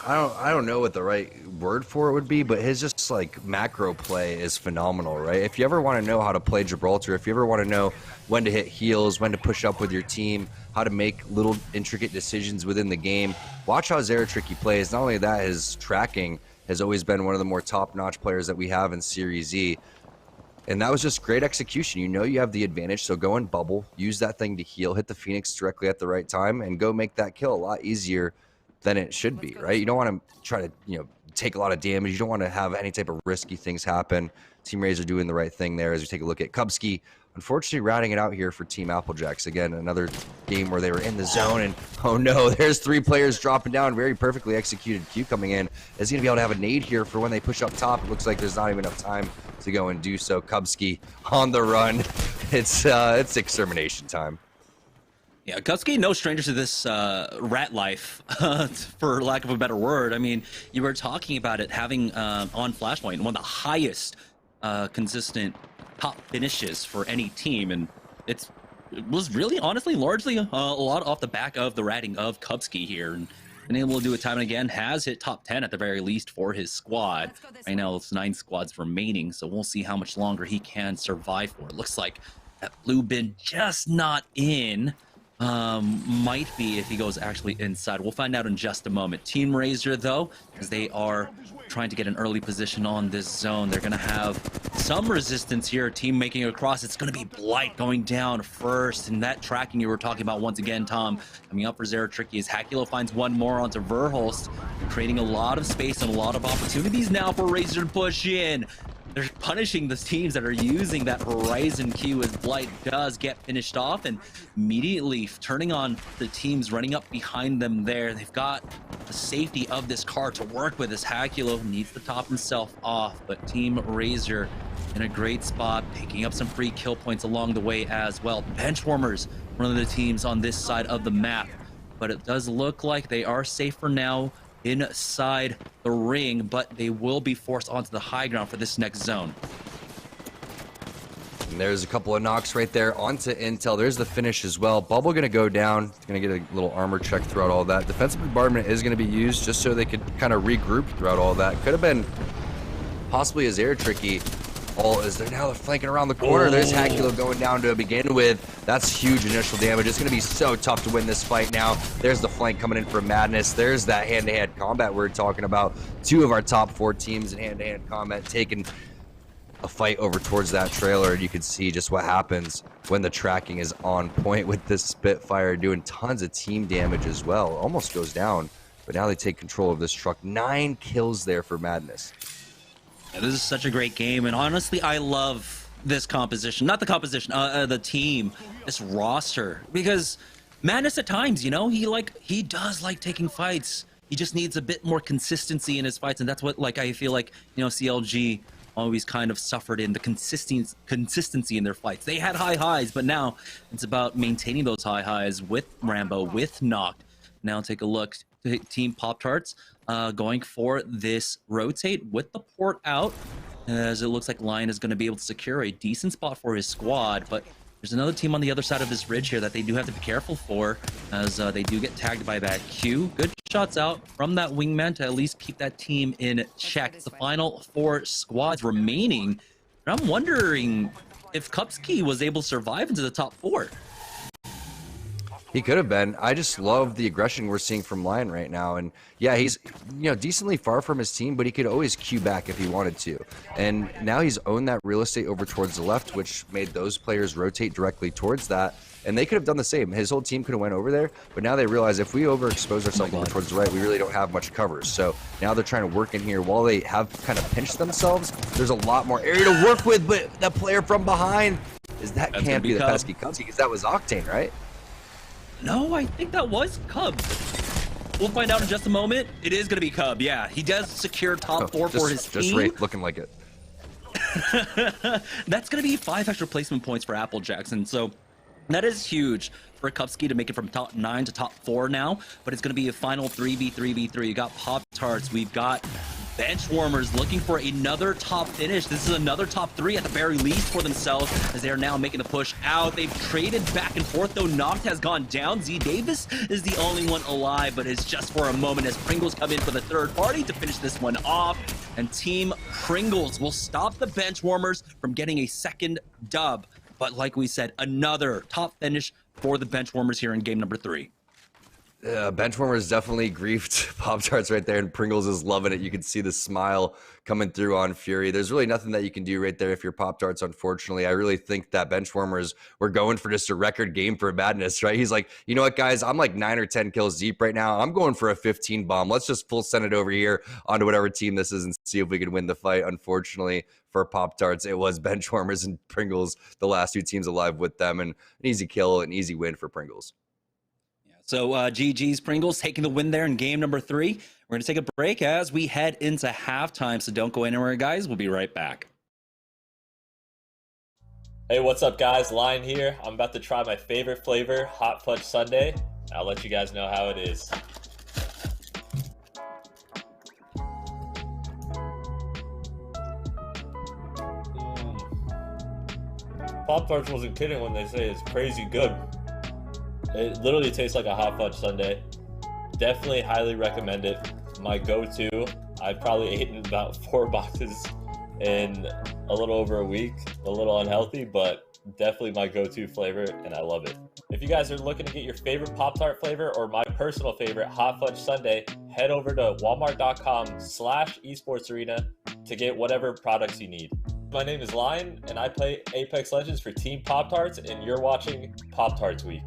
I don't know what the right word for it would be, but his just like macro play is phenomenal, right? If you ever want to know how to play Gibraltar, if you ever want to know when to hit heals, when to push up with your team, how to make little intricate decisions within the game, watch how Zara Tricky plays. Not only that, his tracking has always been one of the more top-notch players that we have in Series E. And that was just great execution. You know you have the advantage, so go and bubble, use that thing to heal, hit the Phoenix directly at the right time, and go make that kill a lot easier than it should be, right? You don't want to try to, take a lot of damage. You don't want to have any type of risky things happen. Team Razor doing the right thing there as we take a look at Kubsky. Unfortunately, routing it out here for Team Applejacks. Again, another game where they were in the zone, and oh no, there's 3 players dropping down. Very perfectly executed Q coming in. Is he going to be able to have a nade here for when they push up top? It looks like there's not even enough time to go and do so. Kubsky on the run. It's extermination time. Yeah, Kubsky, no stranger to this rat life, for lack of a better word. I mean, you were talking about it having on Flashpoint one of the highest consistent top finishes for any team, and it was really, honestly, largely a lot off the back of the ratting of Kubsky here, and been able to do it time and again. Has hit top 10 at the very least for his squad. Right now, it's 9 squads remaining, so we'll see how much longer he can survive for. It looks like that blue bin just not in. Might be if he goes actually inside. We'll find out in just a moment. Team Razor, though, as they are trying to get an early position on this zone, they're going to have some resistance here. Team making across. It's going to be Blight going down first, and that tracking you were talking about once again, Tom, coming up for Zara Tricky as Hakulo finds one more onto Verholst, creating a lot of space and a lot of opportunities now for Razor to push in. They're punishing the teams that are using that Horizon Q as Blight does get finished off, and immediately turning on the teams running up behind them there. They've got the safety of this car to work with as Hakulo needs to top himself off, but Team Razor in a great spot, picking up some free kill points along the way as well. Benchwarmers, one of the teams on this side of the map, but it does look like they are safe for now inside the ring, but they will be forced onto the high ground for this next zone. And there's a couple of knocks right there onto Intel. There's the finish as well. Bubble going to go down. It's going to get a little armor check throughout all that. Defensive bombardment is going to be used just so they could kind of regroup throughout all that. Could have been possibly a Zara Tricky. All is there now. They're flanking around the corner. There's Hakulo going down to begin with. That's huge initial damage. It's going to be so tough to win this fight now. There's the flank coming in from Madness. There's that hand-to-hand combat we're talking about. 2 of our top 4 teams in hand-to-hand combat taking a fight over towards that trailer, and you can see just what happens when the tracking is on point with this Spitfire, doing tons of team damage as well. Almost goes down, but now they take control of this truck. 9 kills there for Madness. Yeah, this is such a great game, and honestly, I love this composition. Not the composition, the team, this roster, because Madness at times, he does like taking fights. He just needs a bit more consistency in his fights, and that's what, I feel like, CLG always kind of suffered in the consistency in their fights. They had high highs, but now it's about maintaining those high highs with Rambo, with Noct. Now take a look. Team Pop-Tarts going for this rotate with the port out, as it looks like Lion is going to be able to secure a decent spot for his squad, but there's another team on the other side of this ridge here that they do have to be careful for, as they do get tagged by that Q. Good shots out from that wingman to at least keep that team in check. It's the final 4 squads remaining, and I'm wondering if Kubsky was able to survive into the top 4. He could have been. I just love the aggression we're seeing from Lion right now. And yeah, he's decently far from his team, but he could always queue back if he wanted to. And now he's owned that real estate over towards the left, which made those players rotate directly towards that. And they could have done the same. His whole team could have went over there, but now they realize if we overexpose ourselves over towards the right, we really don't have much cover. So now they're trying to work in here. While they have kind of pinched themselves, there's a lot more area to work with, but the player from behind, can't be the pesky Cubs, because that was Octane, right? No, I think that was Cub. We'll find out in just a moment. It is going to be Cub, yeah. He does secure top 4 for his team. Just Wraith looking like it. That's going to be 5 extra placement points for Apple Jackson. So that is huge for Kupski to make it from top 9 to top 4 now. But it's going to be a final 3v3v3. You got Pop-Tarts. We've got bench warmers looking for another top finish. This is another top 3 at the very least for themselves, as they are now making the push out. They've traded back and forth, though. Noct has gone down. Z Davis is the only one alive, but it's just for a moment as Pringles come in for the third party to finish this one off. And Team Pringles will stop the bench warmers from getting a second dub. But like we said, another top finish for the bench warmers here in game number 3. Benchwarmers definitely griefed Pop-Tarts right there, and Pringles is loving it. You can see the smile coming through on Fury. There's really nothing that you can do right there if you're Pop-Tarts, unfortunately. I really think that Benchwarmers were going for just a record game for Madness, right? He's like, you know what, guys? I'm like 9 or 10 kills deep right now. I'm going for a 15 bomb. Let's just full send it over here onto whatever team this is and see if we can win the fight. Unfortunately for Pop-Tarts, it was Benchwarmers and Pringles, the last 2 teams alive with them, and an easy kill, an easy win for Pringles. So GG's Pringles taking the win there in game number 3. We're going to take a break as we head into halftime, so don't go anywhere, guys. We'll be right back. Hey, what's up, guys? Lion here. I'm about to try my favorite flavor, Hot Fudge Sundae. I'll let you guys know how it is. Pop-Tarts wasn't kidding when they say it's crazy good. It literally tastes like a hot fudge sundae. Definitely highly recommend it. My go-to. I've probably eaten about 4 boxes in a little over a week. A little unhealthy, but definitely my go-to flavor, and I love it. If you guys are looking to get your favorite Pop-Tart flavor or my personal favorite, Hot Fudge Sundae, head over to walmart.com/esportsarena to get whatever products you need. My name is Lion, and I play Apex Legends for Team Pop-Tarts, and you're watching Pop-Tarts Week.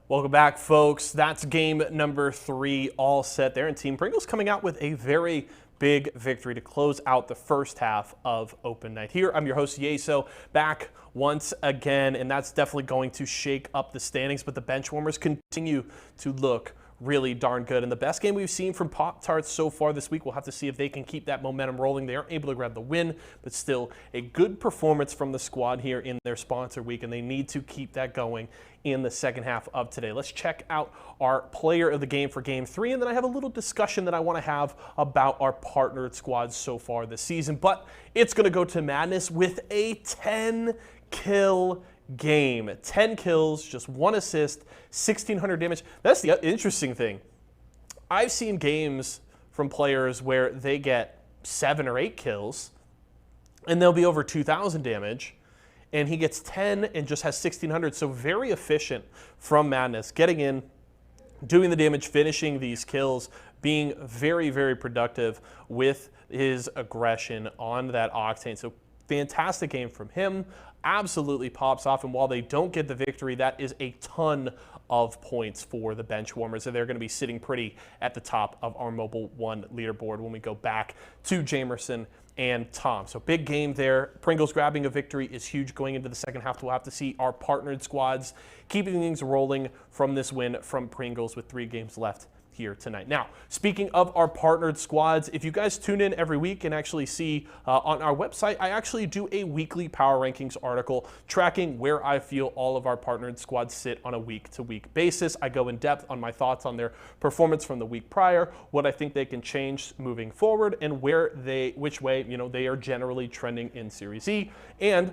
Welcome back, folks. That's game number 3 all set there, and Team Pringles coming out with a very big victory to close out the first half of Open Night. Here, I'm your host, Yeso, back once again, and that's definitely going to shake up the standings, but the benchwarmers continue to look really darn good. And the best game we've seen from Pop-Tarts so far this week, we'll have to see if they can keep that momentum rolling. They aren't able to grab the win, but still a good performance from the squad here in their sponsor week, and they need to keep that going in the second half of today. Let's check out our player of the game for game 3, and then I have a little discussion that I want to have about our partnered squads so far this season. But it's going to go to Madness with a 10-kill game. 10 kills, just 1 assist, 1,600 damage. That's the interesting thing. I've seen games from players where they get 7 or 8 kills, and they'll be over 2,000 damage, and he gets 10 and just has 1,600. So very efficient from Madness, getting in, doing the damage, finishing these kills, being very, very productive with his aggression on that Octane. So fantastic game from him. Absolutely pops off, and while they don't get the victory, that is a ton of points for the benchwarmers, so they're going to be sitting pretty at the top of our Mobile 1 leaderboard when we go back to Jamerson and Tom. So big game there. Pringles grabbing a victory is huge going into the second half. We'll have to see our partnered squads keeping things rolling from this win from Pringles with 3 games left here tonight. Now, speaking of our partnered squads, if you guys tune in every week and actually see on our website, I actually do a weekly power rankings article tracking where I feel all of our partnered squads sit on a week-to-week basis. I go in depth on my thoughts on their performance from the week prior, what I think they can change moving forward, and which way they are generally trending in Series E. And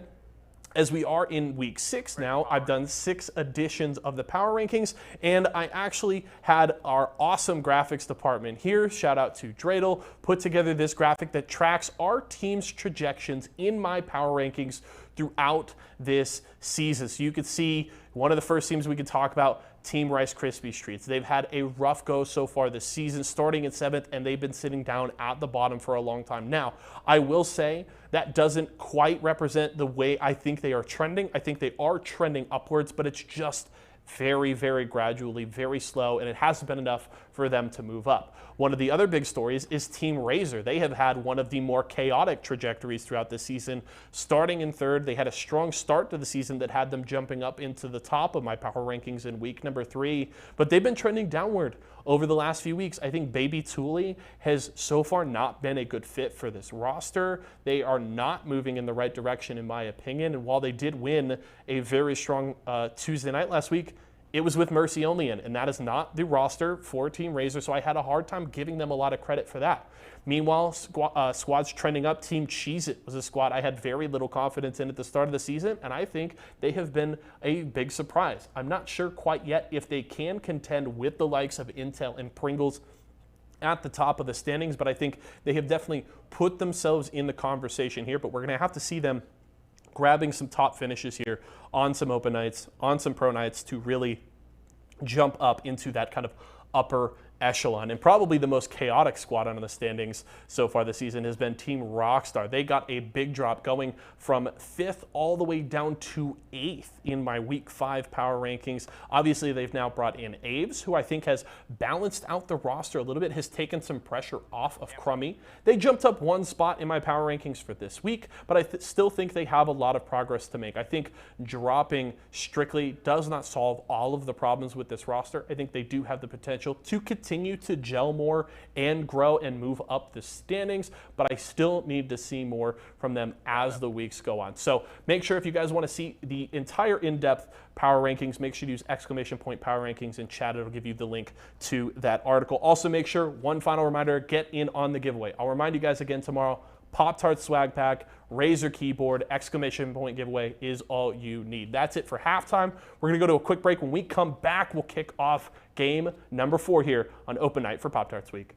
as we are in week 6 now, I've done 6 editions of the power rankings, and I actually had our awesome graphics department here, shout out to Dreidel, put together this graphic that tracks our team's trajections in my power rankings throughout this season. So you could see one of the first teams we could talk about, Team Rice Krispies Treats. They've had a rough go so far this season, starting in 7th, and they've been sitting down at the bottom for a long time. Now, I will say that doesn't quite represent the way I think they are trending. I think they are trending upwards, but it's just very, very gradually, very slow, and it hasn't been enough for them to move up. One of the other big stories is Team Razor. They have had one of the more chaotic trajectories throughout the season. Starting in 3rd, they had a strong start to the season that had them jumping up into the top of my power rankings in week number 3, but they've been trending downward over the last few weeks. I think Baby Thule has so far not been a good fit for this roster. They are not moving in the right direction, in my opinion, and while they did win a very strong Tuesday night last week, it was with Mercy only in, and that is not the roster for Team Razor, so I had a hard time giving them a lot of credit for that. Meanwhile, squads trending up, Team Cheez-It was a squad I had very little confidence in at the start of the season, and I think they have been a big surprise. I'm not sure quite yet if they can contend with the likes of Intel and Pringles at the top of the standings, but I think they have definitely put themselves in the conversation here, but we're going to have to see them grabbing some top finishes here on some open nights, on some pro nights to really jump up into that kind of upper echelon. And probably the most chaotic squad on the standings so far this season has been Team Rockstar. They got a big drop going from 5th all the way down to 8th in my week 5 power rankings. Obviously, they've now brought in Aves, who I think has balanced out the roster a little bit, has taken some pressure off of Crummy. They jumped up 1 spot in my power rankings for this week, but I still think they have a lot of progress to make. I think dropping Strictly does not solve all of the problems with this roster. I think they do have the potential to continue to gel more and grow and move up the standings, but I still need to see more from them as the weeks go on. So make sure if you guys want to see the entire in-depth power rankings, make sure to use !power rankings in chat. It'll give you the link to that article. Also make sure, one final reminder, get in on the giveaway. I'll remind you guys again tomorrow, Pop-Tart swag pack, Razer keyboard, ! giveaway is all you need. That's it for halftime. We're going to go to a quick break. When we come back, we'll kick off game number 4 here on Open Night for Pop-Tarts Week.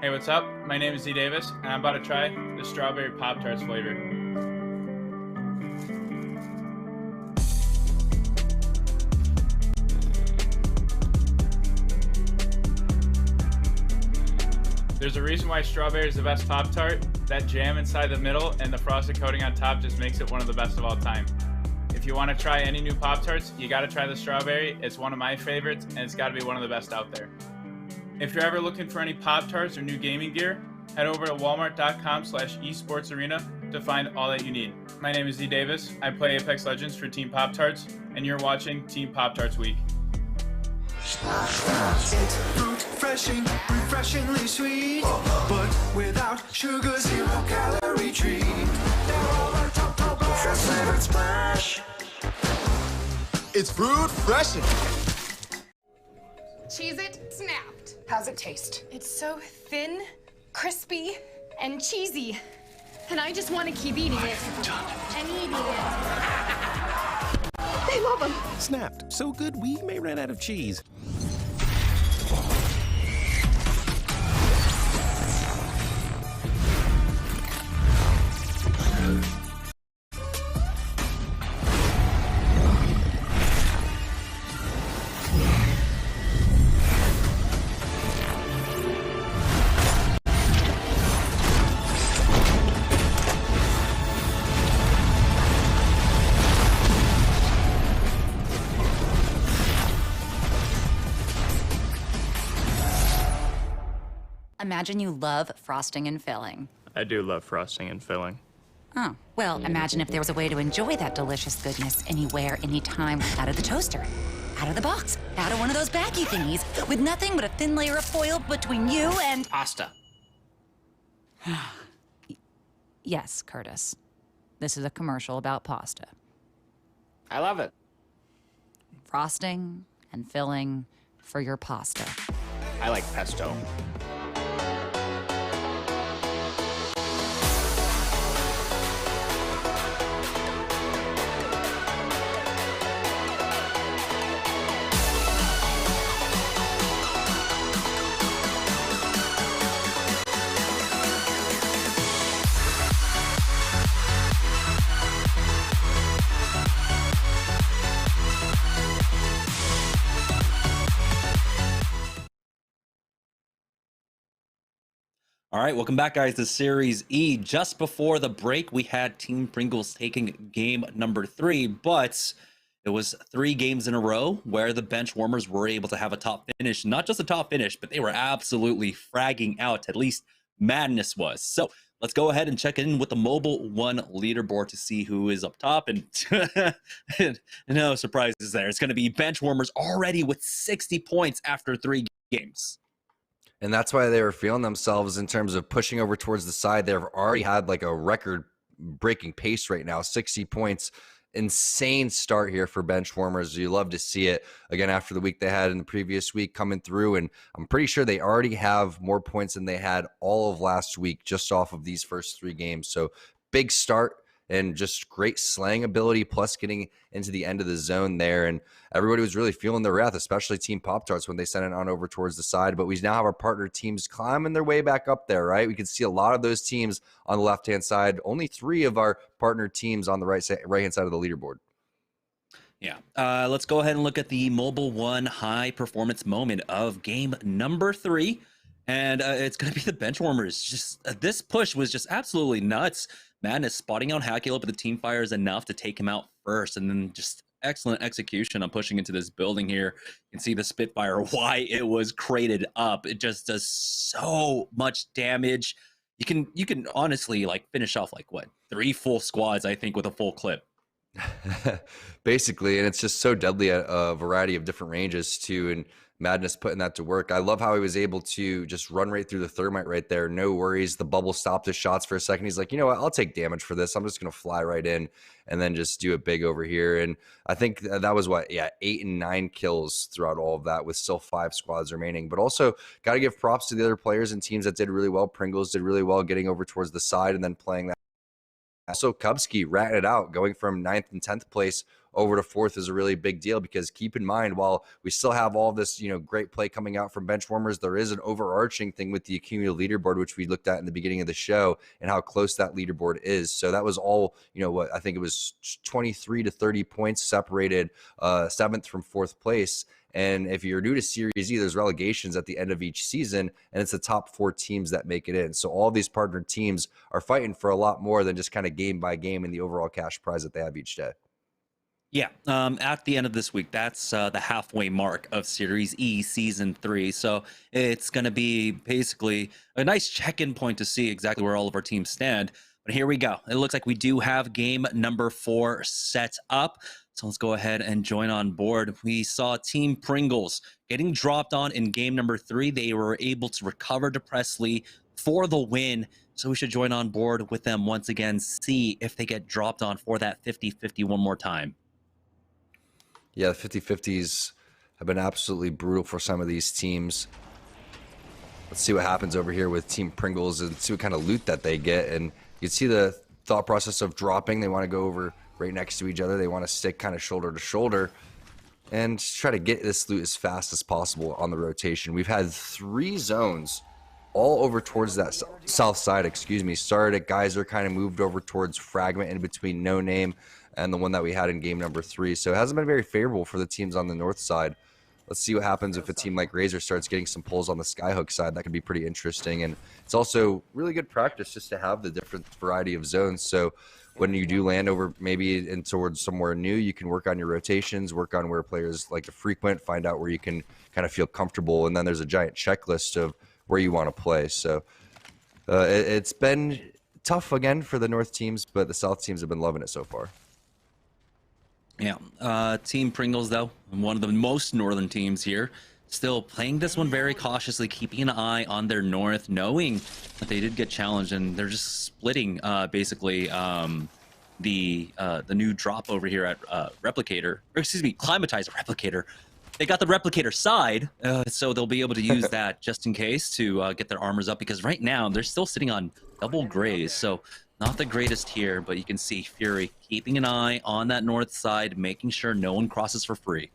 Hey, what's up? My name is Z Davis, and I'm about to try the strawberry Pop-Tarts flavor. There's a reason why strawberry is the best Pop-Tart. That jam inside the middle and the frosted coating on top just makes it one of the best of all time. If you want to try any new Pop-Tarts, you got to try the strawberry. It's one of my favorites, and it's got to be one of the best out there. If you're ever looking for any Pop-Tarts or new gaming gear, head over to walmart.com/esportsarena to find all that you need. My name is Z Davis. I play Apex Legends for Team Pop-Tarts, and you're watching Team Pop-Tarts Week. It's refreshing, refreshingly sweet, but without sugar, 0 calorie treat. They're all our top flavored smash. It's fruit freshin'. Cheez-It snapped. How's it taste? It's so thin, crispy, and cheesy. And I just want to keep eating it. And eating it. They love them. Snapped. So good we may run out of cheese. Imagine you love frosting and filling. I do love frosting and filling. Oh, well, imagine if there was a way to enjoy that delicious goodness anywhere, anytime, out of the toaster, out of the box, out of one of those baggy thingies, with nothing but a thin layer of foil between you and... Pasta. Yes, Curtis. This is a commercial about pasta. I love it. Frosting and filling for your pasta. I like pesto. All right, welcome back, guys, to Series E. Just before the break, we had Team Pringles taking game number 3, but it was 3 games in a row where the bench warmers were able to have a top finish. Not just a top finish, but they were absolutely fragging out. At least Madness was. So let's go ahead and check in with the Mobile One leaderboard to see who is up top. And no surprises there. It's going to be bench warmers already with 60 points after 3 games. And that's why they were feeling themselves in terms of pushing over towards the side. They've already had like a record-breaking pace right now, 60 points. Insane start here for bench warmers. You love to see it. Again, after the week they had in the previous week coming through, and I'm pretty sure they already have more points than they had all of last week just off of these first 3 games. So big start and just great slaying ability, plus getting into the end of the zone there. And everybody was really feeling their wrath, especially Team Pop-Tarts when they sent it on over towards the side. But we now have our partner teams climbing their way back up there, right? We can see a lot of those teams on the left-hand side. Only 3 of our partner teams on the right-hand side of the leaderboard. Yeah. Let's go ahead and look at the Mobile One high performance moment of game number 3. And it's going to be the bench warmers. Just this push was just absolutely nuts. Madness spotting out Hackula, but the team fires enough to take him out first. And then just excellent execution on pushing into this building here. You can see the Spitfire, why it was crated up. It just does so much damage. You can honestly like finish off like what, 3 full squads, I think, with a full clip. Basically, and it's just so deadly at a variety of different ranges too, and Madness putting that to work. I love how he was able to just run right through the thermite right there. No worries. The bubble stopped his shots for a second. He's like, you know what? I'll take damage for this. I'm just going to fly right in and then just do it big over here. And I think that was what, 8 and 9 kills throughout all of that with still 5 squads remaining. But also got to give props to the other players and teams that did really well. Pringles did really well getting over towards the side and then playing that. Also, Kubsky ratting it out, going from 9th and 10th place over to 4th is a really big deal, because keep in mind, while we still have all this, great play coming out from bench warmers, there is an overarching thing with the accumulated leaderboard, which we looked at in the beginning of the show, and how close that leaderboard is. So that was all, what I think it was 23 to 30 points separated 7th from 4th place. And if you're new to Series E, there's relegations at the end of each season, and it's the top 4 teams that make it in. So all these partner teams are fighting for a lot more than just kind of game by game in the overall cash prize that they have each day. Yeah, at the end of this week, that's the halfway mark of Series E Season 3. So it's going to be basically a nice check-in point to see exactly where all of our teams stand. But here we go. It looks like we do have game number 4 set up. So let's go ahead and join on board. We saw Team Pringles getting dropped on in game number 3. They were able to recover depressly for the win. So we should join on board with them once again, see if they get dropped on for that 50-50 one more time. Yeah, the 50-50s have been absolutely brutal for some of these teams. Let's see what happens over here with Team Pringles and see what kind of loot that they get. And you can see the thought process of dropping. They want to go over right next to each other. They want to stick kind of shoulder to shoulder and try to get this loot as fast as possible on the rotation. We've had 3 zones all over towards that south side, started at Geyser, kind of moved over towards Fragment in between No Name and the one that we had in game number 3. So it hasn't been very favorable for the teams on the north side. Let's see what happens if a team like Razor starts getting some pulls on the Skyhook side. That could be pretty interesting. And it's also really good practice just to have the different variety of zones. So when you do land over maybe in towards somewhere new, you can work on your rotations, work on where players like to frequent, find out where you can kind of feel comfortable. And then there's a giant checklist of where you want to play. So it's been tough again for the North teams, but the South teams have been loving it so far. Yeah, Team Pringles, though, one of the most northern teams here, still playing this one very cautiously, keeping an eye on their north, knowing that they did get challenged, and they're just splitting basically the new drop over here at Replicator, or excuse me, Climatizer Replicator. They got the Replicator side, so they'll be able to use that just in case to get their armors up, because right now they're still sitting on double grays, so not the greatest here, but you can see Fury keeping an eye on that north side, making sure no one crosses for free.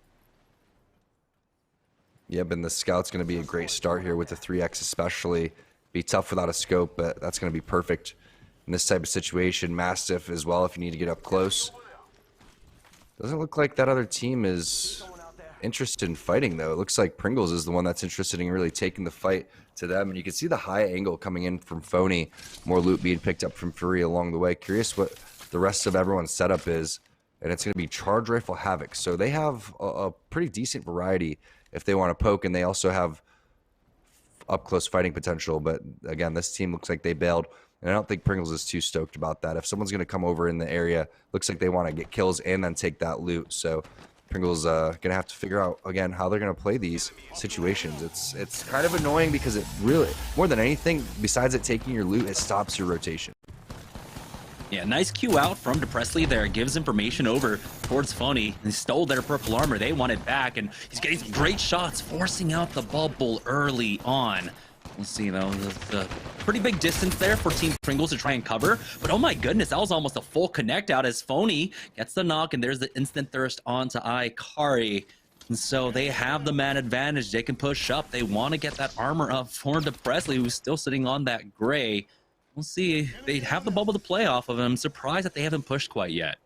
Yep, and the Scout's going to be a great start here with the 3X especially. Be tough without a scope, but that's going to be perfect in this type of situation. Mastiff as well if you need to get up close. Doesn't look like that other team is interested in fighting, though. It looks like Pringles is the one that's interested in really taking the fight to them. And you can see the high angle coming in from Phony. More loot being picked up from Fury along the way. Curious what the rest of everyone's setup is. And it's going to be Charge Rifle Havoc. So they have a pretty decent variety if they want to poke. And they also have up-close fighting potential. But again, this team looks like they bailed. And I don't think Pringles is too stoked about that. If someone's going to come over in the area, looks like they want to get kills and then take that loot. So Pringles going to have to figure out, again, how they're going to play these situations. It's kind of annoying because it really, more than anything, besides it taking your loot, it stops your rotation. Yeah, nice Q out from Depressedly there. Gives information over towards Phony. He stole their purple armor. They want it back, and he's getting some great shots, forcing out the bubble early on. We'll see, though. There's a pretty big distance there for Team Pringles to try and cover. But oh my goodness, that was almost a full connect out as Phony gets the knock, and there's the instant thirst onto Ikari. And so they have the man advantage. They can push up. They want to get that armor up for Depressedly, who's still sitting on that gray. We'll see. They have the bubble to play off of him. I'm surprised that they haven't pushed quite yet.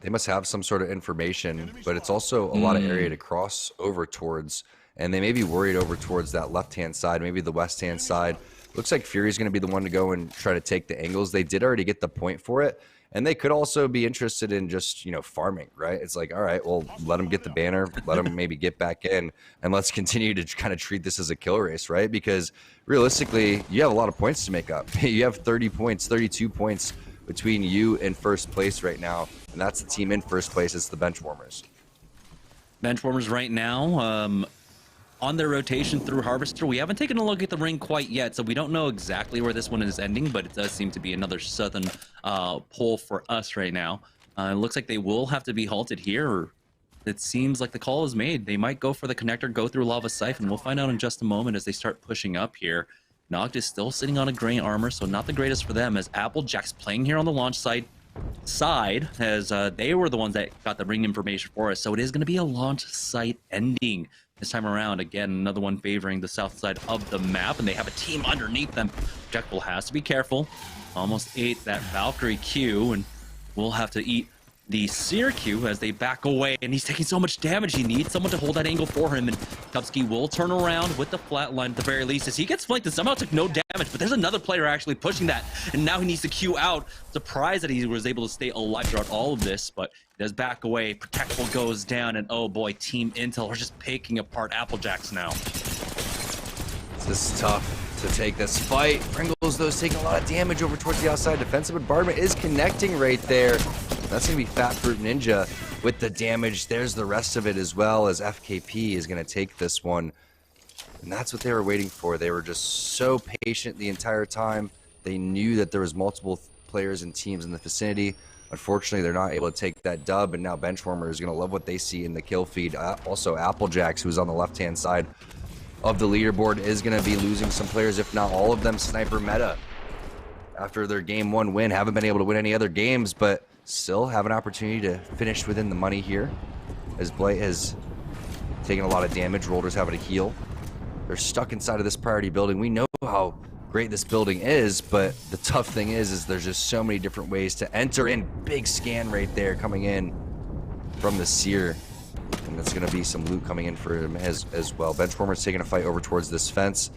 They must have some sort of information, but it's also a lot of area to cross over towards. And they may be worried over towards that left-hand side, maybe the west-hand side. Looks like Fury's going to be the one to go and try to take the angles. They did already get the point for it. And they could also be interested in just, farming, right? It's like, all right, well, let them get the banner. Let them maybe get back in. And let's continue to kind of treat this as a kill race, right? Because realistically, you have a lot of points to make up. You have 30 points, 32 points between you and first place right now. And that's the team in first place. It's the Benchwarmers. Benchwarmers right now, on their rotation through Harvester. We haven't taken a look at the ring quite yet, so we don't know exactly where this one is ending, but it does seem to be another southern pull for us right now. It looks like they will have to be halted here, or it seems like the call is made. They might go for the connector, go through Lava Siphon. We'll find out in just a moment as they start pushing up here. Noct is still sitting on a gray armor, so not the greatest for them, as Applejack's playing here on the launch side, as they were the ones that got the ring information for us, so it is going to be a launch site ending. This time around, again, another one favoring the south side of the map, and they have a team underneath them. Jekyll has to be careful. Almost ate that Valkyrie Q, and we'll have to eat the Seer Q as they back away, and he's taking so much damage. He needs someone to hold that angle for him, and Kupski will turn around with the flatline at the very least as he gets flanked and somehow took no damage, but there's another player actually pushing that, and now he needs to Q out. Surprised that he was able to stay alive throughout all of this, but he does back away. Protectful goes down, and oh boy, Team Intel are just picking apart Applejacks now. This is tough to take this fight. Pringles, though, is taking a lot of damage over towards the outside. Defensive bombardment is connecting right there. That's going to be Fat Fruit Ninja with the damage. There's the rest of it as well, as FKP is going to take this one. And that's what they were waiting for. They were just so patient the entire time. They knew that there was multiple players and teams in the vicinity. Unfortunately, they're not able to take that dub, and now Benchwarmer is going to love what they see in the kill feed. Also, Applejacks, who's on the left-hand side of the leaderboard, is going to be losing some players, if not all of them. Sniper Meta, after their game 1 win, haven't been able to win any other games, but still have an opportunity to finish within the money here, as Blight has taken a lot of damage. Rolder's having to heal. They're stuck inside of this priority building. We know how great this building is, but the tough thing is there's just so many different ways to enter in. Big scan right there coming in from the Seer, and that's going to be some loot coming in for him as well. Benchwarmer's taking a fight over towards this fence.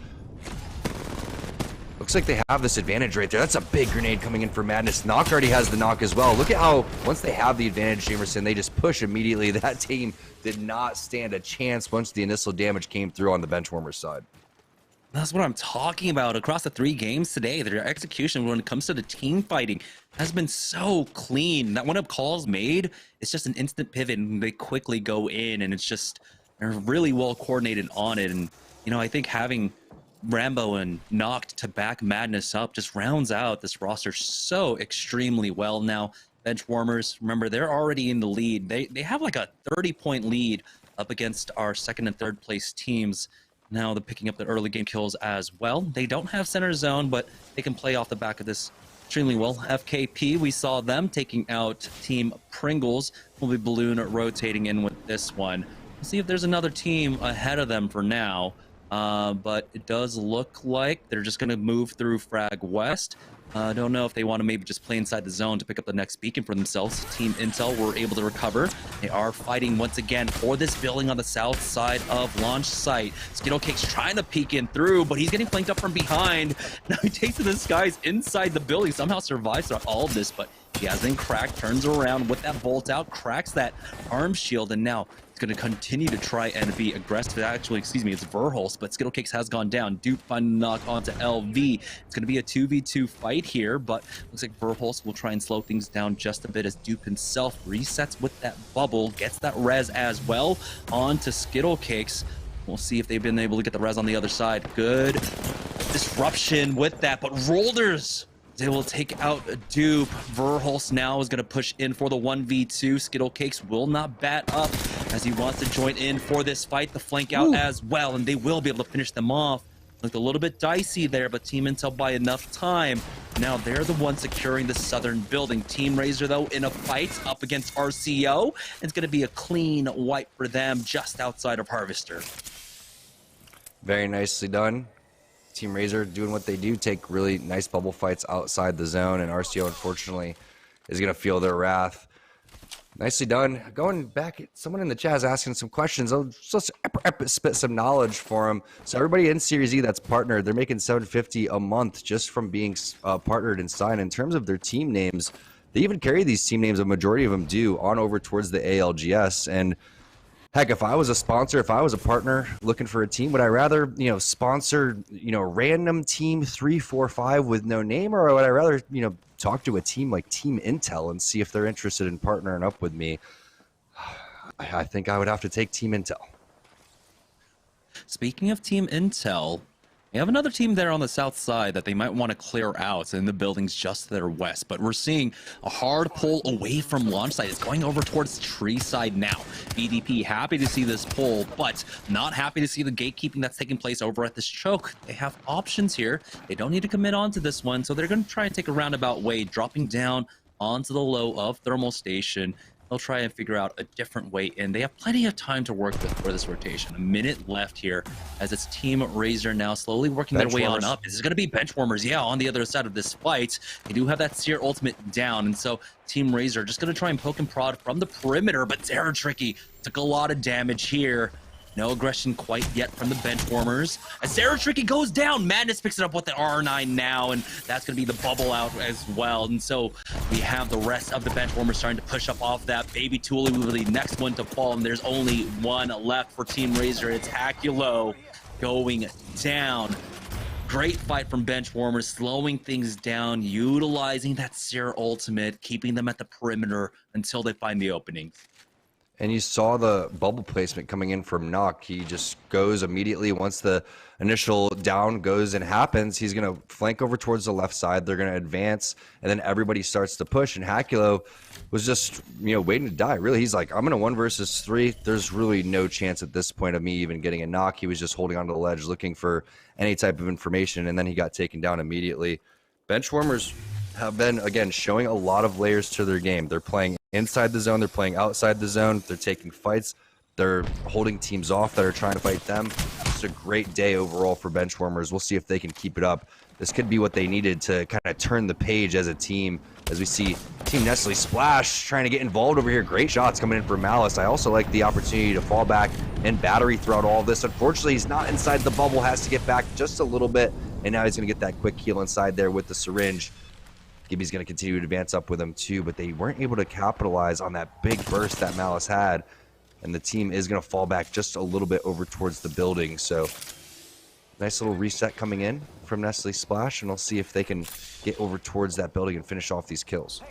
Looks like they have this advantage right there. That's a big grenade coming in for Madness. Noct already has the knock as well. Look at how, once they have the advantage, Jamerson, they just push immediately. That team did not stand a chance once the initial damage came through on the Benchwarmer side. That's what I'm talking about. Across the 3 games today, their execution when it comes to the team fighting has been so clean. That one of calls made, it's just an instant pivot and they quickly go in, and it's just, they're really well coordinated on it. And, you know, I think having Rambo and Knocked to back Madness up just rounds out this roster so extremely well. Now, Benchwarmers, remember, they're already in the lead. They have like a 30-point lead up against our 2nd and 3rd place teams. Now they're picking up the early game kills as well. They don't have center zone, but they can play off the back of this extremely well. FKP, we saw them taking out Team Pringles. Will be Balloon rotating in with this one. We'll see if there's another team ahead of them for now. But it does look like they're just going to move through Frag West. I don't know if they want to maybe just play inside the zone to pick up the next beacon for themselves. Team Intel were able to recover. They are fighting once again for this building on the south side of launch site. Skittlecake's trying to peek in through, but he's getting flanked up from behind. Now he takes to the skies inside the building, somehow survives throughout all of this, but he has been cracked, turns around with that bolt out, cracks that arm shield, and now it's going to continue to try and be aggressive. Actually, excuse me, it's Verholst, but Skittlecakes has gone down. Dupe finding knock onto LV. It's going to be a 2v2 fight here, but looks like Verholst will try and slow things down just a bit as Dupe himself resets with that bubble, gets that res as well onto Skittlecakes. We'll see if they've been able to get the res on the other side. Good disruption with that, but Rolders, they will take out a Dupe. Verholst now is going to push in for the 1v2. Skittlecakes will not bat up as he wants to join in for this fight. The flank out as well, and they will be able to finish them off. Looked a little bit dicey there, but Team Intel by enough time. Now they're the ones securing the southern building. Team Razor, though, in a fight up against RCO. It's going to be a clean wipe for them just outside of Harvester. Very nicely done. Team Razor doing what they do, take really nice bubble fights outside the zone, and RCO, unfortunately, is going to feel their wrath. Nicely done. Going back, someone in the chat is asking some questions. I'll just spit some knowledge for them. So everybody in Series E that's partnered, they're making $750 a month just from being partnered and signed. In terms of their team names, they even carry these team names, a majority of them do, on over towards the ALGS. And heck, if I was a sponsor, if I was a partner looking for a team, would I rather, sponsor, random team 3, 4, 5 with no name, or would I rather, talk to a team like Team Intel and see if they're interested in partnering up with me? I think I would have to take Team Intel. Speaking of Team Intel, we have another team there on the south side that they might want to clear out in the buildings just to their west, but we're seeing a hard pull away from launch site. It's going over towards tree side now. BDP happy to see this pull, but not happy to see the gatekeeping that's taking place over at this choke. They have options here. They don't need to commit onto this one, so they're going to try and take a roundabout way, dropping down onto the low of Thermal Station. They'll try and figure out a different way in. They have plenty of time to work with for this rotation. A minute left here as it's Team Razor now slowly working their way on up. This is going to be Benchwarmers, yeah, on the other side of this fight. They do have that Seer ultimate down, and so Team Razor just going to try and poke and prod from the perimeter, but Zara Tricky took a lot of damage here. No aggression quite yet from the Benchwarmers. As Sarah Tricky goes down, Madness picks it up with the R9 now, and that's going to be the bubble out as well. And so we have the rest of the Benchwarmers starting to push up off that. Baby Thule will be the next one to fall, and there's only one left for Team Razor. It's Hakulo going down. Great fight from Benchwarmers, slowing things down, utilizing that Seer ultimate, keeping them at the perimeter until they find the openings. And you saw the bubble placement coming in from Nock. He just goes immediately once the initial down goes and happens. He's going to flank over towards the left side. They're going to advance, and then everybody starts to push. And Hakulo was just, waiting to die. Really, he's like, I'm going to 1 versus 3. There's really no chance at this point of me even getting a knock. He was just holding onto the ledge, looking for any type of information, and then he got taken down immediately. Benchwarmers have been, again, showing a lot of layers to their game. They're playing inside the zone, they're playing outside the zone, they're taking fights, they're holding teams off that are trying to fight them. It's a great day overall for Benchwarmers. We'll see if they can keep it up. This could be what they needed to kind of turn the page as a team, as we see Team Nestle Splash trying to get involved over here. Great shots coming in for Malice. I also like the opportunity to fall back and battery throughout all of this. Unfortunately, he's not inside the bubble, has to get back just a little bit, and now he's going to get that quick heal inside there with the syringe. Gibby's going to continue to advance up with him too, but they weren't able to capitalize on that big burst that Malice had, and the team is going to fall back just a little bit over towards the building. So Nice little reset coming in from Nestle Splash, and we'll see if they can get over towards that building and finish off these kills.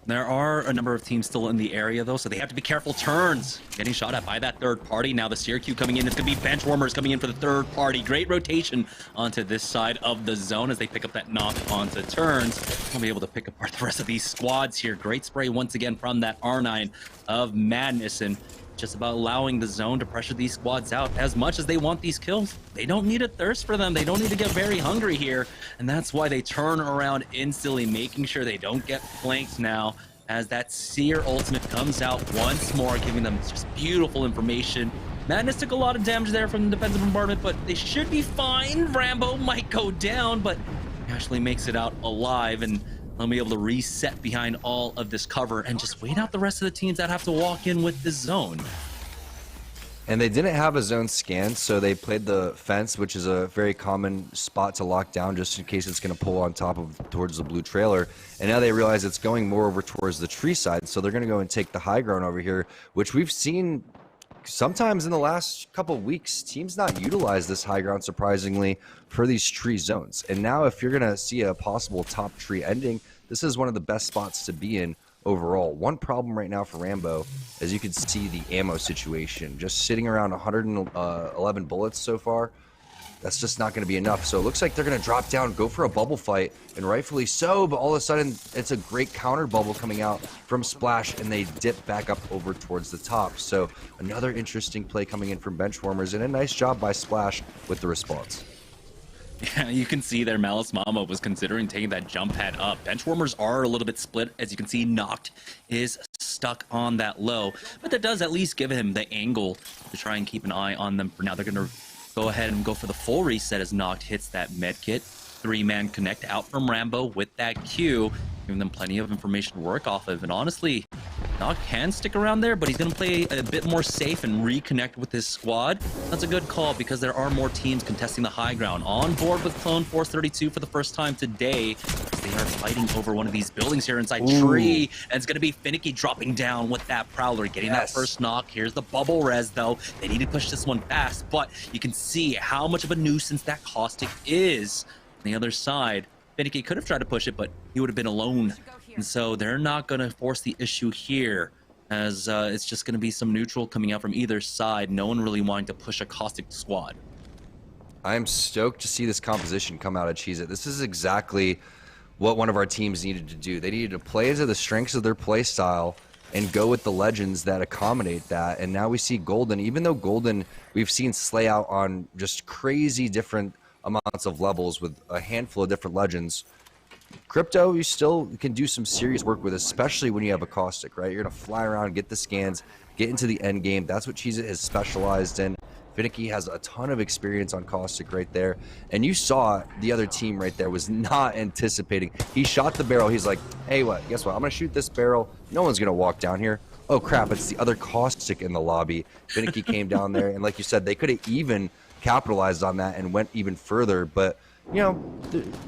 There are a number of teams still in the area, though, so they have to be careful. Turns getting shot at by that third party. Now the Syracuse coming in. It's going to be bench warmers coming in for the third party. Great rotation onto this side of the zone as they pick up that knock onto Turns. They'll be able to pick apart the rest of these squads here. Great spray once again from that R9 of Madness, and just about allowing the zone to pressure these squads out as much as they want these kills. They don't need a thirst for them. They don't need to get very hungry here. And that's why they turn around instantly, making sure they don't get flanked now as that Seer ultimate comes out once more, giving them just beautiful information. Madness took a lot of damage there from the defensive bombardment, but they should be fine. Rambo might go down, but Ashley makes it out alive, and they'll be able to reset behind all of this cover and just wait out the rest of the teams that have to walk in with this zone. And they didn't have a zone scan, so they played the fence, which is a very common spot to lock down just in case it's going to pull on top of towards the blue trailer. And now they realize it's going more over towards the tree side, so they're going to go and take the high ground over here, which we've seen sometimes in the last couple of weeks. Teams not utilize this high ground, surprisingly, for these tree zones. And now if you're going to see a possible top tree ending, this is one of the best spots to be in overall. One problem right now for Rambo, as you can see, the ammo situation. Just sitting around 111 bullets so far. That's just not going to be enough. So it looks like they're going to drop down, go for a bubble fight, and rightfully so, but all of a sudden it's a great counter bubble coming out from Splash, and they dip back up over towards the top. So another interesting play coming in from Benchwarmers, and a nice job by Splash with the response. Yeah, you can see there Malice Mama was considering taking that jump pad up. Benchwarmers are a little bit split. As you can see, Noct is stuck on that low, but that does at least give him the angle to try and keep an eye on them for now. They're going to go ahead and go for the full reset as Noct hits that medkit. Three-man connect out from Rambo with that Q, giving them plenty of information to work off of. And honestly, Noct can stick around there, but he's going to play a bit more safe and reconnect with his squad. That's a good call because there are more teams contesting the high ground. On board with Clone Force 32 for the first time today. They are fighting over one of these buildings here inside tree, and it's going to be Finicky dropping down with that Prowler, getting that first knock. Here's the bubble res, though. They need to push this one fast, but you can see how much of a nuisance that Caustic is. On the other side, Finicky could have tried to push it, but he would have been alone. And so they're not going to force the issue here, as it's just going to be some neutral coming out from either side. No one really wanting to push a Caustic squad. I'm stoked to see this composition come out of Cheez-It. This is exactly what one of our teams needed to do. They needed to play into the strengths of their play style and go with the legends that accommodate that. And now we see Golden, even though Golden we've seen slay out on just crazy different amounts of levels with a handful of different legends. Crypto, you still can do some serious work with, especially when you have a Caustic, right? You're going to fly around, get the scans, get into the end game. That's what Cheez-It has specialized in. Finicky has a ton of experience on Caustic right there. And you saw the other team right there was not anticipating. He shot the barrel. He's like, hey, what? Guess what? I'm going to shoot this barrel. No one's going to walk down here. Oh, crap. It's the other Caustic in the lobby. Finicky came down there. And like you said, they could have even capitalized on that and went even further. But, you know,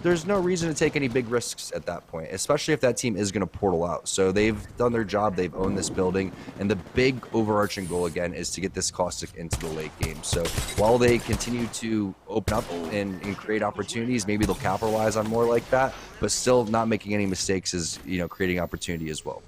there's no reason to take any big risks at that point, especially if that team is going to portal out. So they've done their job. They've owned this building. And the big overarching goal, again, is to get this Caustic into the late game. So while they continue to open up and create opportunities, maybe they'll capitalize on more like that, but still not making any mistakes is, you know, creating opportunity as well.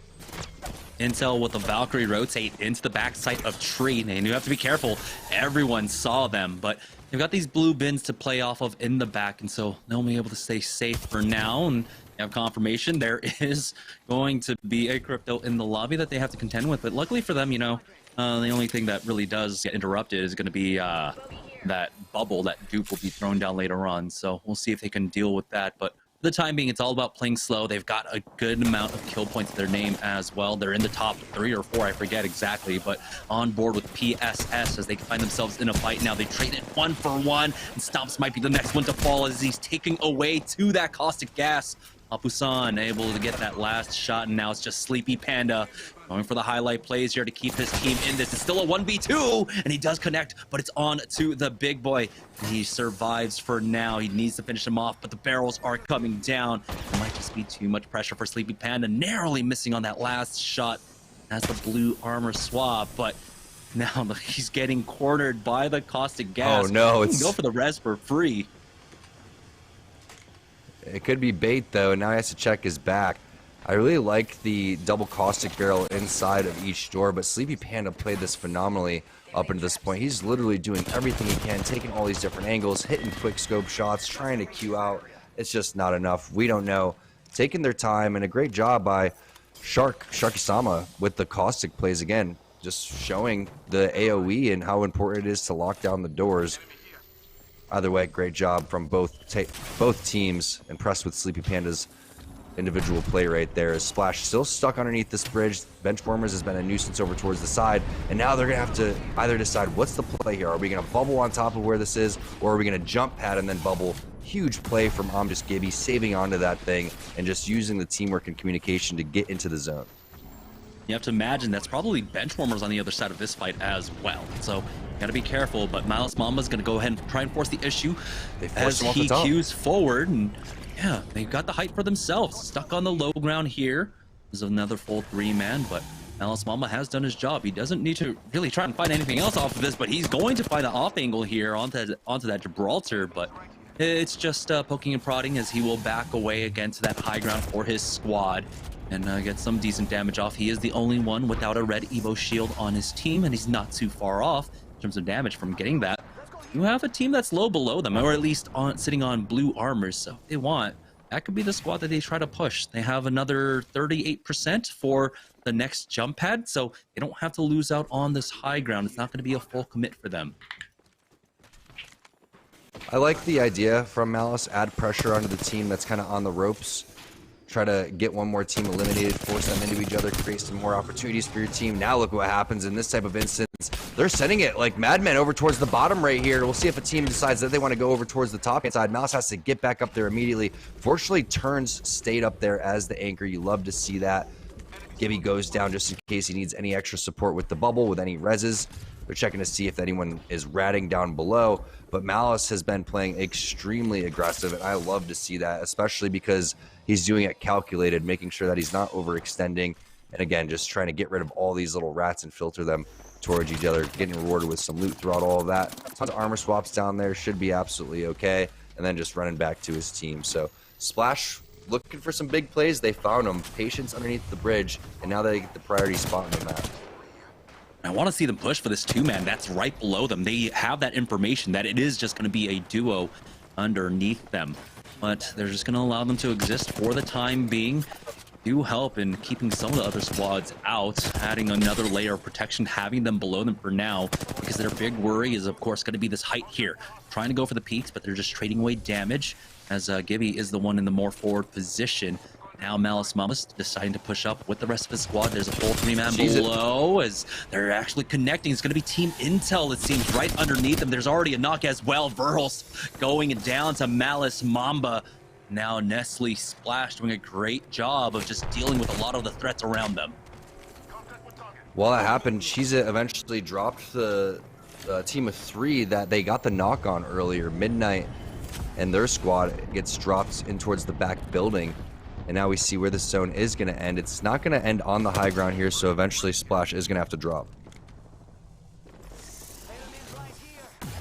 Intel with the Valkyrie rotate into the backside of tree, and you have to be careful. Everyone saw them, but they've got these blue bins to play off of in the back, and so they'll be able to stay safe for now. And you have confirmation there is going to be a Crypto in the lobby that they have to contend with, but luckily for them, you know, the only thing that really does get interrupted is going to be that bubble that Duke will be thrown down later on. So we'll see if they can deal with that, but for the time being, it's all about playing slow. They've got a good amount of kill points to their name as well. They're in the top 3 or 4, I forget exactly, but on board with PSS as they find themselves in a fight now. They trade it 1 for 1, and Stomps might be the next one to fall as he's taking away to that Caustic gas. Apusan able to get that last shot, and now it's just Sleepy Panda going for the highlight plays here to keep his team in this. It's still a 1v2, and he does connect, but it's on to the big boy. He survives for now. He needs to finish him off, but the barrels are coming down. It might just be too much pressure for Sleepy Panda, narrowly missing on that last shot. That's the blue armor swap, but Now he's getting cornered by the caustic gas. Oh no, he can go for the res for free. It could be bait though, and now he has to check his back. I really like the double caustic barrel inside of each door, but Sleepy Panda played this phenomenally up until this point. He's literally doing everything he can, taking all these different angles, hitting quick scope shots, trying to queue out. It's just not enough. We don't know. Taking their time, and a great job by Sharky-sama with the caustic plays again, just showing the AoE and how important it is to lock down the doors. Either way, great job from both teams. Impressed with Sleepy Panda's individual play right there. As Splash still stuck underneath this bridge. Benchwarmers has been a nuisance over towards the side, and now they're gonna have to either decide what's the play here. Are we gonna bubble on top of where this is, or are we gonna jump pad and then bubble? Huge play from Just Gibby, saving onto that thing and just using the teamwork and communication to get into the zone. You have to imagine that's probably Benchwarmers on the other side of this fight as well. So gotta be careful, but Malice Mamba's gonna go ahead and try and force the issue as he queues forward. And yeah, they've got the height for themselves. Stuck on the low ground here. There's another full 3-man, but Malice Mamba has done his job. He doesn't need to really try and find anything else off of this, but he's going to find an off angle here onto that Gibraltar, but it's just poking and prodding as he will back away again to that high ground for his squad and get some decent damage off. He is the only one without a red Evo shield on his team, and he's not too far off in terms of damage from getting that. You have a team that's low below them, or at least sitting on blue armors, so if they want, that could be the squad that they try to push. They have another 38% for the next jump pad, so they don't have to lose out on this high ground. It's not going to be a full commit for them. I like the idea from Malice. Add pressure onto the team that's kind of on the ropes. Try to get one more team eliminated, force them into each other, create some more opportunities for your team. Now look what happens in this type of instance. They're sending it like madmen over towards the bottom right here. We'll see if a team decides that they want to go over towards the top side. Malice has to get back up there immediately. Fortunately, Turns stayed up there as the anchor. You love to see that. Gibby goes down just in case he needs any extra support with the bubble, with any reses. They're checking to see if anyone is ratting down below, but Malice has been playing extremely aggressive, and I love to see that, especially because he's doing it calculated, making sure that he's not overextending, and again, just trying to get rid of all these little rats and filter them towards each other, getting rewarded with some loot throughout all of that. Tons of armor swaps down there, should be absolutely okay, and then just running back to his team. So Splash looking for some big plays. They found him. Patience underneath the bridge, and now they get the priority spot on the map. I want to see them push for this 2-man that's right below them. They have that information that it is just going to be a duo underneath them, but they're just going to allow them to exist for the time being. Do help in keeping some of the other squads out, adding another layer of protection, having them below them for now, because their big worry is, of course, going to be this height here. Trying to go for the peaks, but they're just trading away damage, as Gibby is the one in the more forward position. Now Malice Mamba's deciding to push up with the rest of his squad. There's a full 3-man below as they're actually connecting. It's going to be Team Intel, it seems, right underneath them. There's already a knock as well. Verhulst going down to Malice Mamba. Now Nestle Splash doing a great job of just dealing with a lot of the threats around them. While that happened, Shiza eventually dropped the team of 3 that they got the knock on earlier. Midnight and their squad gets dropped in towards the back building. And now we see where this zone is going to end. It's not going to end on the high ground here, so eventually Splash is going to have to drop.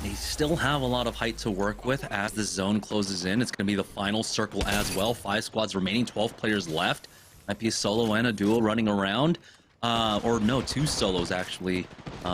They still have a lot of height to work with as the zone closes in. It's going to be the final circle as well. 5 squads remaining, 12 players left. Might be a solo and a duo running around. Or no, 2 solos actually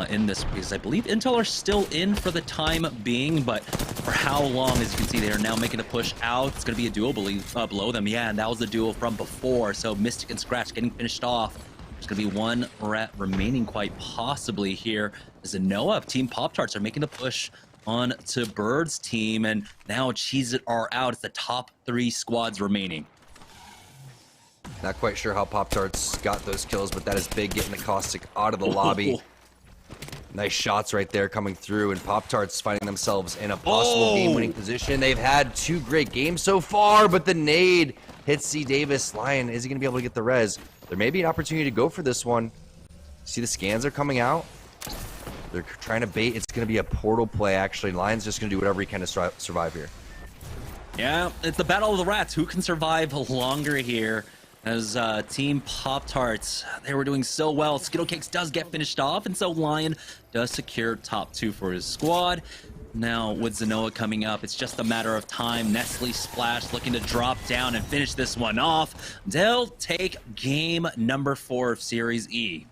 in this, because I believe Intel are still in for the time being, but for how long? As you can see, they are now making a push out. It's going to be a duo below them. Yeah, and that was the duo from before. So Mystic and Scratch getting finished off. There's going to be 1 rat remaining quite possibly here. As a Noah of Team Pop-Tarts are making the push on to Bird's team, and now Cheez-It are out. It's the top 3 squads remaining. Not quite sure how Pop-Tarts got those kills, but that is big, getting the caustic out of the lobby. Nice shots right there coming through, and Pop-Tarts finding themselves in a possible game-winning position. They've had 2 great games so far, but the nade hits C. Davis. Lion, is he going to be able to get the res? There may be an opportunity to go for this one. See the scans are coming out. They're trying to bait. It's going to be a portal play, actually. Lion's just going to do whatever he can to survive here. Yeah, it's the battle of the rats. Who can survive longer here? As Team Pop-Tarts, they were doing so well. Skittle Cakes does get finished off, and so Lion does secure top 2 for his squad. Now, with Zenoa coming up, it's just a matter of time. Nestle Splash looking to drop down and finish this one off. They'll take game number 4 of Series E.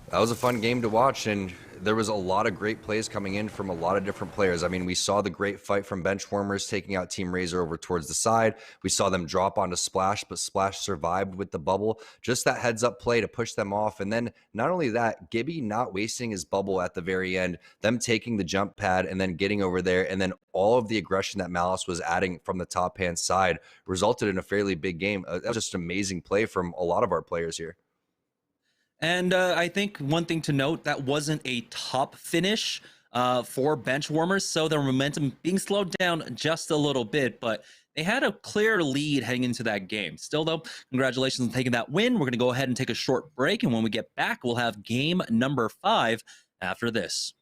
That was a fun game to watch, and there was a lot of great plays coming in from a lot of different players. I mean, we saw the great fight from Benchwarmers taking out Team Razor over towards the side. We saw them drop onto Splash, but Splash survived with the bubble. Just that heads-up play to push them off. And then not only that, Gibby not wasting his bubble at the very end, them taking the jump pad and then getting over there, and then all of the aggression that Malice was adding from the top-hand side resulted in a fairly big game. That was just amazing play from a lot of our players here. And I think one thing to note, that wasn't a top finish for Benchwarmers, so their momentum being slowed down just a little bit, but they had a clear lead heading into that game. Still, though, congratulations on taking that win. We're going to go ahead and take a short break, and when we get back, we'll have game number 5 after this.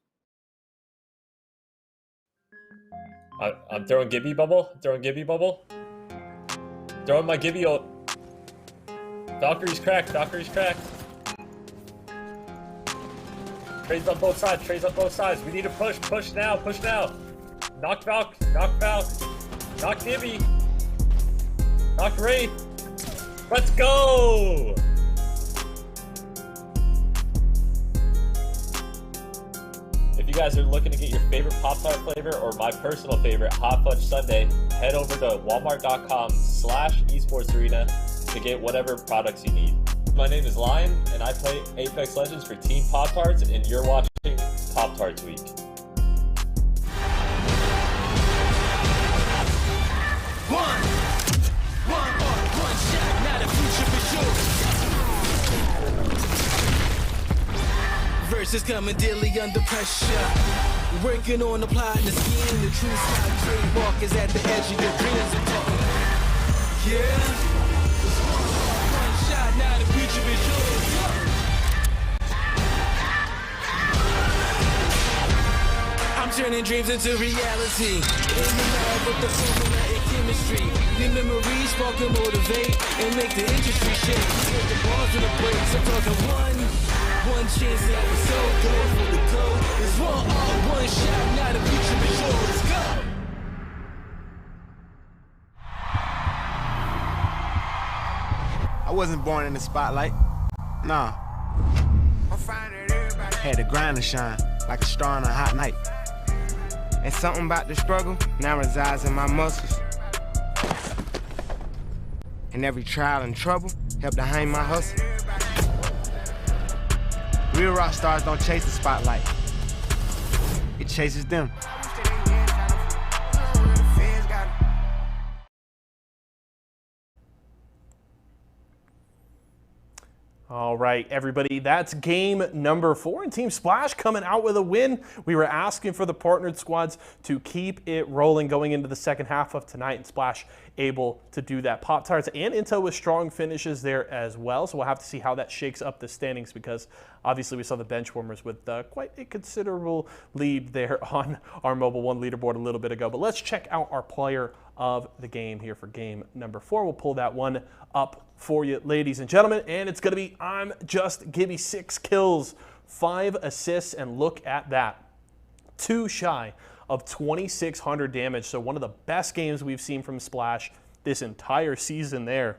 I'm throwing Gibby bubble. Throwing my Gibby ult. Valkyrie's cracked. Trades on both sides. We need to push now. Knock Valk. Knock Gibby. Knock Wraith. Let's go! If you guys are looking to get your favorite Pop-Tart flavor or my personal favorite, Hot Fudge Sundae, head over to walmart.com/esportsarena to get whatever products you need. My name is Lion, and I play Apex Legends for Team Pop-Tarts, and you're watching Pop-Tarts Week. One shot, now the future for sure. Versus coming daily under pressure. Working on applying the scheme, the true style trademark is at the edge of your dreams. Yeah. Now the future is yours. I'm turning dreams into reality. In the lab with the formula and chemistry. The memories spark and motivate and make the industry shake. With the balls in the breaks, I'm talking one chance that was so good for the goal. It's one shot, now the future is yours. Let's go. I wasn't born in the spotlight. Nah. Had to grind and shine like a star on a hot night. And something about the struggle now resides in my muscles. And every trial and trouble helped to hang my hustle. Real rock stars don't chase the spotlight. It chases them. All right, everybody, that's game number 4, and Team Splash coming out with a win. We were asking for the partnered squads to keep it rolling going into the second half of tonight, and Splash able to do that. Pop-Tarts and Intel with strong finishes there as well, so we'll have to see how that shakes up the standings, because obviously we saw the Benchwarmers with quite a considerable lead there on our Mobile 1 leaderboard a little bit ago. But let's check out our player of the game here for game number 4. We'll pull that one up for you, ladies and gentlemen, and it's going to be I'm Just Gibby. 6 kills, 5 assists, and look at that. 2 shy of 2,600 damage, so one of the best games we've seen from Splash this entire season there.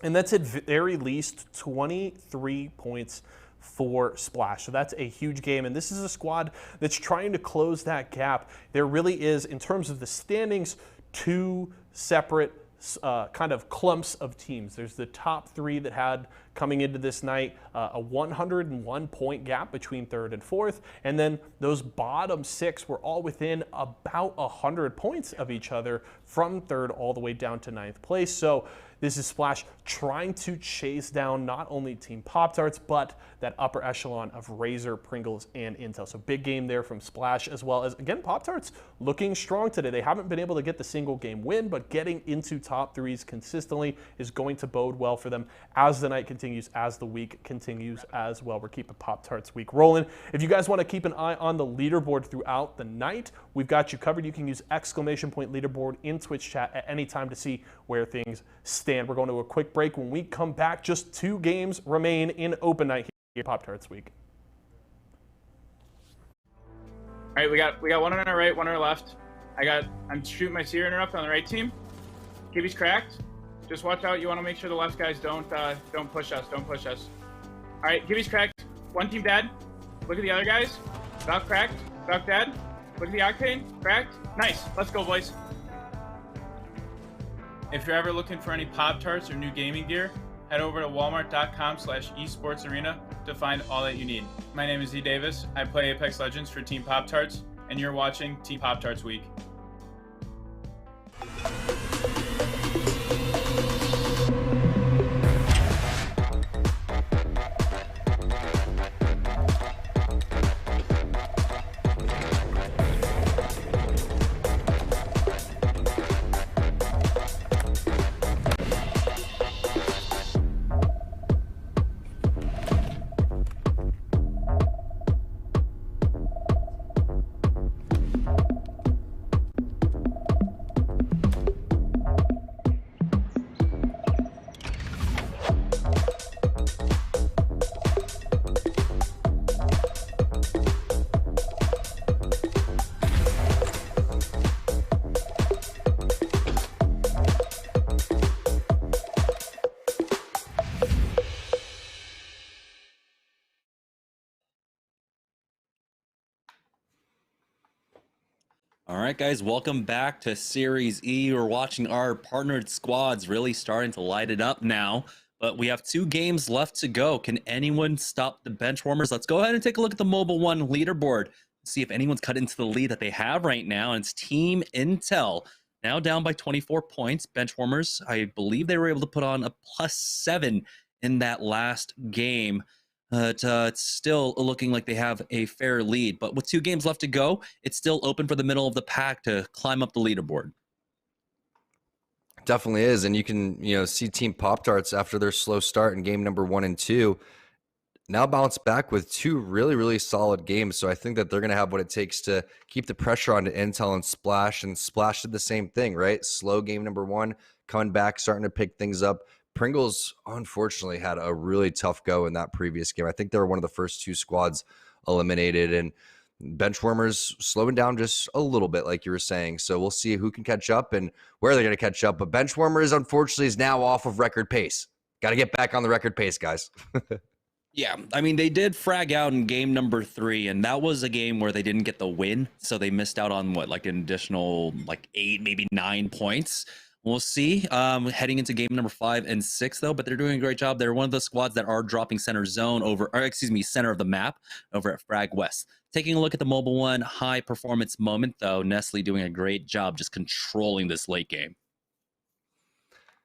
And that's at very least 23 points for Splash. So that's a huge game, and this is a squad that's trying to close that gap. There really is, in terms of the standings, 2 separate kind of clumps of teams. There's the top 3 that had, coming into this night, a 101 point gap between 3rd and 4th, and then those bottom 6 were all within about 100 points of each other from 3rd all the way down to 9th place. So this is Splash trying to chase down not only Team Pop-Tarts, but that upper echelon of Razor, Pringles, and Intel. So big game there from Splash, as well as, again, Pop-Tarts looking strong today. They haven't been able to get the single game win, but getting into top 3s consistently is going to bode well for them as the night continues, as the week continues as well. We're keeping Pop-Tarts week rolling. If you guys want to keep an eye on the leaderboard throughout the night, we've got you covered. You can use !leaderboard in Twitch chat at any time to see where things stand stand. We're going to a quick break. When we come back, just 2 games remain in open night here at Pop-Tarts Week. All right, we got one on our right, one on our left. I'm shooting my seer interrupt on the right team. Gibby's cracked. Just watch out. You want to make sure the left guys don't push us. Don't push us. All right, Gibby's cracked. One team dead. Look at the other guys. Doc cracked. Doc dead. Look at the Octane. Cracked. Nice. Let's go, boys. If you're ever looking for any Pop-Tarts or new gaming gear, head over to walmart.com/esportsarena to find all that you need. My name is Z Davis. I play Apex Legends for Team Pop-Tarts, and you're watching Team Pop-Tarts Week. All right, guys, welcome back to Series E. We're watching our partnered squads really starting to light it up now, but we have 2 games left to go. Can anyone stop the benchwarmers? Let's go ahead and take a look at the Mobile One leaderboard, see if anyone's cut into the lead that they have right now. And it's Team Intel, now down by 24 points. Benchwarmers, I believe they were able to put on a +7 in that last game. It's still looking like they have a fair lead, but with 2 games left to go, it's still open for the middle of the pack to climb up the leaderboard. Definitely is, and you can see Team Pop-Tarts after their slow start in game number 1 and 2 now bounce back with 2 really solid games. So I think that they're going to have what it takes to keep the pressure on to Intel and Splash did the same thing, right? Slow game number 1, coming back, starting to pick things up. Pringles, unfortunately, had a really tough go in that previous game. I think they were one of the first 2 squads eliminated, and Benchwarmers slowing down just a little bit, like you were saying. So we'll see who can catch up and where they're going to catch up. But Benchwarmers, unfortunately, is now off of record pace. Got to get back on the record pace, guys. Yeah, I mean, they did frag out in game number 3, and that was a game where they didn't get the win. So they missed out on, what, like an additional 8, maybe 9 points. We'll see heading into game number 5 and 6, though, but they're doing a great job. They're one of the squads that are dropping center zone center of the map over at Frag West. Taking a look at the Mobile One high performance moment, though, Nestle doing a great job just controlling this late game.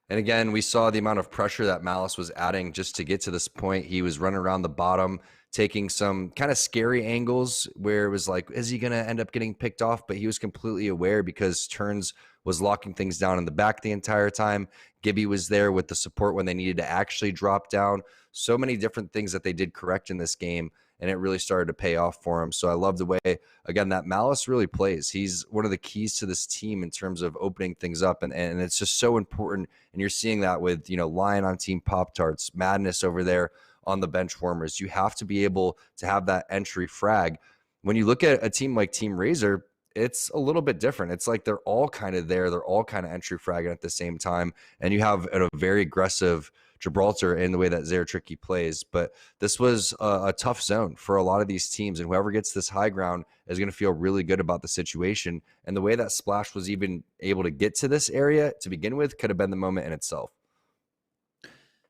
And again, we saw the amount of pressure that Malice was adding just to get to this point. He was running around the bottom, taking some kind of scary angles where it was like, is he going to end up getting picked off? But he was completely aware because Turns was locking things down in the back the entire time. Gibby was there with the support when they needed to actually drop down. So many different things that they did correct in this game, and it really started to pay off for him. So I love the way, again, that Malice really plays. He's one of the keys to this team in terms of opening things up, and it's just so important. And you're seeing that with, Lion on Team Pop-Tarts, Madness over there on the Benchwarmers. You have to be able to have that entry frag. When you look at a team like Team Razor, it's a little bit different. It's like they're all kind of there. They're all kind of entry fragging at the same time. And you have a very aggressive Gibraltar in the way that Zeratricky plays. But this was a tough zone for a lot of these teams. And whoever gets this high ground is going to feel really good about the situation. And the way that Splash was even able to get to this area to begin with could have been the moment in itself.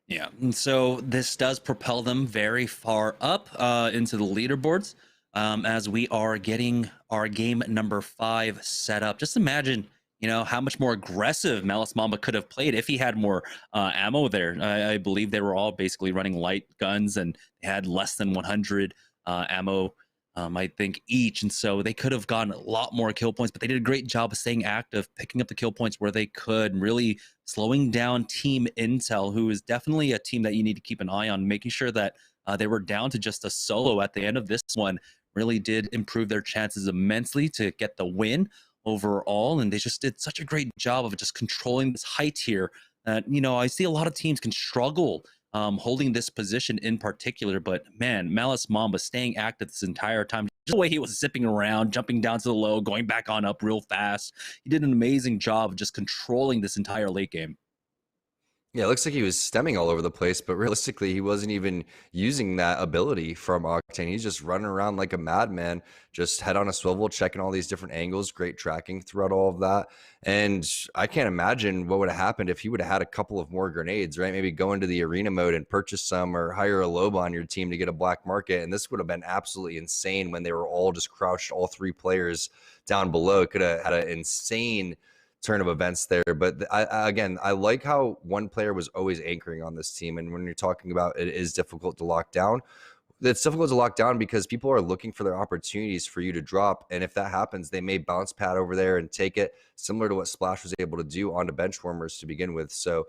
Yeah, and so this does propel them very far up into the leaderboards. As we are getting our game number 5 set up. Just imagine, how much more aggressive Malice Mamba could have played if he had more ammo there. I believe they were all basically running light guns and they had less than 100 ammo, I think, each. And so they could have gotten a lot more kill points, but they did a great job of staying active, picking up the kill points where they could, really slowing down Team Intel, who is definitely a team that you need to keep an eye on, making sure that they were down to just a solo at the end of this one. Really did improve their chances immensely to get the win overall, and they just did such a great job of just controlling this high tier I see a lot of teams can struggle holding this position in particular, but man, Malice Mamba staying active this entire time. Just the way he was zipping around, jumping down to the low, going back on up real fast. He did an amazing job of just controlling this entire late game. Yeah, it looks like he was stemming all over the place, but realistically, he wasn't even using that ability from Octane. He's just running around like a madman, just head on a swivel, checking all these different angles, great tracking throughout all of that. And I can't imagine what would have happened if he would have had a couple of more grenades, right? Maybe go into the arena mode and purchase some, or hire a Loba on your team to get a black market. And this would have been absolutely insane when they were all just crouched, all 3 players down below. It could have had an insane turn of events there. But I like how one player was always anchoring on this team. And when you're talking about it is difficult to lock down, it's difficult to lock down because people are looking for their opportunities for you to drop. And if that happens, they may bounce pad over there and take it, similar to what Splash was able to do onto benchwarmers to begin with. So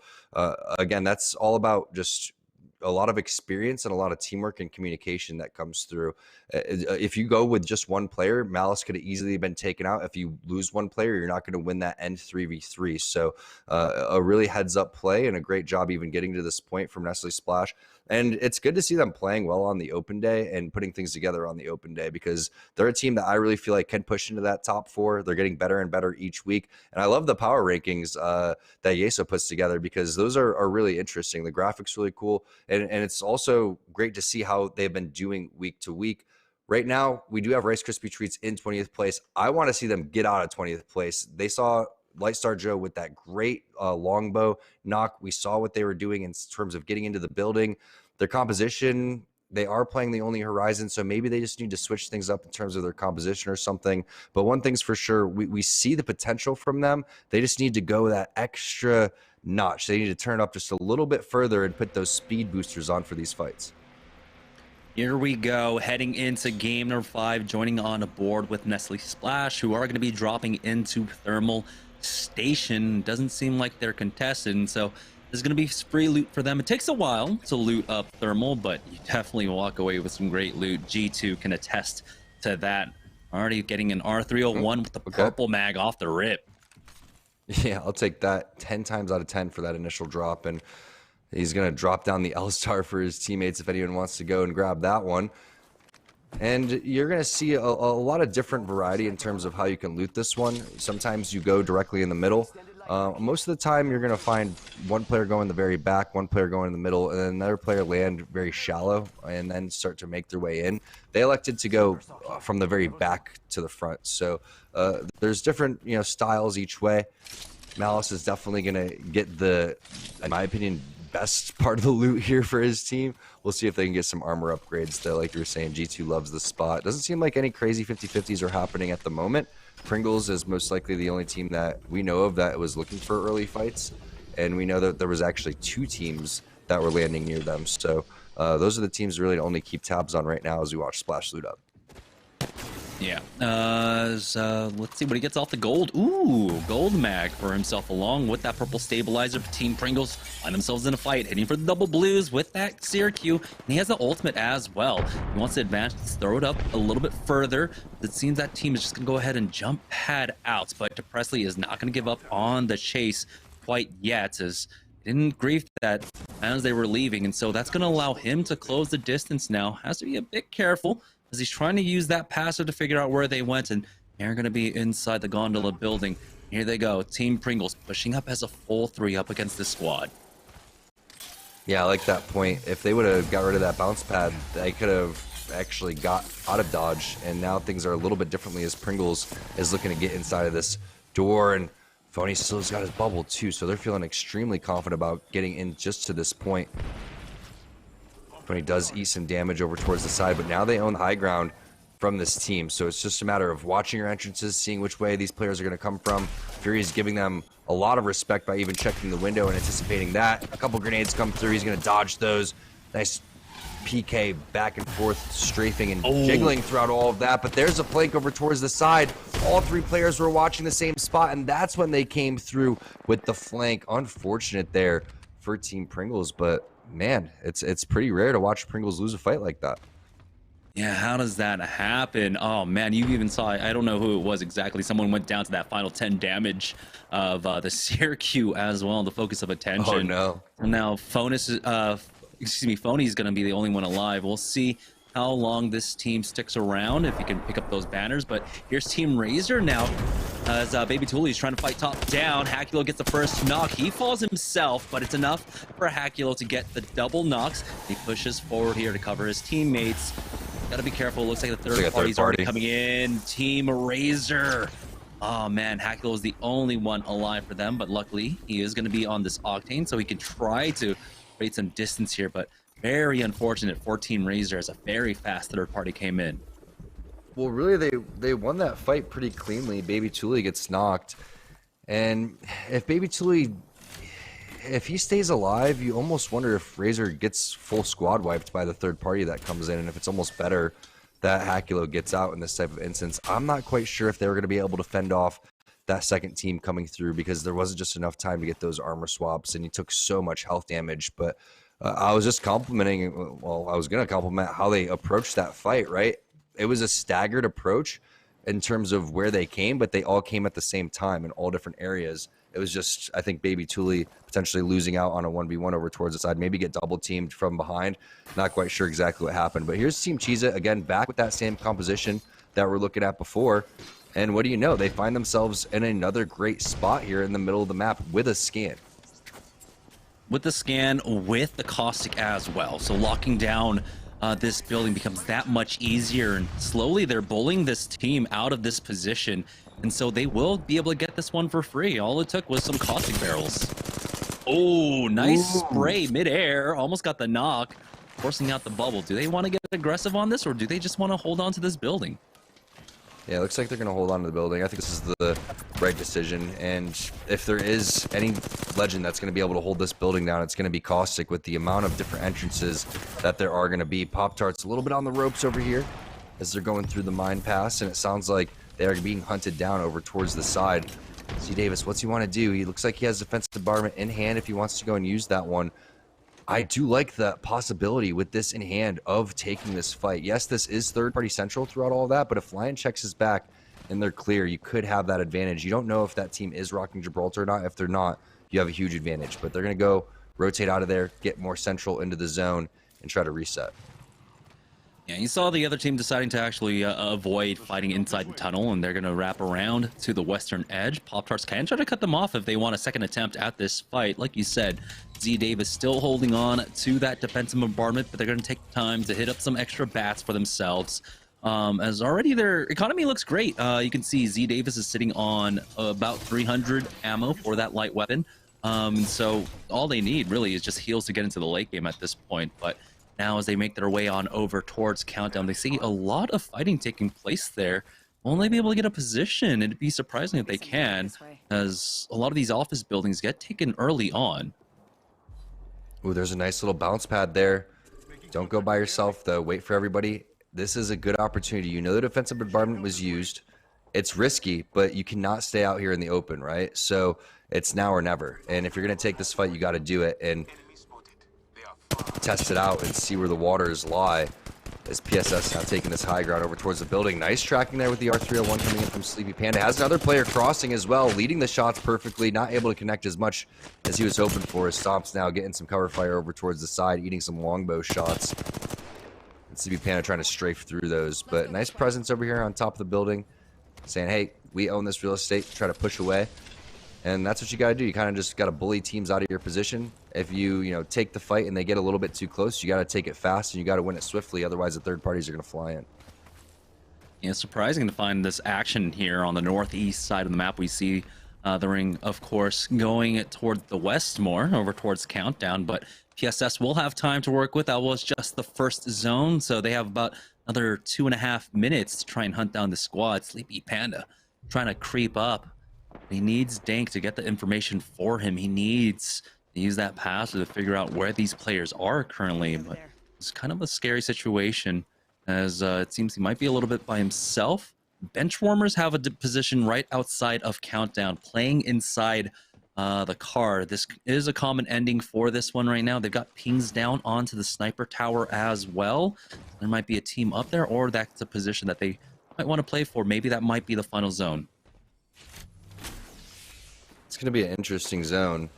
again, that's all about just a lot of experience and a lot of teamwork and communication that comes through. If you go with just one player, Malice could have easily been taken out. If you lose one player, you're not going to win that end 3v3. So a really heads up play and a great job even getting to this point from Nestle Splash. And it's good to see them playing well on the open day and putting things together on the open day, because they're a team that I really feel like can push into that top 4. They're getting better and better each week. And I love the power rankings that Yeso puts together, because those are really interesting. The graphics really cool. And it's also great to see how they've been doing week to week. Right now, we do have Rice Krispie Treats in 20th place. I want to see them get out of 20th place. They saw Lightstar Joe with that great longbow knock. We saw what they were doing in terms of getting into the building. Their composition, they are playing the only horizon, so maybe they just need to switch things up in terms of their composition or something. But one thing's for sure, we see the potential from them. They just need to go that extra notch. They need to turn up just a little bit further and put those speed boosters on for these fights. Here we go, heading into game number 5, joining on a board with Nestle Splash, who are going to be dropping into Thermal Station. Doesn't seem like they're contested, and so there's going to be free loot for them. It takes a while to loot up Thermal, but you definitely walk away with some great loot. G2 can attest to that. Already getting an R301 with the purple mag off the rip. Yeah, I'll take that 10 times out of 10 for that initial drop. And he's going to drop down the L-Star for his teammates if anyone wants to go and grab that one. And you're going to see a lot of different variety in terms of how you can loot this one. Sometimes you go directly in the middle. Most of the time, you're going to find one player go in the very back, one player go in the middle, and then another player land very shallow and then start to make their way in. They elected to go from the very back to the front. So there's different styles each way. Malice is definitely going to get the, in my opinion, best part of the loot here for his team. We'll see if they can get some armor upgrades though. Like you were saying, G2 loves the spot. Doesn't seem like any crazy 50-50s are happening at the moment. Pringles is most likely the only team that we know of that was looking for early fights, and we know that there was actually 2 teams that were landing near them. So those are the teams really to only keep tabs on right now as we watch Splash loot up. Yeah. Let's see what he gets off the gold. Ooh, gold mag for himself, along with that purple stabilizer for Team Pringles. Find themselves in a fight, hitting for the double blues with that Syracuse. And he has the ultimate as well. He wants to advance, throw it up a little bit further. It seems that team is just going to go ahead and jump pad out. But Presley is not going to give up on the chase quite yet, as didn't grief that as they were leaving. And so that's going to allow him to close the distance now. Has to be a bit careful, as he's trying to use that passer to figure out where they went, and they're going to be inside the gondola building. Here they go, Team Pringles pushing up as a full 3 up against this squad. Yeah, I like that point. If they would have got rid of that bounce pad, they could have actually got out of dodge, and now things are a little bit differently as Pringles is looking to get inside of this door, and Phony still's got his bubble too, so they're feeling extremely confident about getting in just to this point. When he does eat some damage over towards the side, but now they own the high ground from this team. So it's just a matter of watching your entrances, seeing which way these players are going to come from. Fury is giving them a lot of respect by even checking the window and anticipating that. A couple grenades come through. He's going to dodge those. Nice PK back and forth, strafing and jiggling throughout all of that. But there's a flank over towards the side. All 3 players were watching the same spot, and that's when they came through with the flank. Unfortunate there for Team Pringles, but man, it's pretty rare to watch Pringles lose a fight like that. Yeah, how does that happen? Oh man, you even saw, I don't know who it was exactly. Someone went down to that final 10 damage of the Syracuse as well, the focus of attention. Oh no. And now Phony's gonna be the only one alive. We'll see how long this team sticks around, if he can pick up those banners. But here's Team Razor now, as Baby Tuli's trying to fight top down. Hakulo gets the first knock. He falls himself, but it's enough for Hakulo to get the double knocks. He pushes forward here to cover his teammates. Gotta be careful. Looks like the third party's already coming in. Team Razor. Oh man, Hakulo is the only one alive for them, but luckily he is going to be on this Octane, so he can try to create some distance here. But very unfortunate for Team Razor, as a very fast third party came in. Well, really, they won that fight pretty cleanly. Baby Tuli gets knocked, and if Baby Tuli, if he stays alive, you almost wonder if Razor gets full squad wiped by the third party that comes in, and if it's almost better that Hakulo gets out in this type of instance. I'm not quite sure if they were going to be able to fend off that second team coming through, because there wasn't just enough time to get those armor swaps, and he took so much health damage. But I was just complimenting, well, I was going to compliment how they approached that fight, right? It was a staggered approach in terms of where they came, but they all came at the same time in all different areas. It was just, I think, Baby Tuli potentially losing out on a 1v1 over towards the side, maybe get double teamed from behind. Not quite sure exactly what happened. But here's Team Chiza, again, back with that same composition that we're looking at before. And what do you know? They find themselves in another great spot here in the middle of the map with a scan. With the scan, with the caustic as well. So locking down this building becomes that much easier, and slowly they're bullying this team out of this position. And so they will be able to get this one for free. All it took was some caustic barrels. Oh, nice spray midair. Almost got the knock, forcing out the bubble. Do they want to get aggressive on this, or do they just want to hold on to this building? Yeah, it looks like they're going to hold on to the building. I think this is the right decision. And if there is any legend that's going to be able to hold this building down, it's going to be Caustic, with the amount of different entrances that there are going to be. Pop-Tarts a little bit on the ropes over here as they're going through the mine pass, and it sounds like they are being hunted down over towards the side. Z Davis, what's he want to do? He looks like he has defensive bombardment in hand if he wants to go and use that one. I do like the possibility with this in hand of taking this fight. Yes, this is third-party central throughout all of that, but if Lion checks his back and they're clear, you could have that advantage. You don't know if that team is rocking Gibraltar or not. If they're not, you have a huge advantage. But they're going to go rotate out of there, get more central into the zone, and try to reset. Yeah, you saw the other team deciding to actually avoid fighting inside the tunnel, and they're going to wrap around to the western edge. Pop-Tarts can try to cut them off if they want a second attempt at this fight. Like you said, Z Davis still holding on to that defensive bombardment, but they're going to take time to hit up some extra bats for themselves. As already their economy looks great. You can see Z Davis is sitting on about 300 ammo for that light weapon. So all they need really is just heals to get into the late game at this point. But now as they make their way on over towards Countdown, they see a lot of fighting taking place there. Will they be able to get a position? It'd be surprising if they can, as a lot of these office buildings get taken early on. Ooh, there's a nice little bounce pad there. Don't go by yourself, though. Wait for everybody. This is a good opportunity. You know the defensive bombardment was used. It's risky, but you cannot stay out here in the open, right? So it's now or never. And if you're going to take this fight, you got to do it and test it out and see where the waters lie. As PSS now taking this high ground over towards the building. Nice tracking there with the R301 coming in from Sleepy Panda. Has another player crossing as well, leading the shots perfectly. Not able to connect as much as he was hoping for. His Stomp's now getting some cover fire over towards the side, eating some longbow shots. And Sleepy Panda trying to strafe through those. But nice presence over here on top of the building, saying, hey, we own this real estate. Try to push away. And that's what you got to do. You kind of just got to bully teams out of your position. If you take the fight and they get a little bit too close, you got to take it fast and you got to win it swiftly. Otherwise, the third parties are going to fly in. Yeah, it's surprising to find this action here on the northeast side of the map. We see the ring, of course, going toward the west more, over towards Countdown. But PSS will have time to work with. That was just the first zone, so they have about another 2.5 minutes to try and hunt down the squad. Sleepy Panda trying to creep up. He needs Dank to get the information for him. He needs to use that passive to figure out where these players are currently. But it's kind of a scary situation, as it seems he might be a little bit by himself. Benchwarmers have a position right outside of Countdown, playing inside the card. This is a common ending for this one right now. They've got pings down onto the sniper tower as well. There might be a team up there, or that's a position that they might want to play for. Maybe that might be the final zone. It's going to be an interesting zone.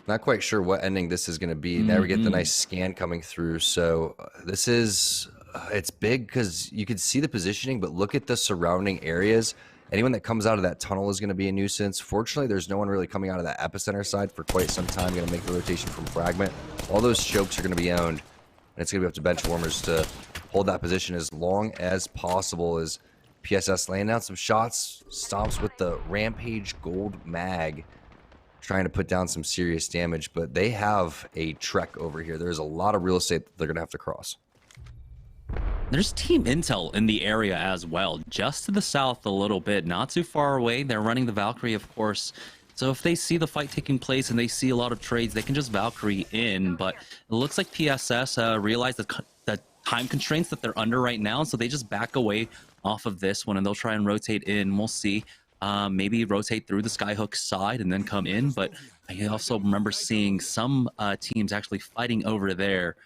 Not quite sure what ending this is going to be. Now we get the nice scan coming through. So this is, it's big because you can see the positioning, but look at the surrounding areas. Anyone that comes out of that tunnel is going to be a nuisance. Fortunately, there's no one really coming out of that epicenter side for quite some time. Going to make the rotation from Fragment. All those chokes are going to be owned. And it's going to be up to bench warmers to hold that position as long as possible as PSS laying down some shots. Stomps with the Rampage Gold Mag, trying to put down some serious damage. But they have a trek over here. There's a lot of real estate that they're going to have to cross. There's team intel in the area as well, just to the south a little bit, not too far away. They're running the Valkyrie, of course. So if they see the fight taking place and they see a lot of trades, they can just Valkyrie in. But it looks like PSS realized the time constraints that they're under right now, so they just back away off of this one, and they'll try and rotate in. We'll see. Maybe rotate through the Skyhook side and then come in. But I also remember seeing some teams actually fighting over there.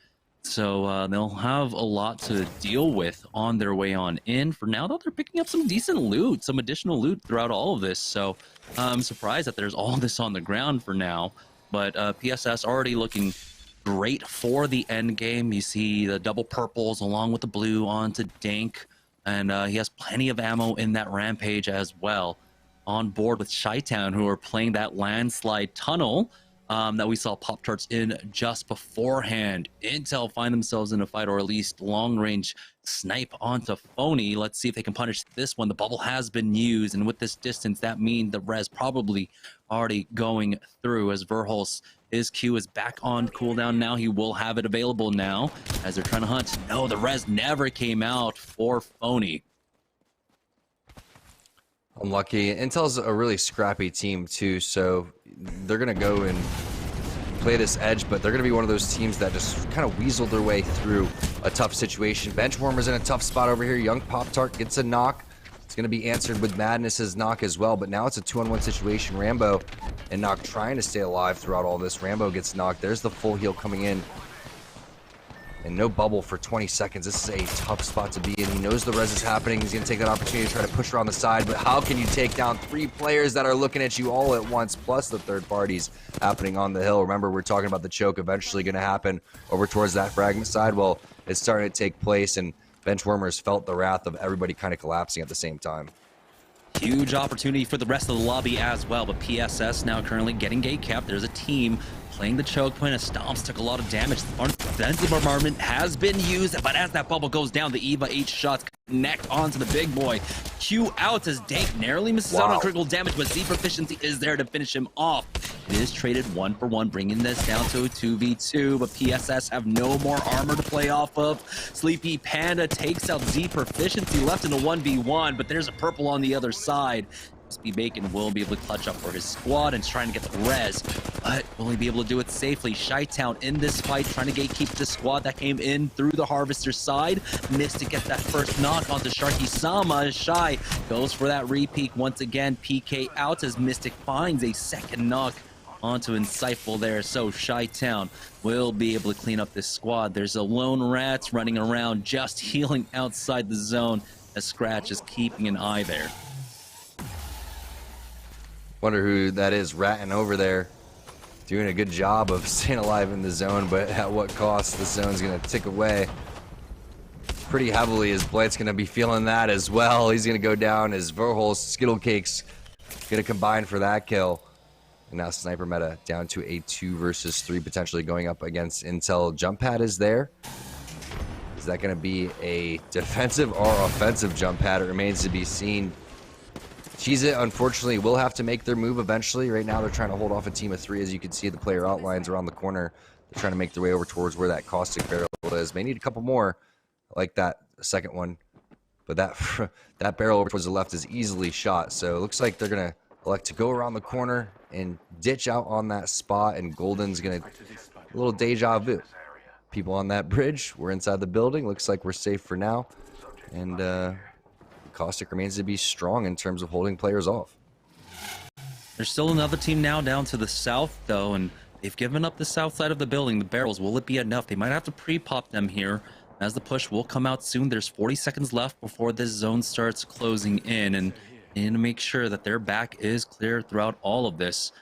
So they'll have a lot to deal with on their way on in. For now, though, they're picking up some decent loot, some additional loot throughout all of this. So I'm surprised that there's all this on the ground for now. But PSS already looking great for the end game. You see the double purples along with the blue onto Dank. And he has plenty of ammo in that Rampage as well. On board with Chi-Town, who are playing that landslide tunnel that we saw Pop-Tarts in just beforehand. Intel find themselves in a fight, or at least long-range snipe onto Phony. Let's see if they can punish this one. The bubble has been used, and with this distance, that means the res probably already going through, as Verholz, his Q is back on cooldown now. He will have it available now as they're trying to hunt. No, the res never came out for Phony. Unlucky. Intel's a really scrappy team too, so they're going to go and play this edge, but they're going to be one of those teams that just kind of weasel their way through a tough situation. Benchwarmer's in a tough spot over here. Young Pop-Tart gets a knock. It's going to be answered with Madness's knock as well, but now it's a 2-on-1 situation. Rambo and Knock trying to stay alive throughout all this. Rambo gets knocked. There's the full heal coming in. And no bubble for 20 seconds. This is a tough spot to be in. He knows the res is happening. He's going to take that opportunity to try to push around the side. But how can you take down 3 players that are looking at you all at once, plus the third parties happening on the hill? Remember, we're talking about the choke eventually going to happen over towards that fragment side. Well, it's starting to take place, and Benchwarmers felt the wrath of everybody kind of collapsing at the same time. Huge opportunity for the rest of the lobby as well, but PSS now currently getting gate capped. There's a team playing the choke point as Stomps took a lot of damage. The defensive bombardment has been used, but as that bubble goes down, the Eva 8 shots connect onto the big boy. Q out as Dank narrowly misses out on critical damage, but Z Proficiency is there to finish him off. It is traded 1-for-1, bringing this down to a 2v2, but PSS have no more armor to play off of. Sleepy Panda takes out Z Proficiency, left in a 1v1, but there's a purple on the other side. Crispy Bacon will be able to clutch up for his squad and trying to get the res, but will he be able to do it safely? Chi-Town in this fight, trying to gatekeep the squad that came in through the Harvester side. Missed to get that first knock onto Sharky Sama. Shy goes for that repeat once again. PK out as Mystic finds a second knock onto Insightful there. So Chi-Town will be able to clean up this squad. There's a lone rat running around, just healing outside the zone, as Scratch is keeping an eye there. Wonder who that is ratting over there. Doing a good job of staying alive in the zone, but at what cost? The zone's going to tick away pretty heavily, as Blight's going to be feeling that as well. He's going to go down as Verholz, Skittle Cakes going to combine for that kill. And now Sniper Meta down to a 2 versus 3, potentially going up against Intel. Jump pad is there. Is that going to be a defensive or offensive jump pad? It remains to be seen. Cheez-It, unfortunately, will have to make their move eventually. Right now, they're trying to hold off a team of 3. As you can see, the player outlines around the corner. They're trying to make their way over towards where that caustic barrel is. May need a couple more, like that second one. But that barrel over towards the left is easily shot. So it looks like they're going to elect to go around the corner and ditch out on that spot. And Golden's going to, a little deja vu. People on that bridge. We're inside the building. Looks like we're safe for now. And Caustic remains to be strong in terms of holding players off. There's still another team now down to the south, though, and they've given up the south side of the building. The barrels, will it be enough? They might have to pre-pop them here, as the push will come out soon. There's 40 seconds left before this zone starts closing in, and they need to make sure that their back is clear throughout all of this.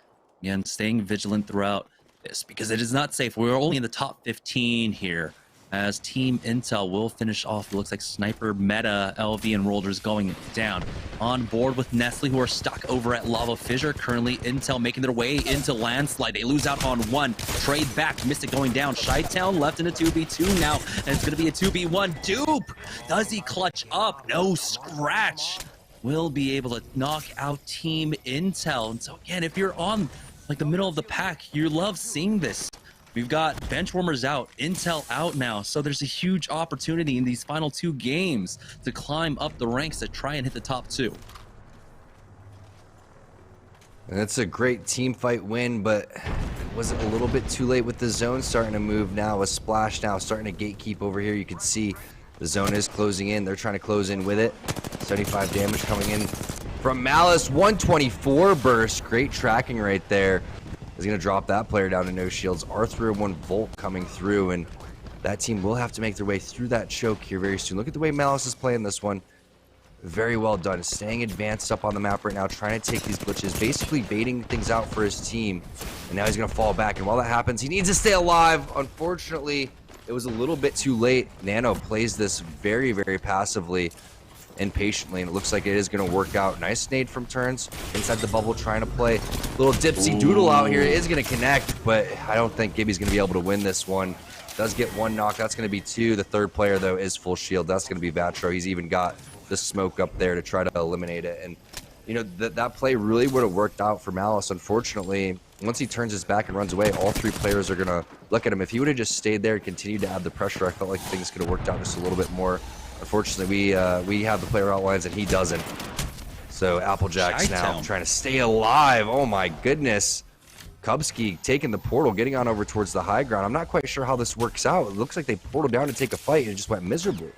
Again, staying vigilant throughout this, because it is not safe. We're only in the top 15 here, as Team Intel will finish off. It looks like Sniper, Meta, LV, and Rolders going down. On board with Nestle, who are stuck over at Lava Fissure. Currently, Intel making their way into Landslide. They lose out on one. Trade back. Mystic going down. Chi-Town left in a 2v2 now, and it's going to be a 2v1. Dupe! Does he clutch up? No scratch. Will be able to knock out Team Intel. And so, again, if you're on like the middle of the pack, you love seeing this. We've got Benchwarmers out, Intel out now, so there's a huge opportunity in these final 2 games to climb up the ranks to try and hit the top 2. And that's a great team fight win, but was it a little bit too late with the zone starting to move now? A splash now starting to gatekeep over here. You can see the zone is closing in. They're trying to close in with it. 75 damage coming in from Malice. 124 burst. Great tracking right there. Is going to drop that player down to no shields. Arthur and 1 Volt coming through, and that team will have to make their way through that choke here very soon. Look at the way Malice is playing this one. Very well done. Staying advanced up on the map right now, trying to take these glitches, basically baiting things out for his team. And now he's going to fall back, and while that happens, he needs to stay alive. Unfortunately, it was a little bit too late. Nano plays this very, very passively and patiently, and it looks like it is going to work out. Nice nade from Turns inside the bubble, trying to play little dipsy doodle out here. It is going to connect, but I don't think Gibby's going to be able to win this one. Does get 1 knock. That's going to be 2. The third player, though, is full shield. That's going to be Vatro. He's even got the smoke up there to try to eliminate it. And, you know, that play really would have worked out for Malice. Unfortunately, once he turns his back and runs away, all 3 players are going to look at him. If he would have just stayed there and continued to add the pressure, I felt like things could have worked out just a little bit more. Unfortunately, we have the player outlines and he doesn't. So Applejack's now trying to stay alive. Oh my goodness. Kubsky taking the portal, getting on over towards the high ground. I'm not quite sure how this works out. It looks like they portaled down to take a fight and it just went miserably.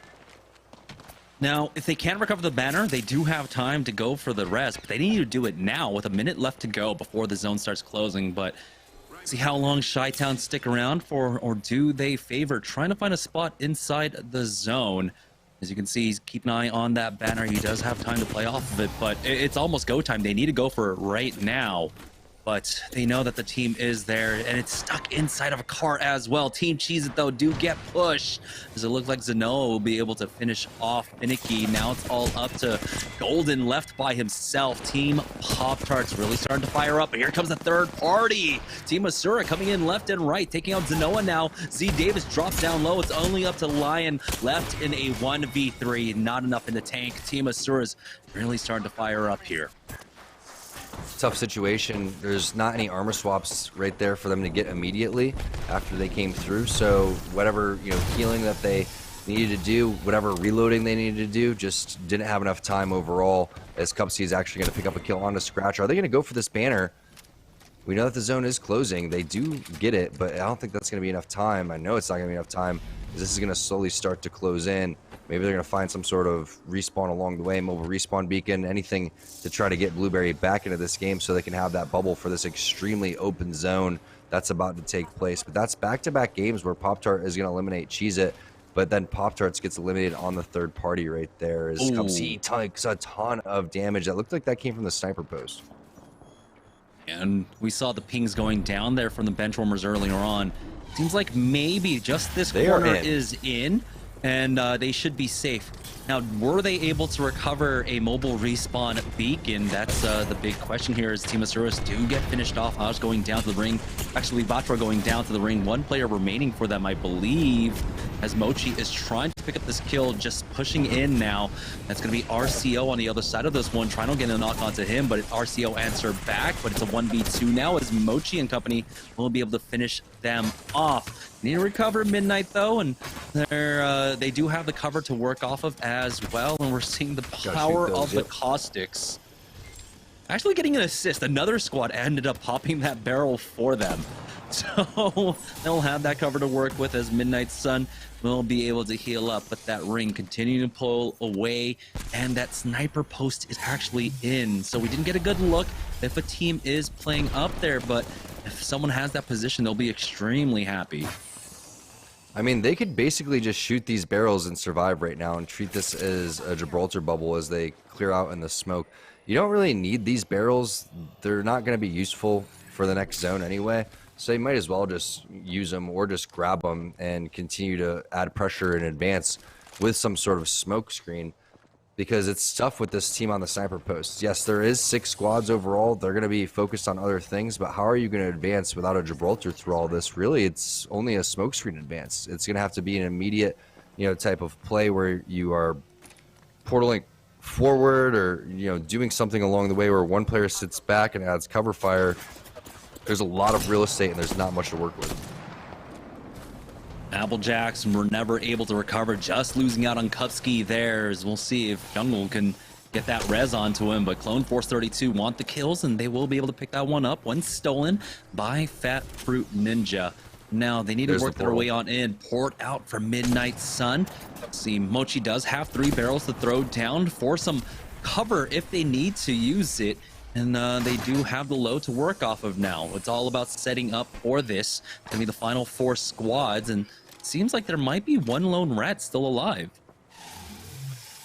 Now, if they can't recover the banner, they do have time to go for the rest, but they need to do it now with a minute left to go before the zone starts closing. But see how long Chi-Town stick around for, or do they favor trying to find a spot inside the zone? As you can see, he's keeping an eye on that banner. He does have time to play off of it, but it's almost go time. They need to go for it right now. But they know that the team is there, and it's stuck inside of a car as well. Team Cheez-It, though, do get pushed, as it looks like Zanoa will be able to finish off Finicky. Now it's all up to Golden, left by himself. Team Pop-Tarts really starting to fire up, but here comes the third party. Team Asura coming in left and right, taking out Zanoa now. Z Davis drops down low. It's only up to Lion, left in a 1v3. Not enough in the tank. Team Asura's really starting to fire up here. Tough situation. There's not any armor swaps right there for them to get immediately after they came through. So whatever, you know, healing that they needed to do, whatever reloading they needed to do, just didn't have enough time overall. As Cupsy is actually going to pick up a kill on the Scratch. Are they going to go for this banner? We know that the zone is closing. They do get it, but I don't think that's going to be enough time. I know it's not going to be enough time, because this is going to slowly start to close in. Maybe they're going to find some sort of respawn along the way, mobile respawn beacon, anything to try to get Blueberry back into this game so they can have that bubble for this extremely open zone that's about to take place. But that's back-to-back games where Pop-Tart is going to eliminate Cheez-It, but then Pop-Tarts gets eliminated on the third party right there. As Cupsy takes a ton of damage. That looked like that came from the sniper post. And we saw the pings going down there from the Benchwarmers earlier on. Seems like maybe just this corner is in. And they should be safe. Now, were they able to recover a mobile respawn beacon? That's the big question here, as Team Asuras do get finished off. Oz going down to the ring. Actually, Vatra going down to the ring. 1 player remaining for them, I believe, as Mochi is trying to pick up this kill, just pushing in now. That's going to be RCO on the other side of this one, trying to get a knock onto him, but RCO answer back, but it's a 1v2 now, as Mochi and company will be able to finish them off. Need to recover Midnight, though, and they do have the cover to work off of as well, and we're seeing the power of the caustics. Actually getting an assist. Another squad ended up popping that barrel for them. So they'll have that cover to work with as Midnight Sun will be able to heal up, but that ring continuing to pull away, and that sniper post is actually in. So we didn't get a good look if a team is playing up there, but if someone has that position, they'll be extremely happy. I mean, they could basically just shoot these barrels and survive right now and treat this as a Gibraltar bubble as they clear out in the smoke. You don't really need these barrels. They're not going to be useful for the next zone anyway. So you might as well just use them or just grab them and continue to add pressure in advance with some sort of smoke screen, because it's tough with this team on the sniper posts. Yes, there is 6 squads overall. They're going to be focused on other things, but how are you going to advance without a Gibraltar through all this? Really, it's only a smoke screen advance. It's going to have to be an immediate, type of play where you are portaling forward or, doing something along the way where one player sits back and adds cover fire. There's a lot of real estate and there's not much to work with. Applejacks were never able to recover, just losing out on Kupski theirs. We'll see if Jungle can get that res onto him, but Clone Force 32 want the kills, and they will be able to pick that one up when stolen by Fat Fruit Ninja. Now, they need to work their way on in. Port out for Midnight Sun. See, Mochi does have 3 barrels to throw down for some cover if they need to use it. And they do have the low to work off of now. It's all about setting up for this. It's going to be the final 4 squads, and it seems like there might be one lone rat still alive.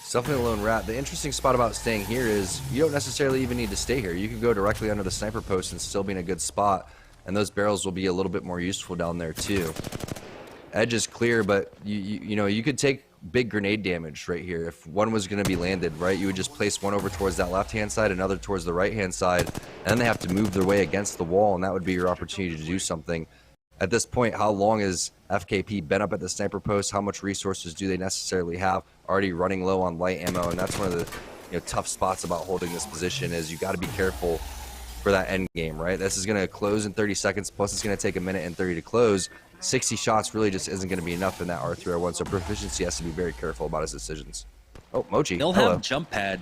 It's definitely a lone rat. The interesting spot about staying here is you don't necessarily even need to stay here. You can go directly under the sniper post and still be in a good spot, and those barrels will be a little bit more useful down there too. Edge is clear, but you could take big grenade damage right here. If one was going to be landed, right, you would just place one over towards that left-hand side, another towards the right-hand side, and then they have to move their way against the wall, and that would be your opportunity to do something. At this point, how long has FKP been up at the sniper post? How much resources do they necessarily have? Already running low on light ammo, and that's one of the tough spots about holding this position is you got to be careful for that end game, right? This is going to close in 30 seconds, plus it's going to take 1:30 to close. 60 shots really just isn't going to be enough in that R301, so Proficiency has to be very careful about his decisions. Oh, Mochi. They'll have jump pad.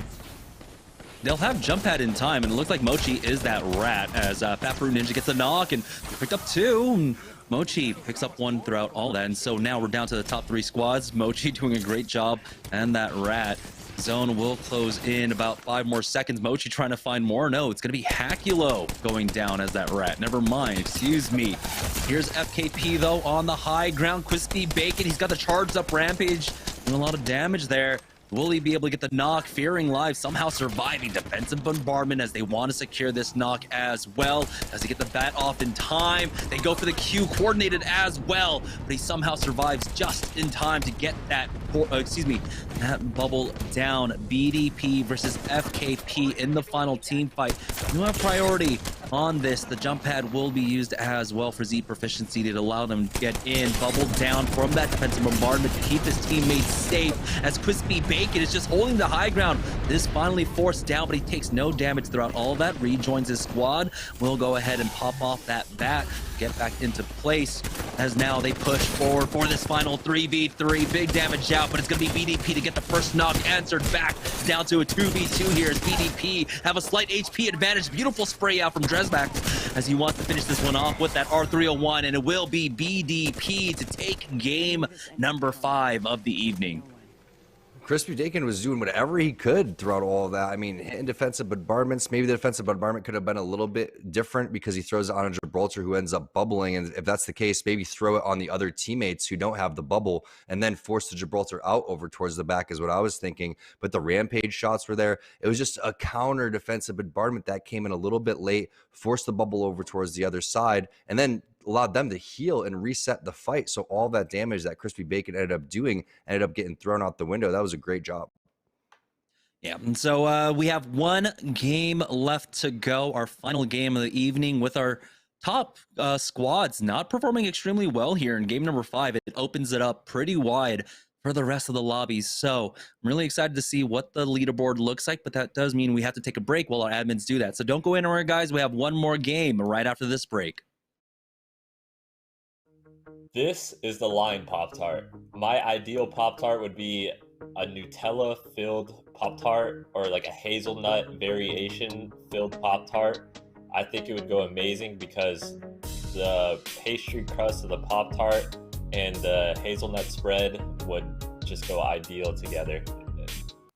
They'll have jump pad in time, and it looks like Mochi is that rat as Fat Fruit Ninja gets a knock and picked up 2. And Mochi picks up 1 throughout all that, and so now we're down to the top 3 squads. Mochi doing a great job, and that rat. Zone will close in about 5 more seconds. Mochi trying to find more. No, it's going to be Hakulo going down as that rat. Never mind. Excuse me. Here's FKP, though, on the high ground. Crispy Bacon. He's got the charged up Rampage. Doing a lot of damage there. Will he be able to get the knock? Fearing Live somehow surviving defensive bombardment as they want to secure this knock as well. Does he get the bat off in time? They go for the Q coordinated as well, but he somehow survives just in time to get that, that bubble down. BDP versus FKP in the final team fight. You have priority on this. The jump pad will be used as well for Z Proficiency to allow them to get in. Bubble down from that defensive bombardment to keep his teammates safe as Crispy Bacon is just holding the high ground. This finally forced down, but he takes no damage throughout all of that. Rejoins his squad. Will go ahead and pop off that bat. Get back into place as now they push forward for this final 3v3. Big damage out, but it's going to be BDP to get the first knock answered back. It's down to a 2v2 here as BDP have a slight HP advantage. Beautiful spray out from Dresback as he wants to finish this one off with that R301, and it will be BDP to take game number 5 of the evening. Crispy Bacon was doing whatever he could throughout all of that. I mean, hitting defensive bombardments. Maybe the defensive bombardment could have been a little bit different because he throws it on a Gibraltar who ends up bubbling. And if that's the case, maybe throw it on the other teammates who don't have the bubble and then force the Gibraltar out over towards the back is what I was thinking. But the Rampage shots were there. It was just a counter defensive bombardment that came in a little bit late, forced the bubble over towards the other side, and then allowed them to heal and reset the fight. So all that damage that Crispy Bacon ended up doing ended up getting thrown out the window. That was a great job. Yeah, and so we have 1 game left to go, our final game of the evening with our top squads not performing extremely well here in game number 5. It opens it up pretty wide for the rest of the lobbies. So I'm really excited to see what the leaderboard looks like, but that does mean we have to take a break while our admins do that. So don't go anywhere, guys. We have 1 more game right after this break. This is the line Pop-Tart. My ideal Pop-Tart would be a Nutella-filled Pop-Tart or like a hazelnut variation-filled Pop-Tart. I think it would go amazing because the pastry crust of the Pop-Tart and the hazelnut spread would just go ideal together.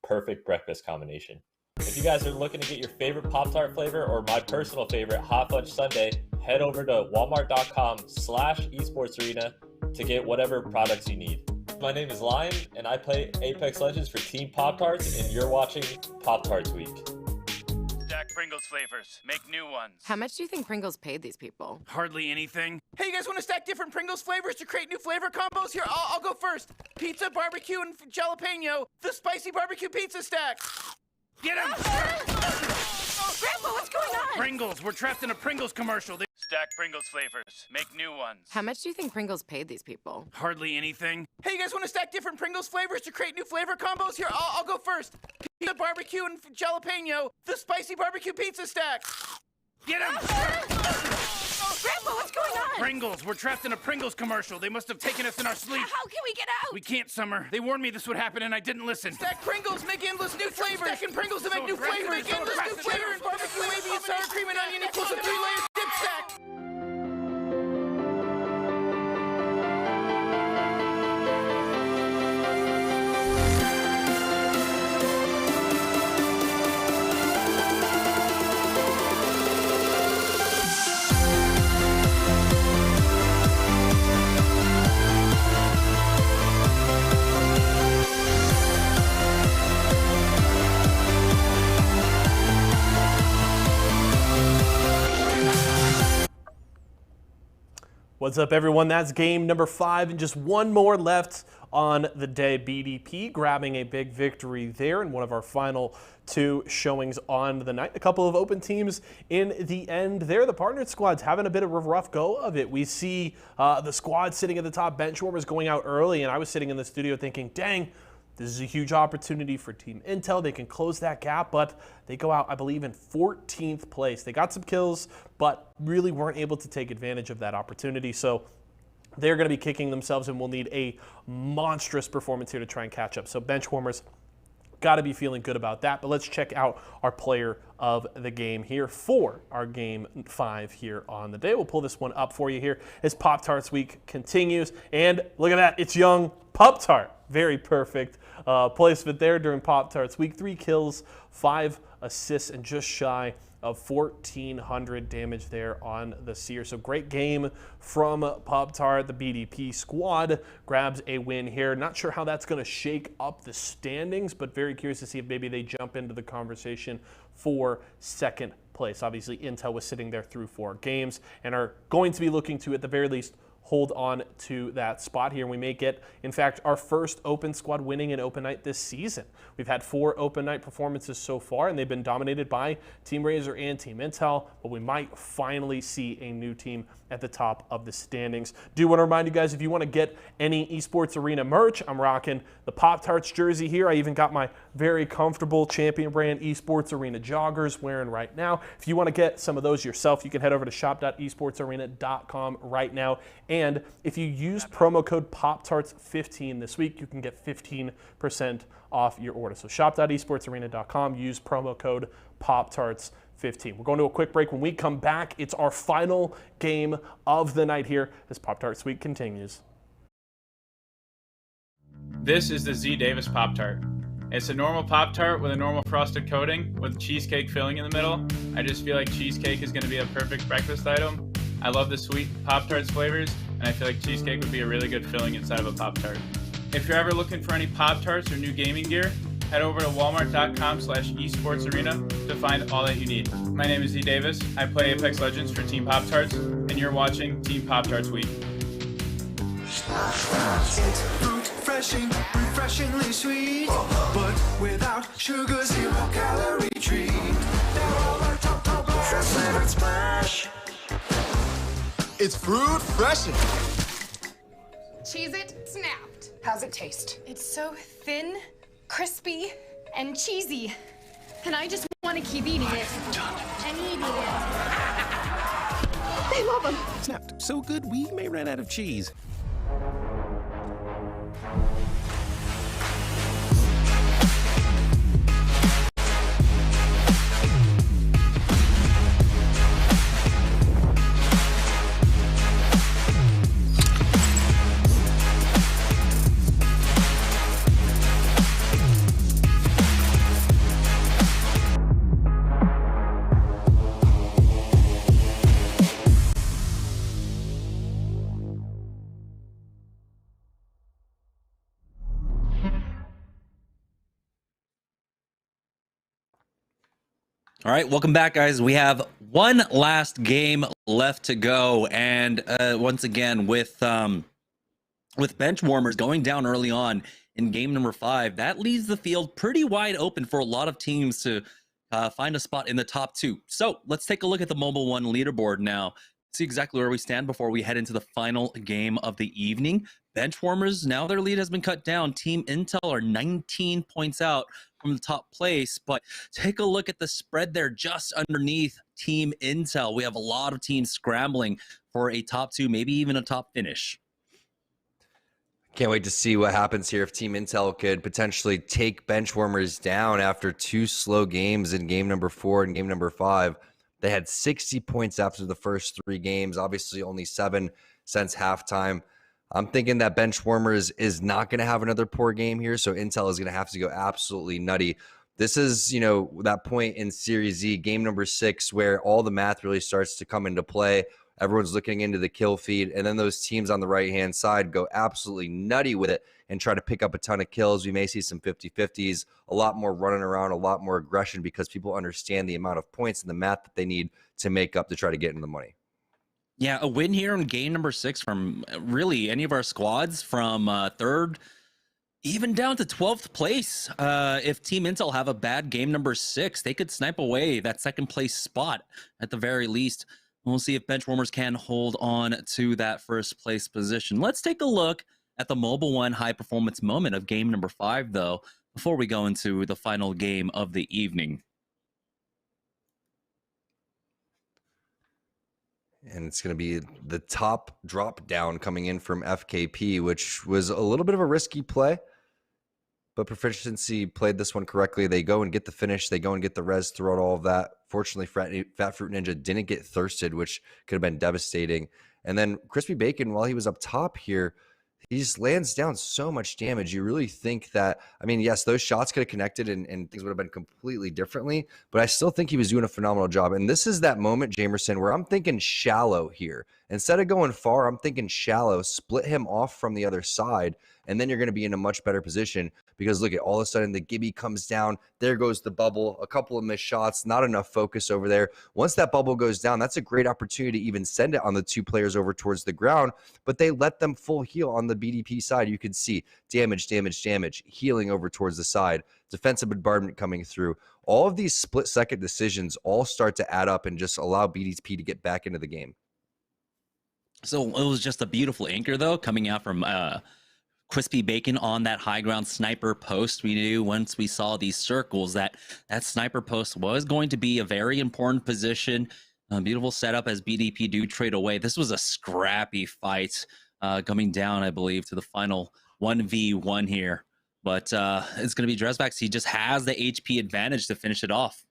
Perfect breakfast combination. If you guys are looking to get your favorite Pop-Tart flavor or my personal favorite, Hot Fudge Sundae, head over to walmart.com/esportsarena to get whatever products you need. My name is Lion, and I play Apex Legends for Team Pop-Tarts, and you're watching Pop-Tarts Week. Stack Pringles flavors. Make new ones. How much do you think Pringles paid these people? Hardly anything. Hey, you guys want to stack different Pringles flavors to create new flavor combos? Here, I'll go first. Pizza, barbecue, and jalapeno. The spicy barbecue pizza stack. Get him! Grandpa, what's going on? Pringles. We're trapped in a Pringles commercial. Stack Pringles flavors. Make new ones. How much do you think Pringles paid these people? Hardly anything. Hey, you guys want to stack different Pringles flavors to create new flavor combos? Here, I'll go first. Pizza, barbecue, and jalapeno. The spicy barbecue pizza stack. Get him! Grandpa, what's going on? Pringles. We're trapped in a Pringles commercial. They must have taken us in our sleep. How can we get out? We can't, Summer. They warned me this would happen and I didn't listen. Stack Pringles, make endless new flavors. Stacking Pringles to make new flavors. Make endless new flavors. Barbecue, wavy, and sour cream and onion equals a 3-layer dip stack. What's up, everyone? That's game number 5 and just one more left on the day. BDP grabbing a big victory there in one of our final 2 showings on the night. A couple of open teams in the end there. The partnered squad's having a bit of a rough go of it. We see the squad sitting at the top, bench warmers going out early, and I was sitting in the studio thinking, dang, this is a huge opportunity for Team Intel. They can close that gap, but they go out, I believe, in 14th place. They got some kills, but really weren't able to take advantage of that opportunity. So they're going to be kicking themselves and will need a monstrous performance here to try and catch up. So Benchwarmers got to be feeling good about that. But let's check out our player of the game here for our game 5 here on the day. We'll pull this one up for you here as Pop-Tarts week continues. And look at that, it's young Pop-Tart. Very perfect placement there during Pop-Tarts week. 3 kills, 5 assists, and just shy of 1,400 damage there on the Seer. So great game from Pop-Tart. The BDP squad grabs a win here. Not sure how that's going to shake up the standings, but very curious to see if maybe they jump into the conversation for second place. Obviously, Intel was sitting there through 4 games and are going to be looking to, at the very least, hold on to that spot here. We may get, in fact, our first open squad winning an open night this season. We've had 4 open night performances so far, and they've been dominated by Team Razor and Team Intel, but we might finally see a new team at the top of the standings. Do want to remind you guys, if you want to get any Esports Arena merch, I'm rocking the Pop-Tarts jersey here. I even got my very comfortable Champion brand Esports Arena joggers wearing right now. If you want to get some of those yourself, you can head over to shop.esportsarena.com right now. And if you use promo code Pop-Tarts15 this week, you can get 15% off your order. So shop.esportsarena.com, use promo code Pop-Tarts15. We're going to a quick break. When we come back, it's our final game of the night here as Pop-Tarts week continues. This is the Z Davis Pop-Tart. It's a normal Pop-Tart with a normal frosted coating with cheesecake filling in the middle. I just feel like cheesecake is going to be a perfect breakfast item. I love the sweet Pop-Tarts flavors, and I feel like cheesecake would be a really good filling inside of a Pop-Tart. If you're ever looking for any Pop-Tarts or new gaming gear, head over to walmart.com/esportsarena to find all that you need. My name is Z Davis. I play Apex Legends for Team Pop-Tarts, and you're watching Team Pop-Tarts Week. Fruit, refreshingly sweet, but without sugar, 0 calorie treat. They're all our top fresh flavored splash. It's fruit freshin'. Cheez-It snapped. How's it taste? It's so thin, crispy, and cheesy. And I just want to keep eating it. And eating it. They love them. Snapped so good we may run out of cheese. All right, welcome back, guys. We have one last game left to go, and once again, with bench warmers going down early on in game number 5, that leaves the field pretty wide open for a lot of teams to find a spot in the top 2. So let's take a look at the Mobile One leaderboard now. See exactly where we stand before we head into the final game of the evening. Bench warmers, now their lead has been cut down. Team Intel are 19 points out from the top place, but take a look at the spread there just underneath Team Intel. We have a lot of teams scrambling for a top 2, maybe even a top finish. Can't wait to see what happens here if Team Intel could potentially take benchwarmers down after 2 slow games in game number 4 and game number 5. They had 60 points after the first 3 games, obviously only 7 since halftime. I'm thinking that benchwarmers is not going to have another poor game here, so Intel is going to have to go absolutely nutty. This is, that point in Series E, game number 6, where all the math really starts to come into play. Everyone's looking into the kill feed, and then those teams on the right-hand side go absolutely nutty with it and try to pick up a ton of kills. We may see some 50-50s, a lot more running around, a lot more aggression because people understand the amount of points and the math that they need to make up to try to get into the money. Yeah, a win here in game number 6 from really any of our squads from 3rd, even down to 12th place. If Team Intel have a bad game number 6, they could snipe away that 2nd place spot at the very least. We'll see if benchwarmers can hold on to that 1st place position. Let's take a look at the Mobile One high performance moment of game number 5, though, before we go into the final game of the evening. And it's going to be the top drop down coming in from FKP, which was a little bit of a risky play, but Proficiency played this one correctly. They go and get the finish. They go and get the res throughout all of that. Fortunately, Fat Fruit Ninja didn't get thirsted, which could have been devastating. And then Crispy Bacon, while he was up top here, he just lands down so much damage. You really think that, yes, those shots could have connected and things would have been completely differently, but I still think he was doing a phenomenal job. And this is that moment, Jamerson, where I'm thinking shallow here. Instead of going far, I'm thinking shallow, split him off from the other side, and then you're going to be in a much better position because look at all of a sudden the Gibby comes down. There goes the bubble, a couple of missed shots, not enough focus over there. Once that bubble goes down, that's a great opportunity to even send it on the 2 players over towards the ground, but they let them full heal on the BDP side. You can see damage, healing over towards the side, defensive bombardment coming through. All of these split-second decisions all start to add up and just allow BDP to get back into the game. So it was just a beautiful anchor, though, coming out from Crispy Bacon on that high ground sniper post. We knew once we saw these circles that sniper post was going to be a very important position. Beautiful setup as BDP do trade away. This was a scrappy fight coming down, I believe, to the final 1v1 here. But it's going to be Dresbacks. He just has the HP advantage to finish it off.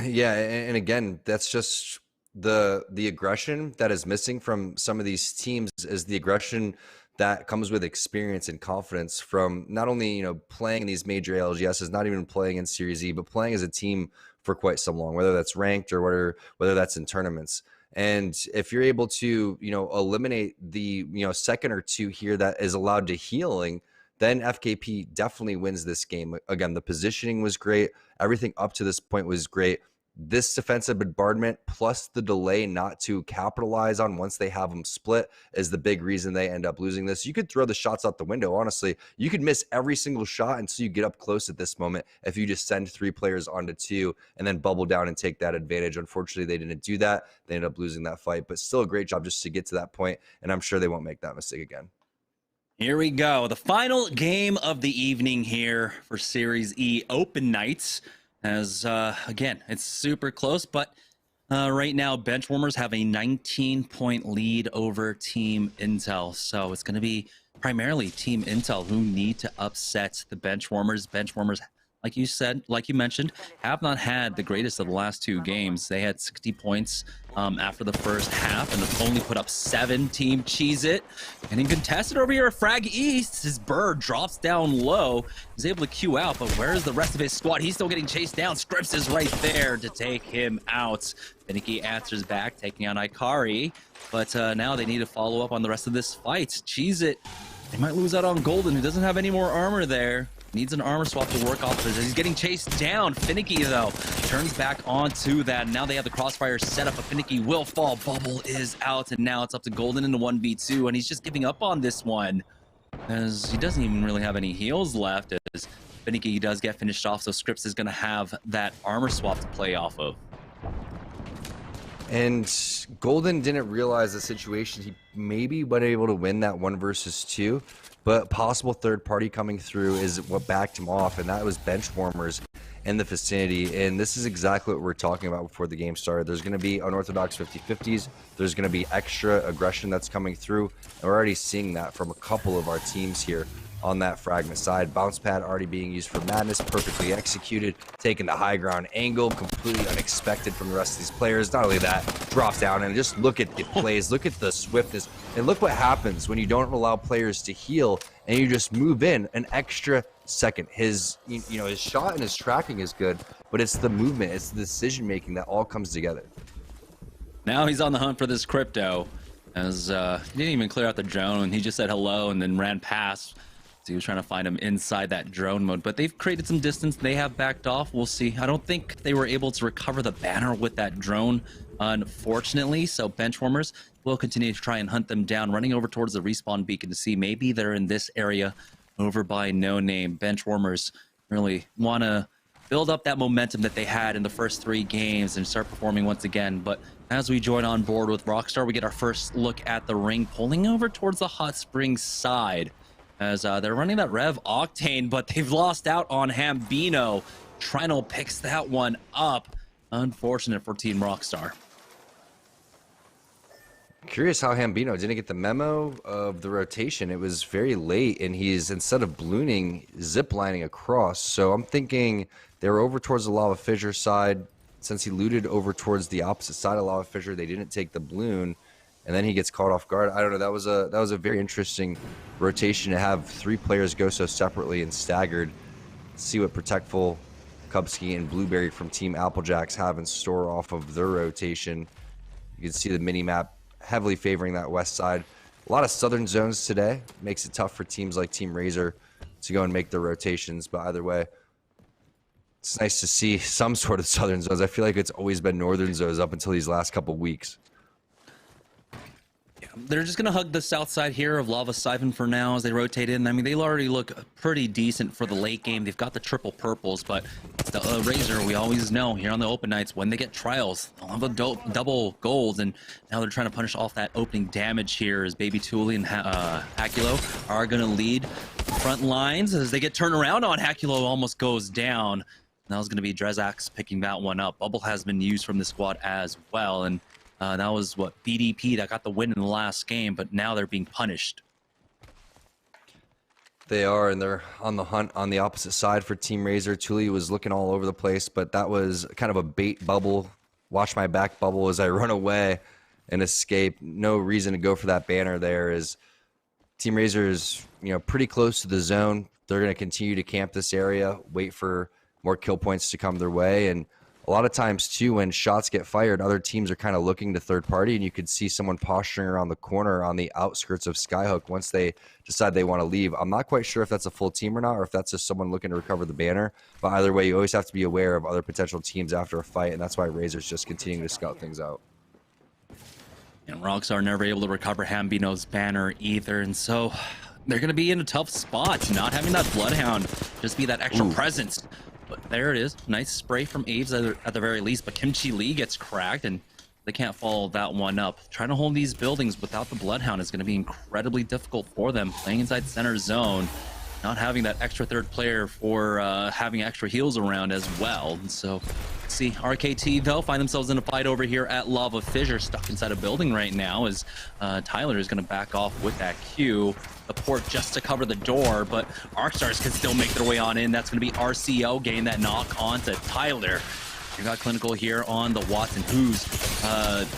Yeah, and again, that's just the aggression that is missing from some of these teams is the aggression that comes with experience and confidence from not only, playing in these major ALGSs, not even playing in Series E, but playing as a team for quite some long, whether that's ranked or whether that's in tournaments. And if you're able to, eliminate the, second or 2 here that is allowed to healing, then FKP definitely wins this game. Again, the positioning was great. Everything up to this point was great. This defensive bombardment plus the delay not to capitalize on once they have them split is the big reason they end up losing this. You could throw the shots out the window, honestly. You could miss every single shot until you get up close at this moment if you just send 3 players onto 2 and then bubble down and take that advantage. Unfortunately, they didn't do that. They ended up losing that fight, but still a great job just to get to that point, and I'm sure they won't make that mistake again. Here we go. The final game of the evening here for Series E Open Nights. As, again, it's super close, but right now, Benchwarmers have a 19-point lead over Team Intel. So it's going to be primarily Team Intel who need to upset the Benchwarmers. Benchwarmers, like you said, like you mentioned, have not had the greatest of the last 2 games. They had 60 points after the first half and have only put up 7. Team Cheez-It. And in contested over here, Frag East, his bird drops down low. He's able to queue out, but where's the rest of his squad? He's still getting chased down. Scripps is right there to take him out. Finicky answers back, taking on Ikari. But now they need to follow up on the rest of this fight. Cheez-It, they might lose out on Golden, who doesn't have any more armor there. Needs an armor swap to work off as he's getting chased down. Finicky, though, turns back onto that. Now they have the crossfire set up, but Finicky will fall. Bubble is out, and now it's up to Golden in the 1v2, and he's just giving up on this one as he doesn't even really have any heals left, as Finicky does get finished off, so Scripps is going to have that armor swap to play off of. And Golden didn't realize the situation. He maybe wasn't able to win that 1 versus 2, but possible third party coming through is what backed him off, and that was bench warmers in the vicinity. And this is exactly what we're talking about before the game started. There's going to be unorthodox 50-50s. There's going to be extra aggression that's coming through, and we're already seeing that from a couple of our teams here on that fragment side. Bounce pad already being used for Madness, perfectly executed, taking the high ground angle, completely unexpected from the rest of these players. Not only that, drops down, and just look at the plays, look at the swiftness, and look what happens when you don't allow players to heal and you just move in an extra second. His, you know, his shot and his tracking is good, but it's the movement, it's the decision making that all comes together. Now he's on the hunt for this crypto, as he didn't even clear out the drone, and he just said hello and then ran past. So he was trying to find him inside that drone mode, but they've created some distance. They have backed off. We'll see. I don't think they were able to recover the banner with that drone, unfortunately. So Benchwarmers will continue to try and hunt them down, running over towards the respawn beacon to see maybe they're in this area over by No Name. Benchwarmers really want to build up that momentum that they had in the first 3 games and start performing once again. But as we join on board with Rockstar, we get our first look at the ring, pulling over towards the Hot Springs side, as they're running that Rev Octane, but they've lost out on Hambino. Trino picks that one up. Unfortunate for Team Rockstar. Curious how Hambino didn't get the memo of the rotation. It was very late, and he's, instead of ballooning, ziplining across. So I'm thinking they were over towards the Lava Fissure side. Since he looted over towards the opposite side of Lava Fissure, they didn't take the balloon, and then he gets caught off guard. I don't know. That was a very interesting rotation to have 3 players go so separately and staggered. See what Protectful, Kubsky, and Blueberry from Team Applejacks have in store off of their rotation. You can see the mini map heavily favoring that west side. A lot of southern zones today. Makes it tough for teams like Team Razor to go and make their rotations, but either way, it's nice to see some sort of southern zones. I feel like it's always been northern zones up until these last couple weeks. They're just going to hug the south side here of Lava Siphon for now as they rotate in. I mean, they already look pretty decent for the late game. They've got the triple purples, but it's the Razor, we always know here on the open nights, when they get trials, they'll have a double golds, and now they're trying to punish off that opening damage here as Baby Thule and Hakulo are going to lead front lines as they get turned around on. Hakulo almost goes down. That was going to be Drezax picking that one up. Bubble has been used from the squad as well, and that was what BDP that got the win in the last game, but now they're being punished. They are, and they're on the hunt on the opposite side for Team Razor. Thule was looking all over the place, but that was kind of a bait bubble. Watch my back bubble as I run away and escape. No reason to go for that banner there, as Team Razor is, you know, pretty close to the zone. They're going to continue to camp this area, wait for more kill points to come their way, and a lot of times, too, when shots get fired, other teams are kind of looking to third party, and you could see someone posturing around the corner on the outskirts of Skyhook once they decide they want to leave. I'm not quite sure if that's a full team or not, or if that's just someone looking to recover the banner. But either way, you always have to be aware of other potential teams after a fight, and that's why Razor's just continuing to scout things out. And Rockstar never able to recover Hambino's banner either, and so they're going to be in a tough spot, not having that Bloodhound just be that extra presence. But there it is. Nice spray from Aves at the very least, but Kimchi Lee gets cracked, and they can't follow that one up. Trying to hold these buildings without the Bloodhound is going to be incredibly difficult for them. Playing inside center zone, not having that extra third player for having extra heals around as well. And so, let's see, RKT, though, find themselves in a fight over here at Lava Fissure, stuck inside a building right now, as Tyler is going to back off with that Q. The port just to cover the door, but Arcstars can still make their way on in. That's going to be RCO getting that knock onto Tyler. You got Clinical here on the Watson, whose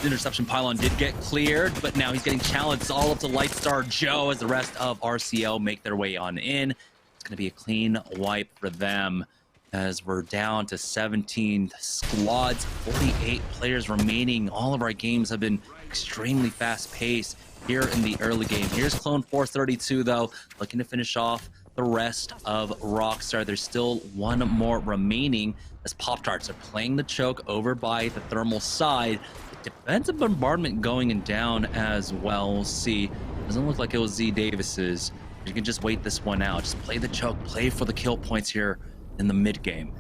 interception pylon did get cleared, but now he's getting challenged all up to Lightstar Joe as the rest of RCO make their way on in. It's going to be a clean wipe for them as we're down to 17 squads, 48 players remaining. All of our games have been extremely fast-paced here in the early game. Here's Clone 432, though, looking to finish off the rest of Rockstar. There's still one more remaining as Pop-Tarts are playing the choke over by the thermal side. Defensive bombardment going and down as well. We'll see. Doesn't look like it was Z Davis's. You can just wait this one out. Just play the choke, play for the kill points here in the mid game.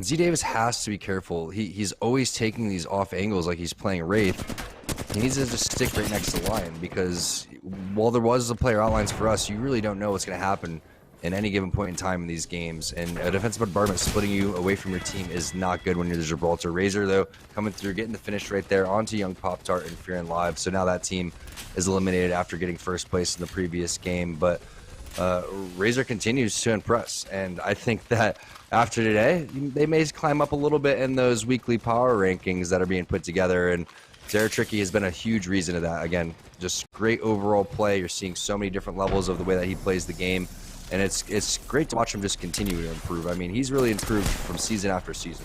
Z Davis has to be careful. He's always taking these off angles like he's playing Wraith. He needs to just stick right next to the line, because while there was the player outlines for us, you really don't know what's going to happen in any given point in time in these games. And a defensive bombardment splitting you away from your team is not good when you're the Gibraltar. Razor, though, coming through, getting the finish right there onto young Pop-Tart and Fear and Live. So now that team is eliminated after getting first place in the previous game. But Razor continues to impress. And I think that after today, they may climb up a little bit in those weekly power rankings that are being put together. And Zeratricky has been a huge reason of that. Again, just great overall play. You're seeing so many different levels of the way that he plays the game. And it's great to watch him just continue to improve. I mean, he's really improved from season after season.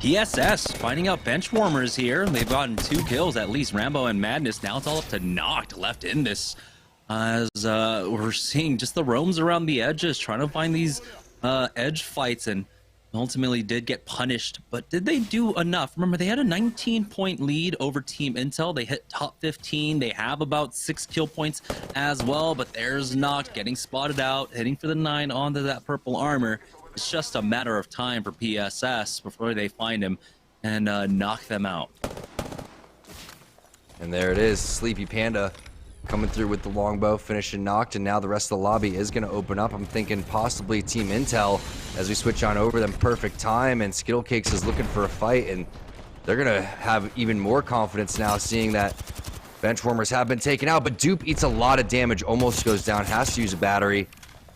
PSS finding out bench warmers here. They've gotten 2 kills at least, Rambo and Madness. Now it's all up to Noct left in this. As we're seeing just the roams around the edges, trying to find these edge fights, and ultimately did get punished. But did they do enough? Remember, they had a 19-point lead over Team Intel. They hit top 15. They have about 6 kill points as well, but there's Noct getting spotted out, heading for the 9 onto that purple armor. It's just a matter of time for PSS before they find him and knock them out. And there it is, Sleepy Panda coming through with the longbow, finishing Noct, and now the rest of the lobby is going to open up. I'm thinking possibly Team Intel as we switch on over them. Perfect time, and Skittlecakes is looking for a fight, and they're going to have even more confidence now, seeing that benchwarmers have been taken out. But Dupe eats a lot of damage, almost goes down, has to use a battery.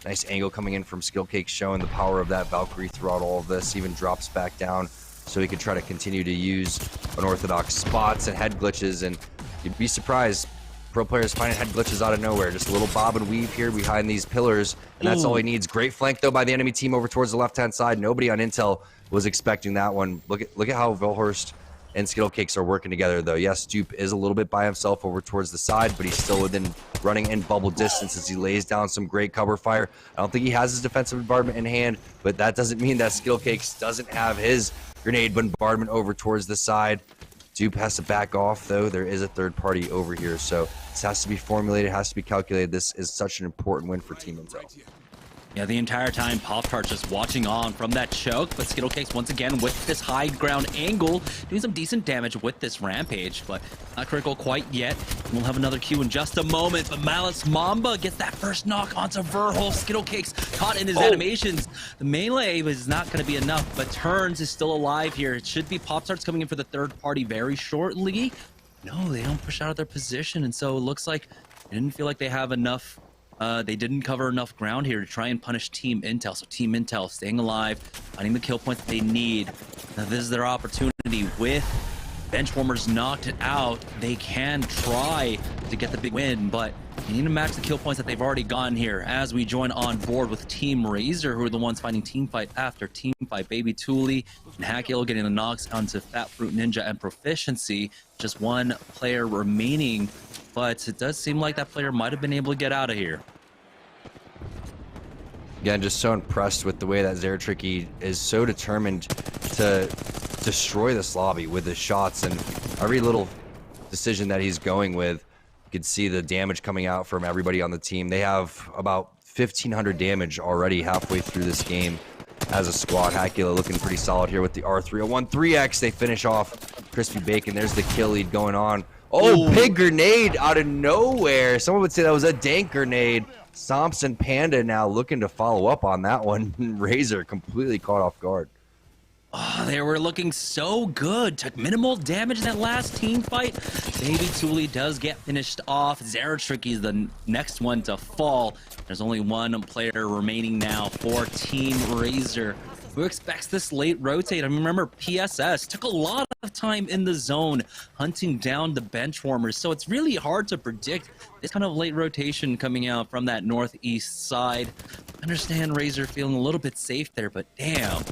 Nice angle coming in from Skittlecakes, showing the power of that Valkyrie throughout all of this. Even drops back down so he can try to continue to use unorthodox spots and head glitches, and you'd be surprised. Pro players finding head glitches out of nowhere. Just a little bob and weave here behind these pillars, and that's all he needs. Great flank, though, by the enemy team over towards the left-hand side. Nobody on Intel was expecting that one. Look at how Velhorst and Skittlecakes are working together, though. Yes, Dupe is a little bit by himself over towards the side, but he's still within running in bubble distance as he lays down some great cover fire. I don't think he has his defensive bombardment in hand, but that doesn't mean that Skittlecakes doesn't have his grenade bombardment over towards the side. Dupe has to back off, though. There is a third party over here, so this has to be formulated, has to be calculated. This is such an important win for Team Intel. Yeah, the entire time Pop-Tart just watching on from that choke, but Skittlecakes once again with this high ground angle, doing some decent damage with this rampage, but not critical quite yet. We'll have another Q in just a moment, but Malice Mamba gets that first knock onto Verholst. Skittlecakes caught in his animations. The melee was not going to be enough, but Turns is still alive here. It should be Pop-Tarts coming in for the third party very shortly. No, they don't push out of their position, and so it looks like they didn't feel like they have enough. They didn't cover enough ground here to try and punish Team Intel. So Team Intel staying alive, finding the kill points they need. Now this is their opportunity. With benchwarmers knocked out, they can try to get the big win, but they need to match the kill points that they've already gotten here as we join on board with Team Razor, who are the ones fighting team fight after team fight. Baby Thule and Hackil getting the knocks onto Fat Fruit Ninja and Proficiency. Just one player remaining, but it does seem like that player might have been able to get out of here. Again, just so impressed with the way that Zeratricky is so determined to destroy this lobby with his shots, and every little decision that he's going with, you can see the damage coming out from everybody on the team. They have about 1,500 damage already halfway through this game as a squad. Hackula looking pretty solid here with the R301 3X. They finish off Crispy Bacon. There's the kill lead going on. Oh, big grenade out of nowhere. Someone would say that was a dank grenade. Thompson Panda now looking to follow up on that one. Razor completely caught off guard. Oh, they were looking so good. Took minimal damage in that last team fight. Baby Thule does get finished off. Zeratricky is the next one to fall. There's only one player remaining now for Team Razor. Who expects this late rotate? I mean, remember, PSS took a lot of time in the zone hunting down the benchwarmers, so it's really hard to predict this kind of late rotation coming out from that northeast side. I understand Razor feeling a little bit safe there, but damn.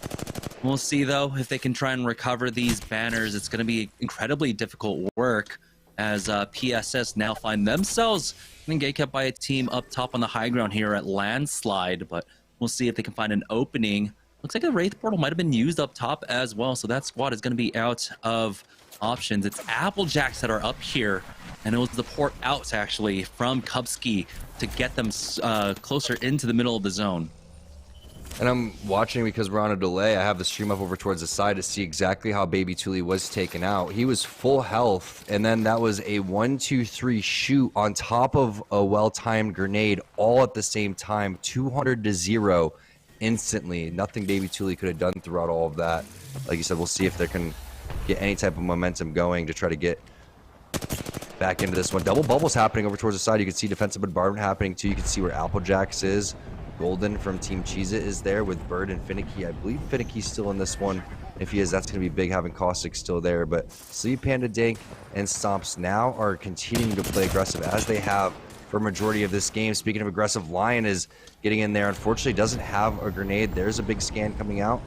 We'll see, though, if they can try and recover these banners. It's going to be incredibly difficult work as PSS now find themselves getting gate kept by a team up top on the high ground here at Landslide, but we'll see if they can find an opening. Looks like a Wraith portal might have been used up top as well, so that squad is going to be out of options. It's Applejacks that are up here, and it was the port out actually from Kubsky to get them closer into the middle of the zone. And I'm watching because we're on a delay. I have the stream up over towards the side to see exactly how Baby Thule was taken out. He was full health, and then that was a 1-2-3 shoot on top of a well-timed grenade all at the same time, 200-0 instantly. Nothing Baby Thule could have done throughout all of that. Like you said, we'll see if they can get any type of momentum going to try to get back into this one. Double bubbles happening over towards the side. You can see defensive bombardment happening too. You can see where Applejacks is. Golden from Team Cheez It is there with Bird and Finicky. I believe Finicky's still in this one. If he is, that's going to be big having Caustic still there. But Sleep Panda, Dank, and Stomps now are continuing to play aggressive as they have for a majority of this game. Speaking of aggressive, Lion is getting in there. Unfortunately, doesn't have a grenade. There's a big scan coming out.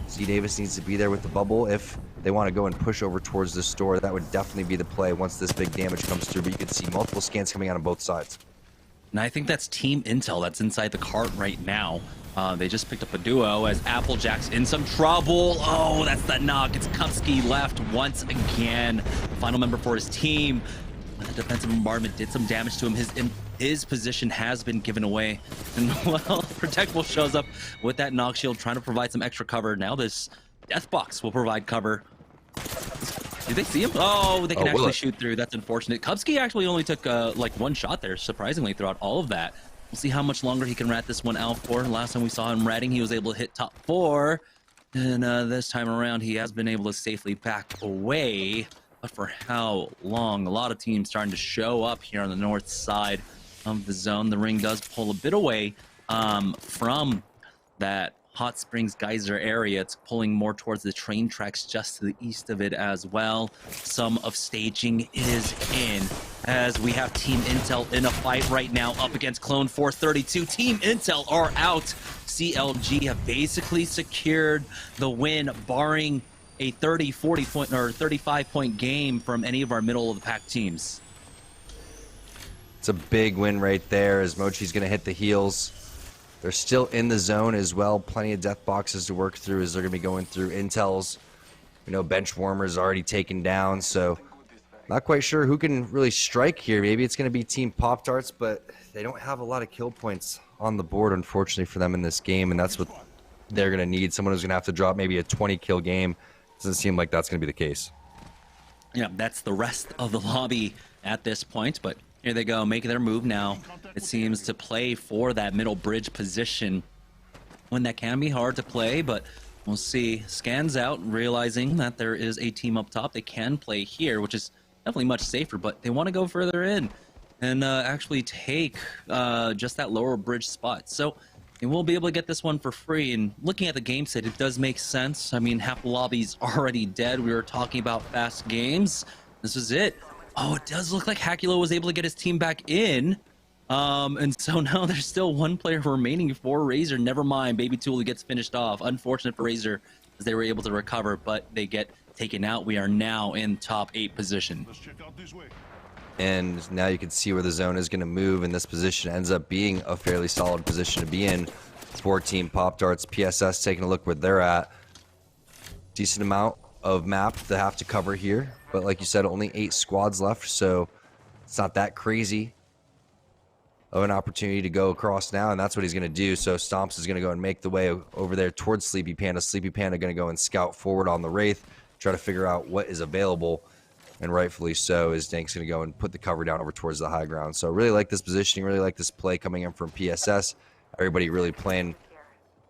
Z Davis needs to be there with the bubble. If they want to go and push over towards the store, that would definitely be the play once this big damage comes through. But you can see multiple scans coming out on both sides. And I think that's Team Intel that's inside the cart right now. They just picked up a duo as Applejack's in some trouble. Oh, that's the knock. It's Kupsky left once again. Final member for his team. The defensive bombardment did some damage to him. His position has been given away. And, well, Protectable shows up with that knock shield, trying to provide some extra cover. Now this Death Box will provide cover. Did they see him? Oh, they can actually shoot through. That's unfortunate. Kubsky actually only took like one shot there, surprisingly, throughout all of that. We'll see how much longer he can rat this one out for. Last time we saw him ratting, he was able to hit top 4. And this time around, he has been able to safely back away. But for how long? A lot of teams starting to show up here on the north side of the zone. The ring does pull a bit away from that Hot Springs Geyser area. It's pulling more towards the train tracks just to the east of it as well. Some of staging is in as we have Team Intel in a fight right now up against Clone 432. Team Intel are out. CLG have basically secured the win, barring a 30, 40 point or 35 point game from any of our middle of the pack teams. It's a big win right there as Mochi's going to hit the heels. They're still in the zone as well. Plenty of death boxes to work through as they're going to be going through Intel's. You know, bench warmers already taken down, so not quite sure who can really strike here. Maybe it's going to be Team Pop-Tarts, but they don't have a lot of kill points on the board, unfortunately, for them in this game, and that's what they're going to need. Someone who's going to have to drop maybe a 20-kill game. Doesn't seem like that's going to be the case. Yeah, that's the rest of the lobby at this point, but here they go, making their move now. It seems to play for that middle bridge position when that can be hard to play, but we'll see. Scans out, realizing that there is a team up top. They can play here, which is definitely much safer, but they want to go further in and actually take just that lower bridge spot. So they will be able to get this one for free. And looking at the game set, it does make sense. I mean, half the lobby's already dead. We were talking about fast games. This is it. Oh, it does look like Hakulo was able to get his team back in. And so now there's still one player remaining for Razor. Never mind, Baby Thule gets finished off. Unfortunate for Razor as they were able to recover, but they get taken out. We are now in top 8 position. And now you can see where the zone is going to move, and this position ends up being a fairly solid position to be in. For Team Pop-Tarts, PSS taking a look where they're at. Decent amount of map to have to cover here, but like you said, only 8 squads left, so it's not that crazy of an opportunity to go across now, and that's what he's going to do. So Stomps is going to go and make the way over there towards Sleepy Panda. Sleepy Panda going to go and scout forward on the Wraith, try to figure out what is available, and rightfully so, as Dank's going to go and put the cover down over towards the high ground. So really like this positioning, really like this play coming in from PSS. Everybody really playing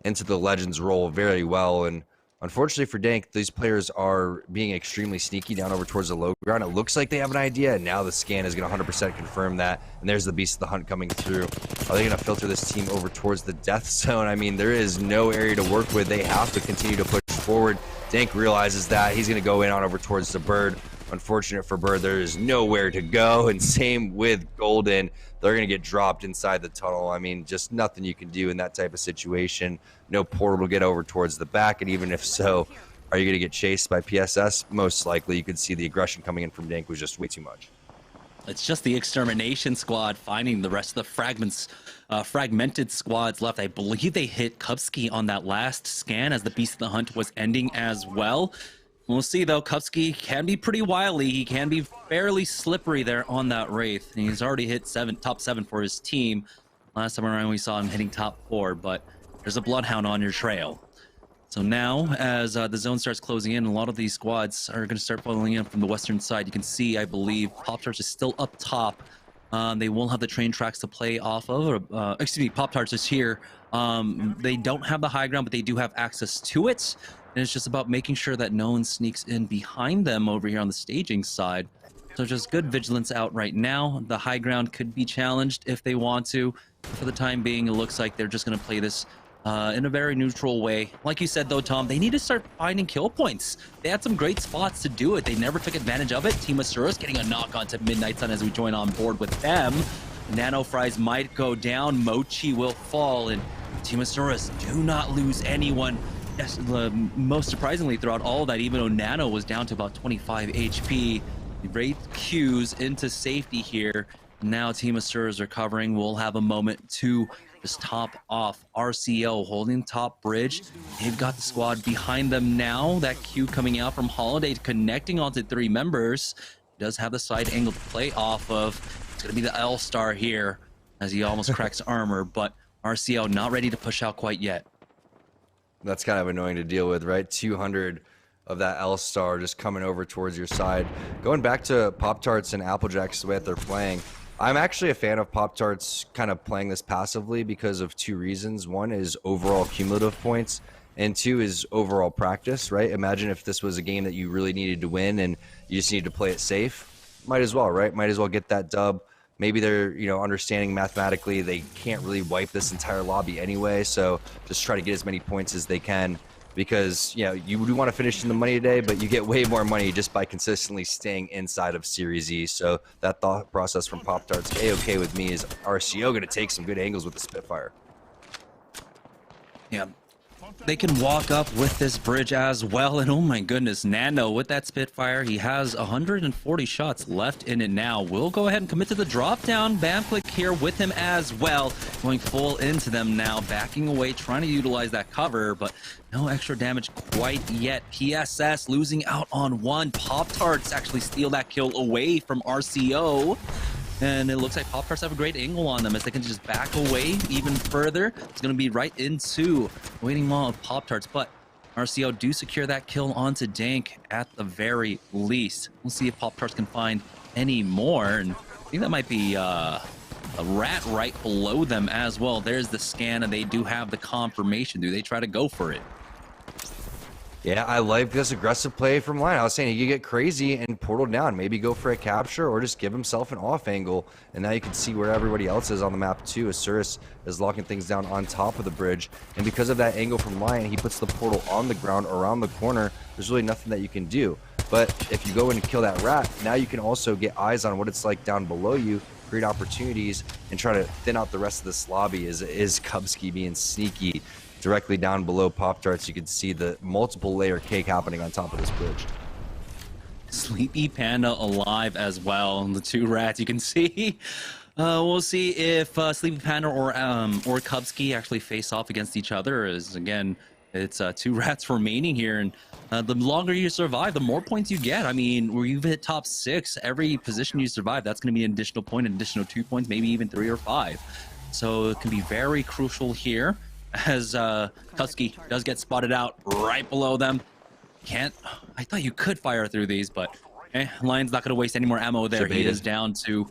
into the Legends role very well, and unfortunately for Dank, these players are being extremely sneaky down over towards the low ground. It looks like they have an idea, and now the scan is going to 100% confirm that. And there's the Beast of the Hunt coming through. Are they going to filter this team over towards the death zone? I mean, there is no area to work with. They have to continue to push forward. Dank realizes that. He's going to go in on over towards the Bird. Unfortunate for Bird, there is nowhere to go. And same with Golden. They're going to get dropped inside the tunnel. I mean, just nothing you can do in that type of situation. No portal to get over towards the back, and even if so, are you going to get chased by PSS? Most likely. You could see the aggression coming in from Dank was just way too much. It's just the extermination squad finding the rest of the fragmented squads left. I believe they hit Kupski on that last scan as the Beast of the Hunt was ending as well. We'll see though. Kupski can be pretty wily. He can be fairly slippery there on that Wraith. And he's already hit top 7 for his team. Last time around we saw him hitting top 4, but there's a Bloodhound on your trail. So now, as the zone starts closing in, a lot of these squads are going to start following in from the western side. You can see, I believe, Pop-Tarts is still up top. They won't have the train tracks to play off of. Pop-Tarts is here. They don't have the high ground, but they do have access to it. And it's just about making sure that no one sneaks in behind them over here on the staging side. So just good vigilance out right now. The high ground could be challenged if they want to. For the time being, it looks like they're just going to play this in a very neutral way. Like you said, though, Tom, they need to start finding kill points. They had some great spots to do it. They never took advantage of it. Team Asuras getting a knock onto Midnight Sun as we join on board with them. Nano Fries might go down. Mochi will fall. And Team Asuras do not lose anyone. Yes, most surprisingly, throughout all of that, even though Nano was down to about 25 HP, Wraith Qs into safety here. Now Team Asuras recovering. We'll have a moment to just top off. RCO holding top bridge. They've got the squad behind them now. That Q coming out from Holiday, connecting onto 3 members. He does have the side angle to play off of. It's going to be the L-Star here as he almost cracks armor, but RCO not ready to push out quite yet. That's kind of annoying to deal with, right? 200 of that L-Star just coming over towards your side. Going back to Pop-Tarts and Applejacks, the way that they're playing, I'm actually a fan of Pop-Tarts kind of playing this passively because of 2 reasons. One is overall cumulative points, and 2 is overall practice, right? Imagine if this was a game that you really needed to win and you just needed to play it safe. Might as well, right? Might as well get that dub. Maybe they're, understanding mathematically they can't really wipe this entire lobby anyway, so just try to get as many points as they can because, you do want to finish in the money today, but you get way more money just by consistently staying inside of Series E. So that thought process from Pop-Tarts, A-okay with me. Is RCO going to take some good angles with the Spitfire? Yeah. They can walk up with this bridge as well, and oh my goodness, Nano with that Spitfire, he has 140 shots left in it now. We'll go ahead and commit to the drop down. Bam click here with him as well, going full into them now, backing away, trying to utilize that cover, but no extra damage quite yet. PSS losing out on 1. Pop-Tarts actually steal that kill away from RCO. And it looks like Pop-Tarts have a great angle on them as they can just back away even further. It's going to be right into waiting wall of Pop-Tarts, but RCO do secure that kill onto Dank at the very least. We'll see if Pop-Tarts can find any more, and I think that might be a rat right below them as well. There's the scan, and they do have the confirmation. Do they try to go for it? Yeah, I like this aggressive play from Lion. I was saying he could get crazy and portal down, maybe go for a capture or just give himself an off angle. And now you can see where everybody else is on the map too. Asuras is locking things down on top of the bridge. And because of that angle from Lion, he puts the portal on the ground around the corner. There's really nothing that you can do. But if you go in and kill that rat, now you can also get eyes on what it's like down below you, create opportunities, and try to thin out the rest of this lobby. Is Kupski being sneaky? Directly down below Pop-Tarts, you can see the multiple layer cake happening on top of this bridge. Sleepy Panda alive as well. And the 2 rats you can see. We'll see if Sleepy Panda or Kupski actually face off against each other. As again, it's 2 rats remaining here, and the longer you survive, the more points you get. I mean, where you've hit top 6, every position you survive, that's going to be an additional point, an additional 2 points, maybe even 3 or 5. So it can be very crucial here. As Kupski does get spotted out right below them. I thought you could fire through these, but Lion's not going to waste any more ammo there. He is down to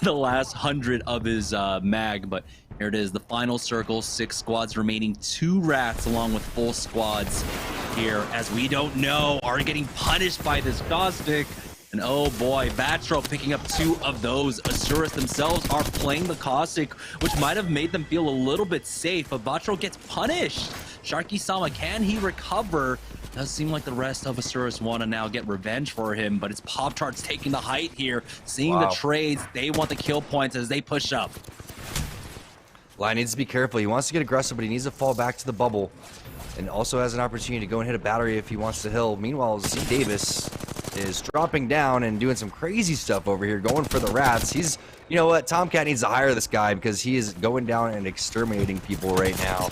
the last 100 of his mag, but here it is, the final circle, 6 squads remaining, 2 rats along with full squads here, as we don't know, are getting punished by this Caustic. And oh boy, Vatro picking up 2 of those. Asuras themselves are playing the Caustic, which might have made them feel a little bit safe, but Vatro gets punished. Sharky-sama, can he recover? Does seem like the rest of Asuras want to now get revenge for him, but it's Pop-Tarts taking the height here, seeing the trades. They want the kill points as they push up. Lion needs to be careful. He wants to get aggressive, but he needs to fall back to the bubble. And also has an opportunity to go and hit a battery if he wants to heal. Meanwhile, Z Davis is dropping down and doing some crazy stuff over here, going for the rats. He's, you know what, Tomcat needs to hire this guy because he is going down and exterminating people right now.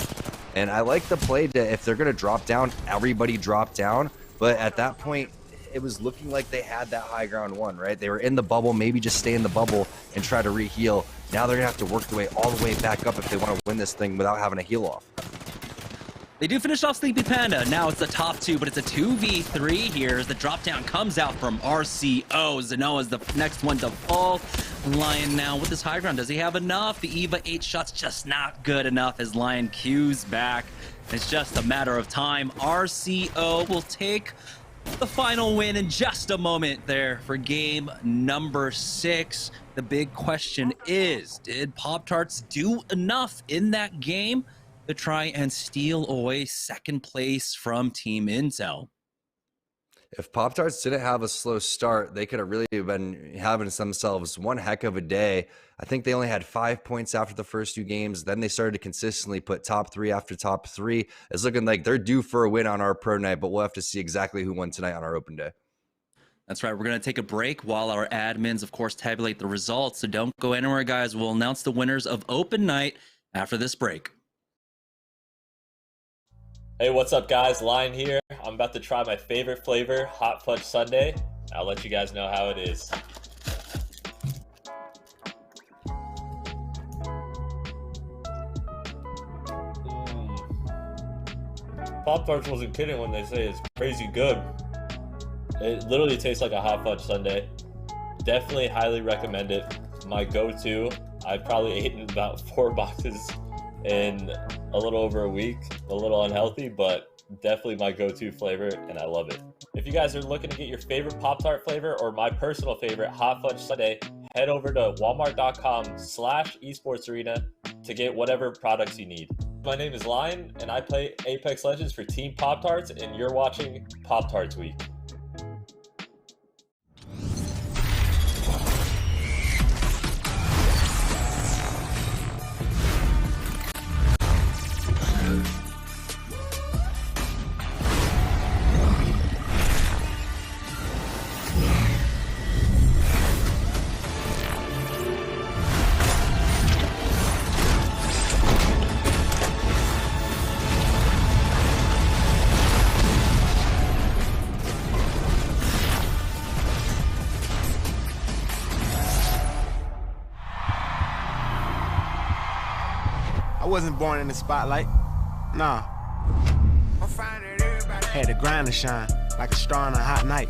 And I like the play to, if they're going to drop down, everybody drop down. But at that point, it was looking like they had that high ground one, right? They were in the bubble, maybe just stay in the bubble and try to re-heal. Now they're going to have to work their way all the way back up if they want to win this thing without having a heal off. They do finish off Sleepy Panda. Now it's the top two, but it's a 2v3 here as the drop down comes out from RCO. Zenoa's the next one to fall. Lion now with his high ground. Does he have enough? The EVA 8 shots just not good enough as Lion cues back. It's just a matter of time. RCO will take the final win in just a moment there for game number 6. The big question is, did Pop-Tarts do enough in that game to try and steal away second place from Team Intel? If Pop-Tarts didn't have a slow start, they could have really been having themselves one heck of a day. I think they only had 5 points after the first 2 games. Then they started to consistently put top 3 after top 3. It's looking like they're due for a win on our pro night, but we'll have to see exactly who won tonight on our open day. That's right. We're going to take a break while our admins, of course, tabulate the results. So don't go anywhere, guys. We'll announce the winners of open night after this break. Hey, what's up, guys? Lion here. I'm about to try my favorite flavor, Hot Fudge Sundae. I'll let you guys know how it is. Pop-Tarts wasn't kidding when they say it's crazy good. It literally tastes like a hot fudge sundae. Definitely highly recommend it. My go-to. I've probably eaten about 4 boxes in a little over a week. A little unhealthy, but definitely my go-to flavor, and I love it. If you guys are looking to get your favorite Pop-Tart flavor or my personal favorite, Hot Fudge Sundae, head over to walmart.com/esportsarena to get whatever products you need. My name is Lion, and I play Apex Legends for Team Pop-Tarts, and you're watching Pop-Tarts Week. I wasn't born in the spotlight. Nah. Had to grind to shine like a star on a hot night.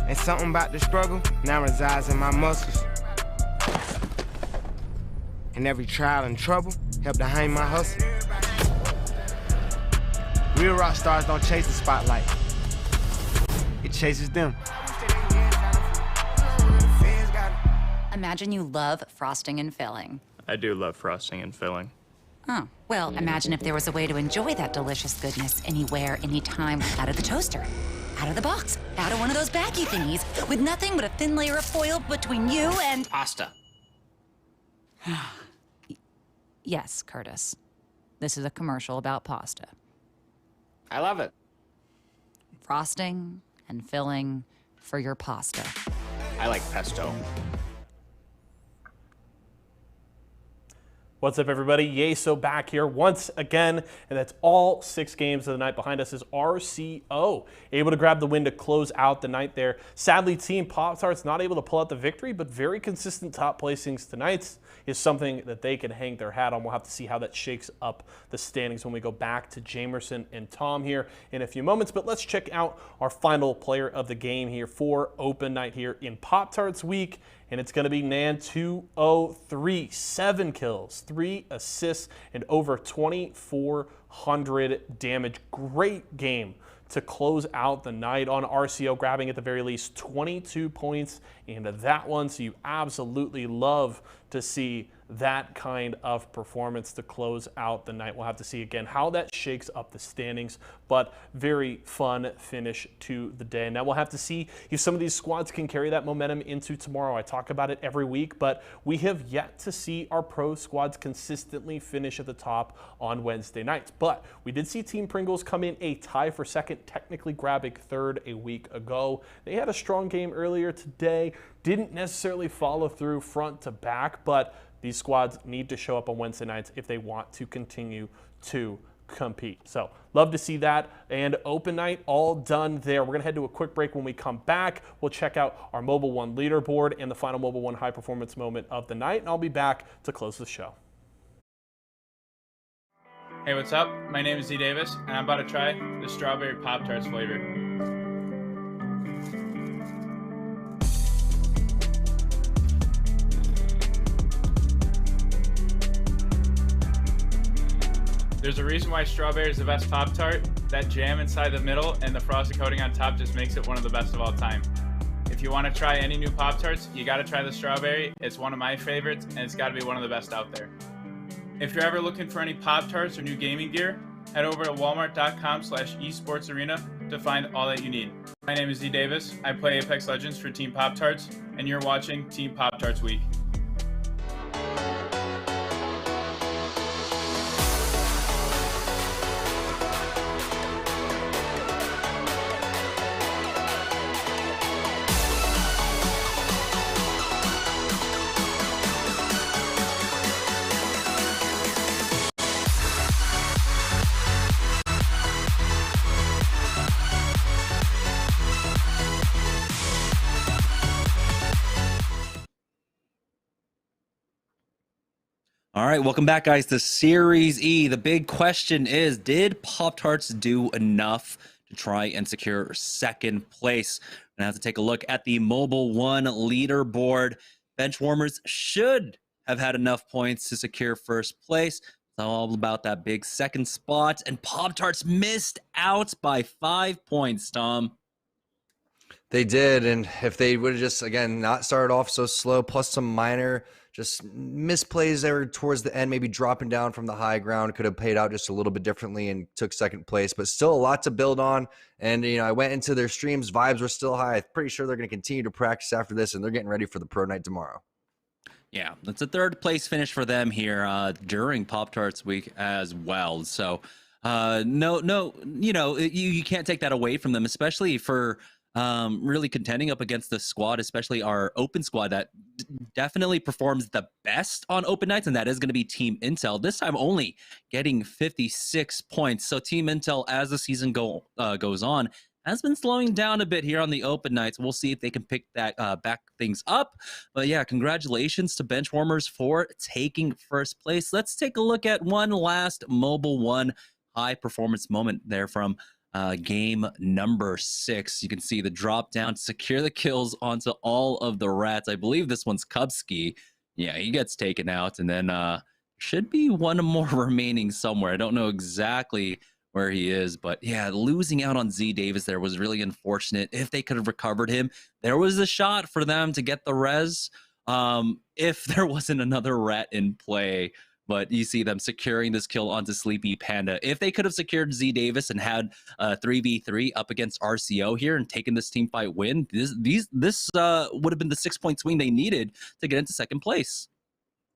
And something about the struggle now resides in my muscles. And every trial and trouble helped to hang my hustle. Real rock stars don't chase the spotlight. It chases them. Imagine you love frosting and filling. I do love frosting and filling. Oh, well, imagine if there was a way to enjoy that delicious goodness anywhere, anytime, out of the toaster, out of the box, out of one of those baggy thingies, with nothing but a thin layer of foil between you and... Pasta. Yes, Curtis. This is a commercial about pasta. I love it. Frosting and filling for your pasta. I like pesto. What's up, everybody? Yeso back here once again, and that's all 6 games of the night. Behind us is RCO, able to grab the win to close out the night there. Sadly, Team Pop-Tarts not able to pull out the victory, but very consistent top placings tonight is something that they can hang their hat on. We'll have to see how that shakes up the standings when we go back to Jamerson and Tom here in a few moments. But let's check out our final player of the game here for open night here in Pop-Tarts week. And it's going to be Nan203, 7 kills, 3 assists, and over 2,400 damage. Great game to close out the night on RCO, grabbing at the very least 22 points into that one. So you absolutely love to see that kind of performance to close out the night. We'll have to see again how that shakes up the standings, but very fun finish to the day. Now we'll have to see if some of these squads can carry that momentum into tomorrow. I talk about it every week, but we have yet to see our pro squads consistently finish at the top on Wednesday nights. But we did see Team Pringles come in a tie for second second, technically grabbing third a week ago. They had a strong game earlier today, didn't necessarily follow through front to back, but these squads need to show up on Wednesday nights if they want to continue to compete. So love to see that. And open night all done there. We're going to head to a quick break. When we come back, we'll check out our Mobile One leaderboard and the final Mobile One high performance moment of the night. And I'll be back to close the show. Hey, what's up? My name is Z Davis, and I'm about to try the strawberry Pop-Tarts flavor. There's a reason why strawberry is the best Pop-Tart. That jam inside the middle and the frosted coating on top just makes it one of the best of all time. If you want to try any new Pop-Tarts, you got to try the strawberry. It's one of my favorites, and it's got to be one of the best out there. If you're ever looking for any Pop-Tarts or new gaming gear, head over to walmart.com/esportsarena to find all that you need. My name is Z Davis. I play Apex Legends for Team Pop-Tarts, and you're watching Team Pop-Tarts Week. All right, welcome back, guys, to Series E. The big question is, did Pop-Tarts do enough to try and secure second place? We're going to have to take a look at the Mobile One leaderboard. Benchwarmers should have had enough points to secure first place. It's all about that big second spot, and Pop-Tarts missed out by 5 points, Tom. They did, and if they would have just, again, not started off so slow, plus some minor just misplays there towards the end, maybe dropping down from the high ground, could have paid out just a little bit differently and took second place, but still a lot to build on. And, you know, I went into their streams, vibes were still high. I'm pretty sure they're going to continue to practice after this, and they're getting ready for the pro night tomorrow. Yeah, that's a third place finish for them here during Pop-Tarts week as well. So no, you can't take that away from them, especially for really contending up against the squad, especially our open squad that definitely performs the best on open nights, and that is going to be Team Intel. This time only getting 56 points. So Team Intel, as the season goes on, has been slowing down a bit here on the open nights. We'll see if they can pick that back things up. But yeah, congratulations to Benchwarmers for taking first place. Let's take a look at one last Mobile One high performance moment there from game number 6. You can see the drop down, secure the kills onto all of the rats. I believe this one's Kubsky. Yeah, he gets taken out, and then should be one more remaining somewhere. I don't know exactly where he is, but yeah, losing out on Z Davis there was really unfortunate. If they could have recovered him, there was a shot for them to get the res if there wasn't another rat in play. But you see them securing this kill onto Sleepy Panda. If they could have secured Z Davis and had 3v3 up against RCO here and taken this team fight win, this would have been the 6-point swing they needed to get into second place.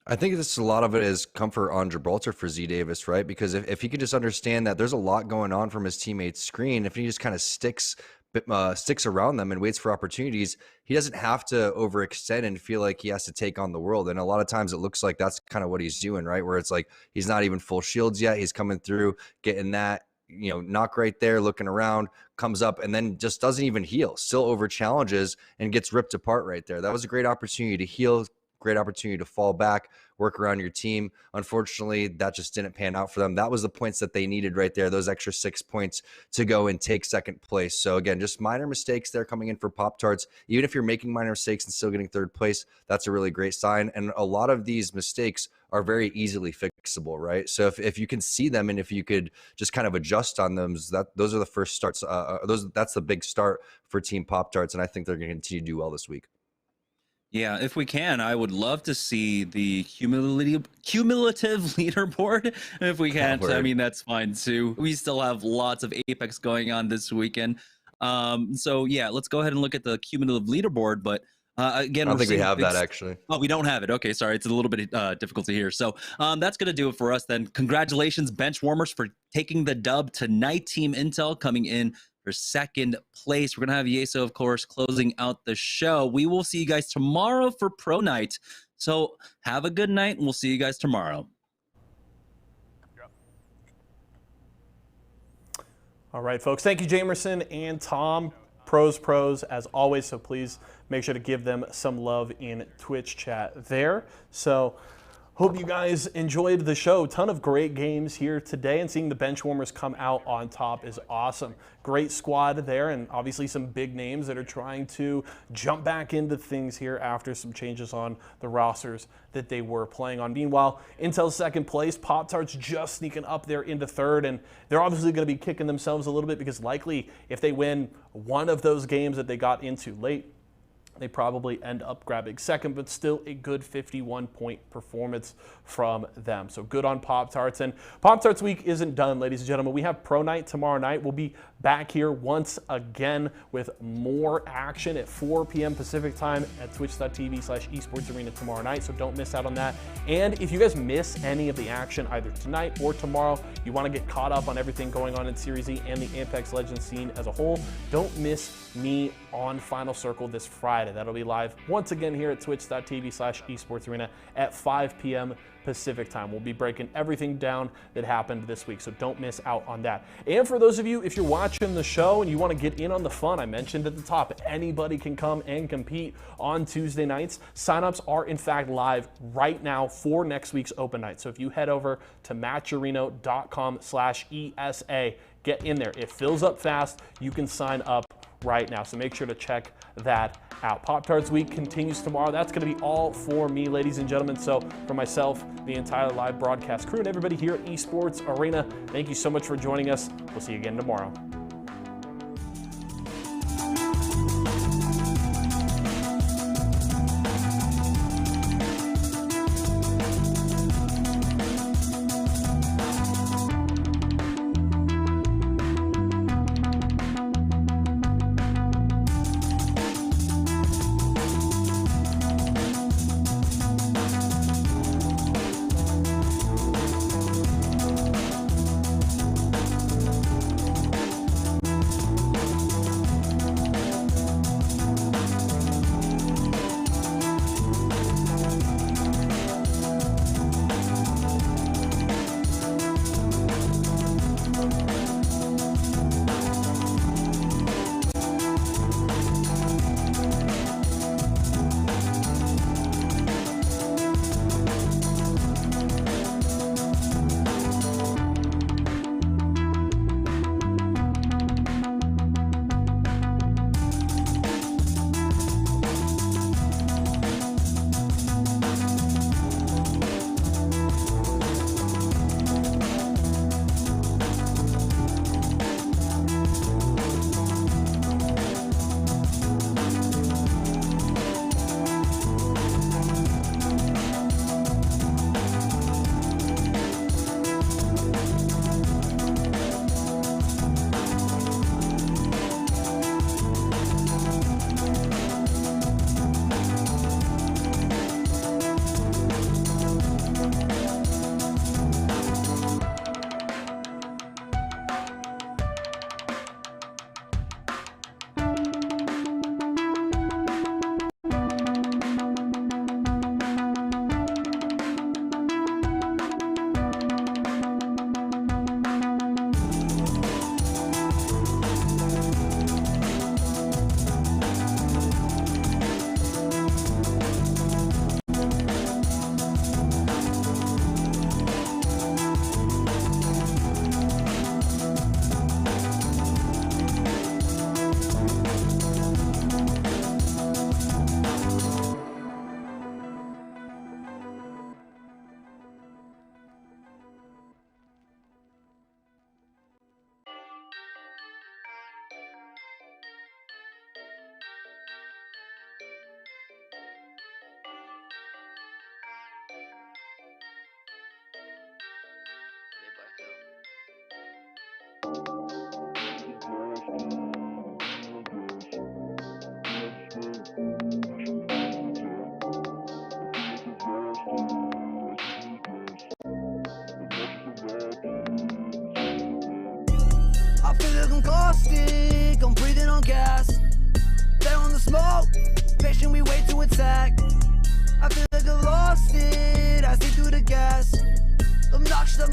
I think a lot of it is comfort on Gibraltar for Z Davis, right? Because if he could just understand that there's a lot going on from his teammates' screen, if he just kind of sticks around them and waits for opportunities, he doesn't have to overextend and feel like he has to take on the world. And a lot of times it looks like that's kind of what he's doing, right? Where it's like he's not even full shields yet. He's coming through, getting that, knock right there, looking around, comes up, and then just doesn't even heal. Still over challenges and gets ripped apart right there. That was a great opportunity to heal, great opportunity to fall back, work around your team. Unfortunately, that just didn't pan out for them. That was the points that they needed right there, those extra 6 points to go and take second place. So again, just minor mistakes there coming in for Pop-Tarts. Even if you're making minor mistakes and still getting third place, that's a really great sign. And a lot of these mistakes are very easily fixable, right? So if you can see them and if you could just kind of adjust on them, those are the first starts. That's the big start for Team Pop-Tarts, and I think they're going to continue to do well this week. Yeah, if we can, I would love to see the cumulative leaderboard. If we can't, I mean, that's fine too. We still have lots of Apex going on this weekend. So yeah, let's go ahead and look at the cumulative leaderboard. But again, I don't think we have that actually. Oh, we don't have it. Okay, sorry. It's a little bit difficult to hear. So that's going to do it for us then. Congratulations, Benchwarmers, for taking the dub tonight. Team Intel coming in for second place. We're going to have Yeso, of course, closing out the show. We will see you guys tomorrow for Pro Night. So have a good night, and we'll see you guys tomorrow. All right, folks. Thank you, Jamerson and Tom. Pros, as always. So please make sure to give them some love in Twitch chat there. So hope you guys enjoyed the show. Ton of great games here today, and seeing the bench warmers come out on top is awesome. Great squad there, and obviously some big names that are trying to jump back into things here after some changes on the rosters that they were playing on. Meanwhile, Intel's second place, Pop-Tarts just sneaking up there into third, and they're obviously going to be kicking themselves a little bit because likely if they win one of those games that they got into late, they probably end up grabbing second, but still a good 51-point performance from them. So good on Pop-Tarts. And Pop-Tarts week isn't done, ladies and gentlemen. We have Pro Night tomorrow night. We'll be back here once again with more action at 4 p.m. Pacific time at twitch.tv/esportsarena tomorrow night. So don't miss out on that. And if you guys miss any of the action either tonight or tomorrow, you want to get caught up on everything going on in Series E and the Apex Legends scene as a whole, don't miss me on Final Circle this Friday. That'll be live once again here at twitch.tv/esportsarena at 5 p.m. Pacific time. We'll be breaking everything down that happened this week, so don't miss out on that. And for those of you, if you're watching the show and you want to get in on the fun, I mentioned at the top, anybody can come and compete on Tuesday nights. Signups are in fact live right now for next week's open night. So if you head over to matcherino.com/ESA, get in there. It fills up fast. You can sign up right now, so make sure to check that out. Pop-Tarts week continues tomorrow. That's going to be all for me, ladies and gentlemen. So for myself, the entire live broadcast crew, and everybody here at Esports Arena, thank you so much for joining us. We'll see you again tomorrow. feel like I'm caustic, I'm breathing on gas. They on the smoke, patient we wait to attack. I feel like I lost it, I see through the gas. Obnoxious, I'm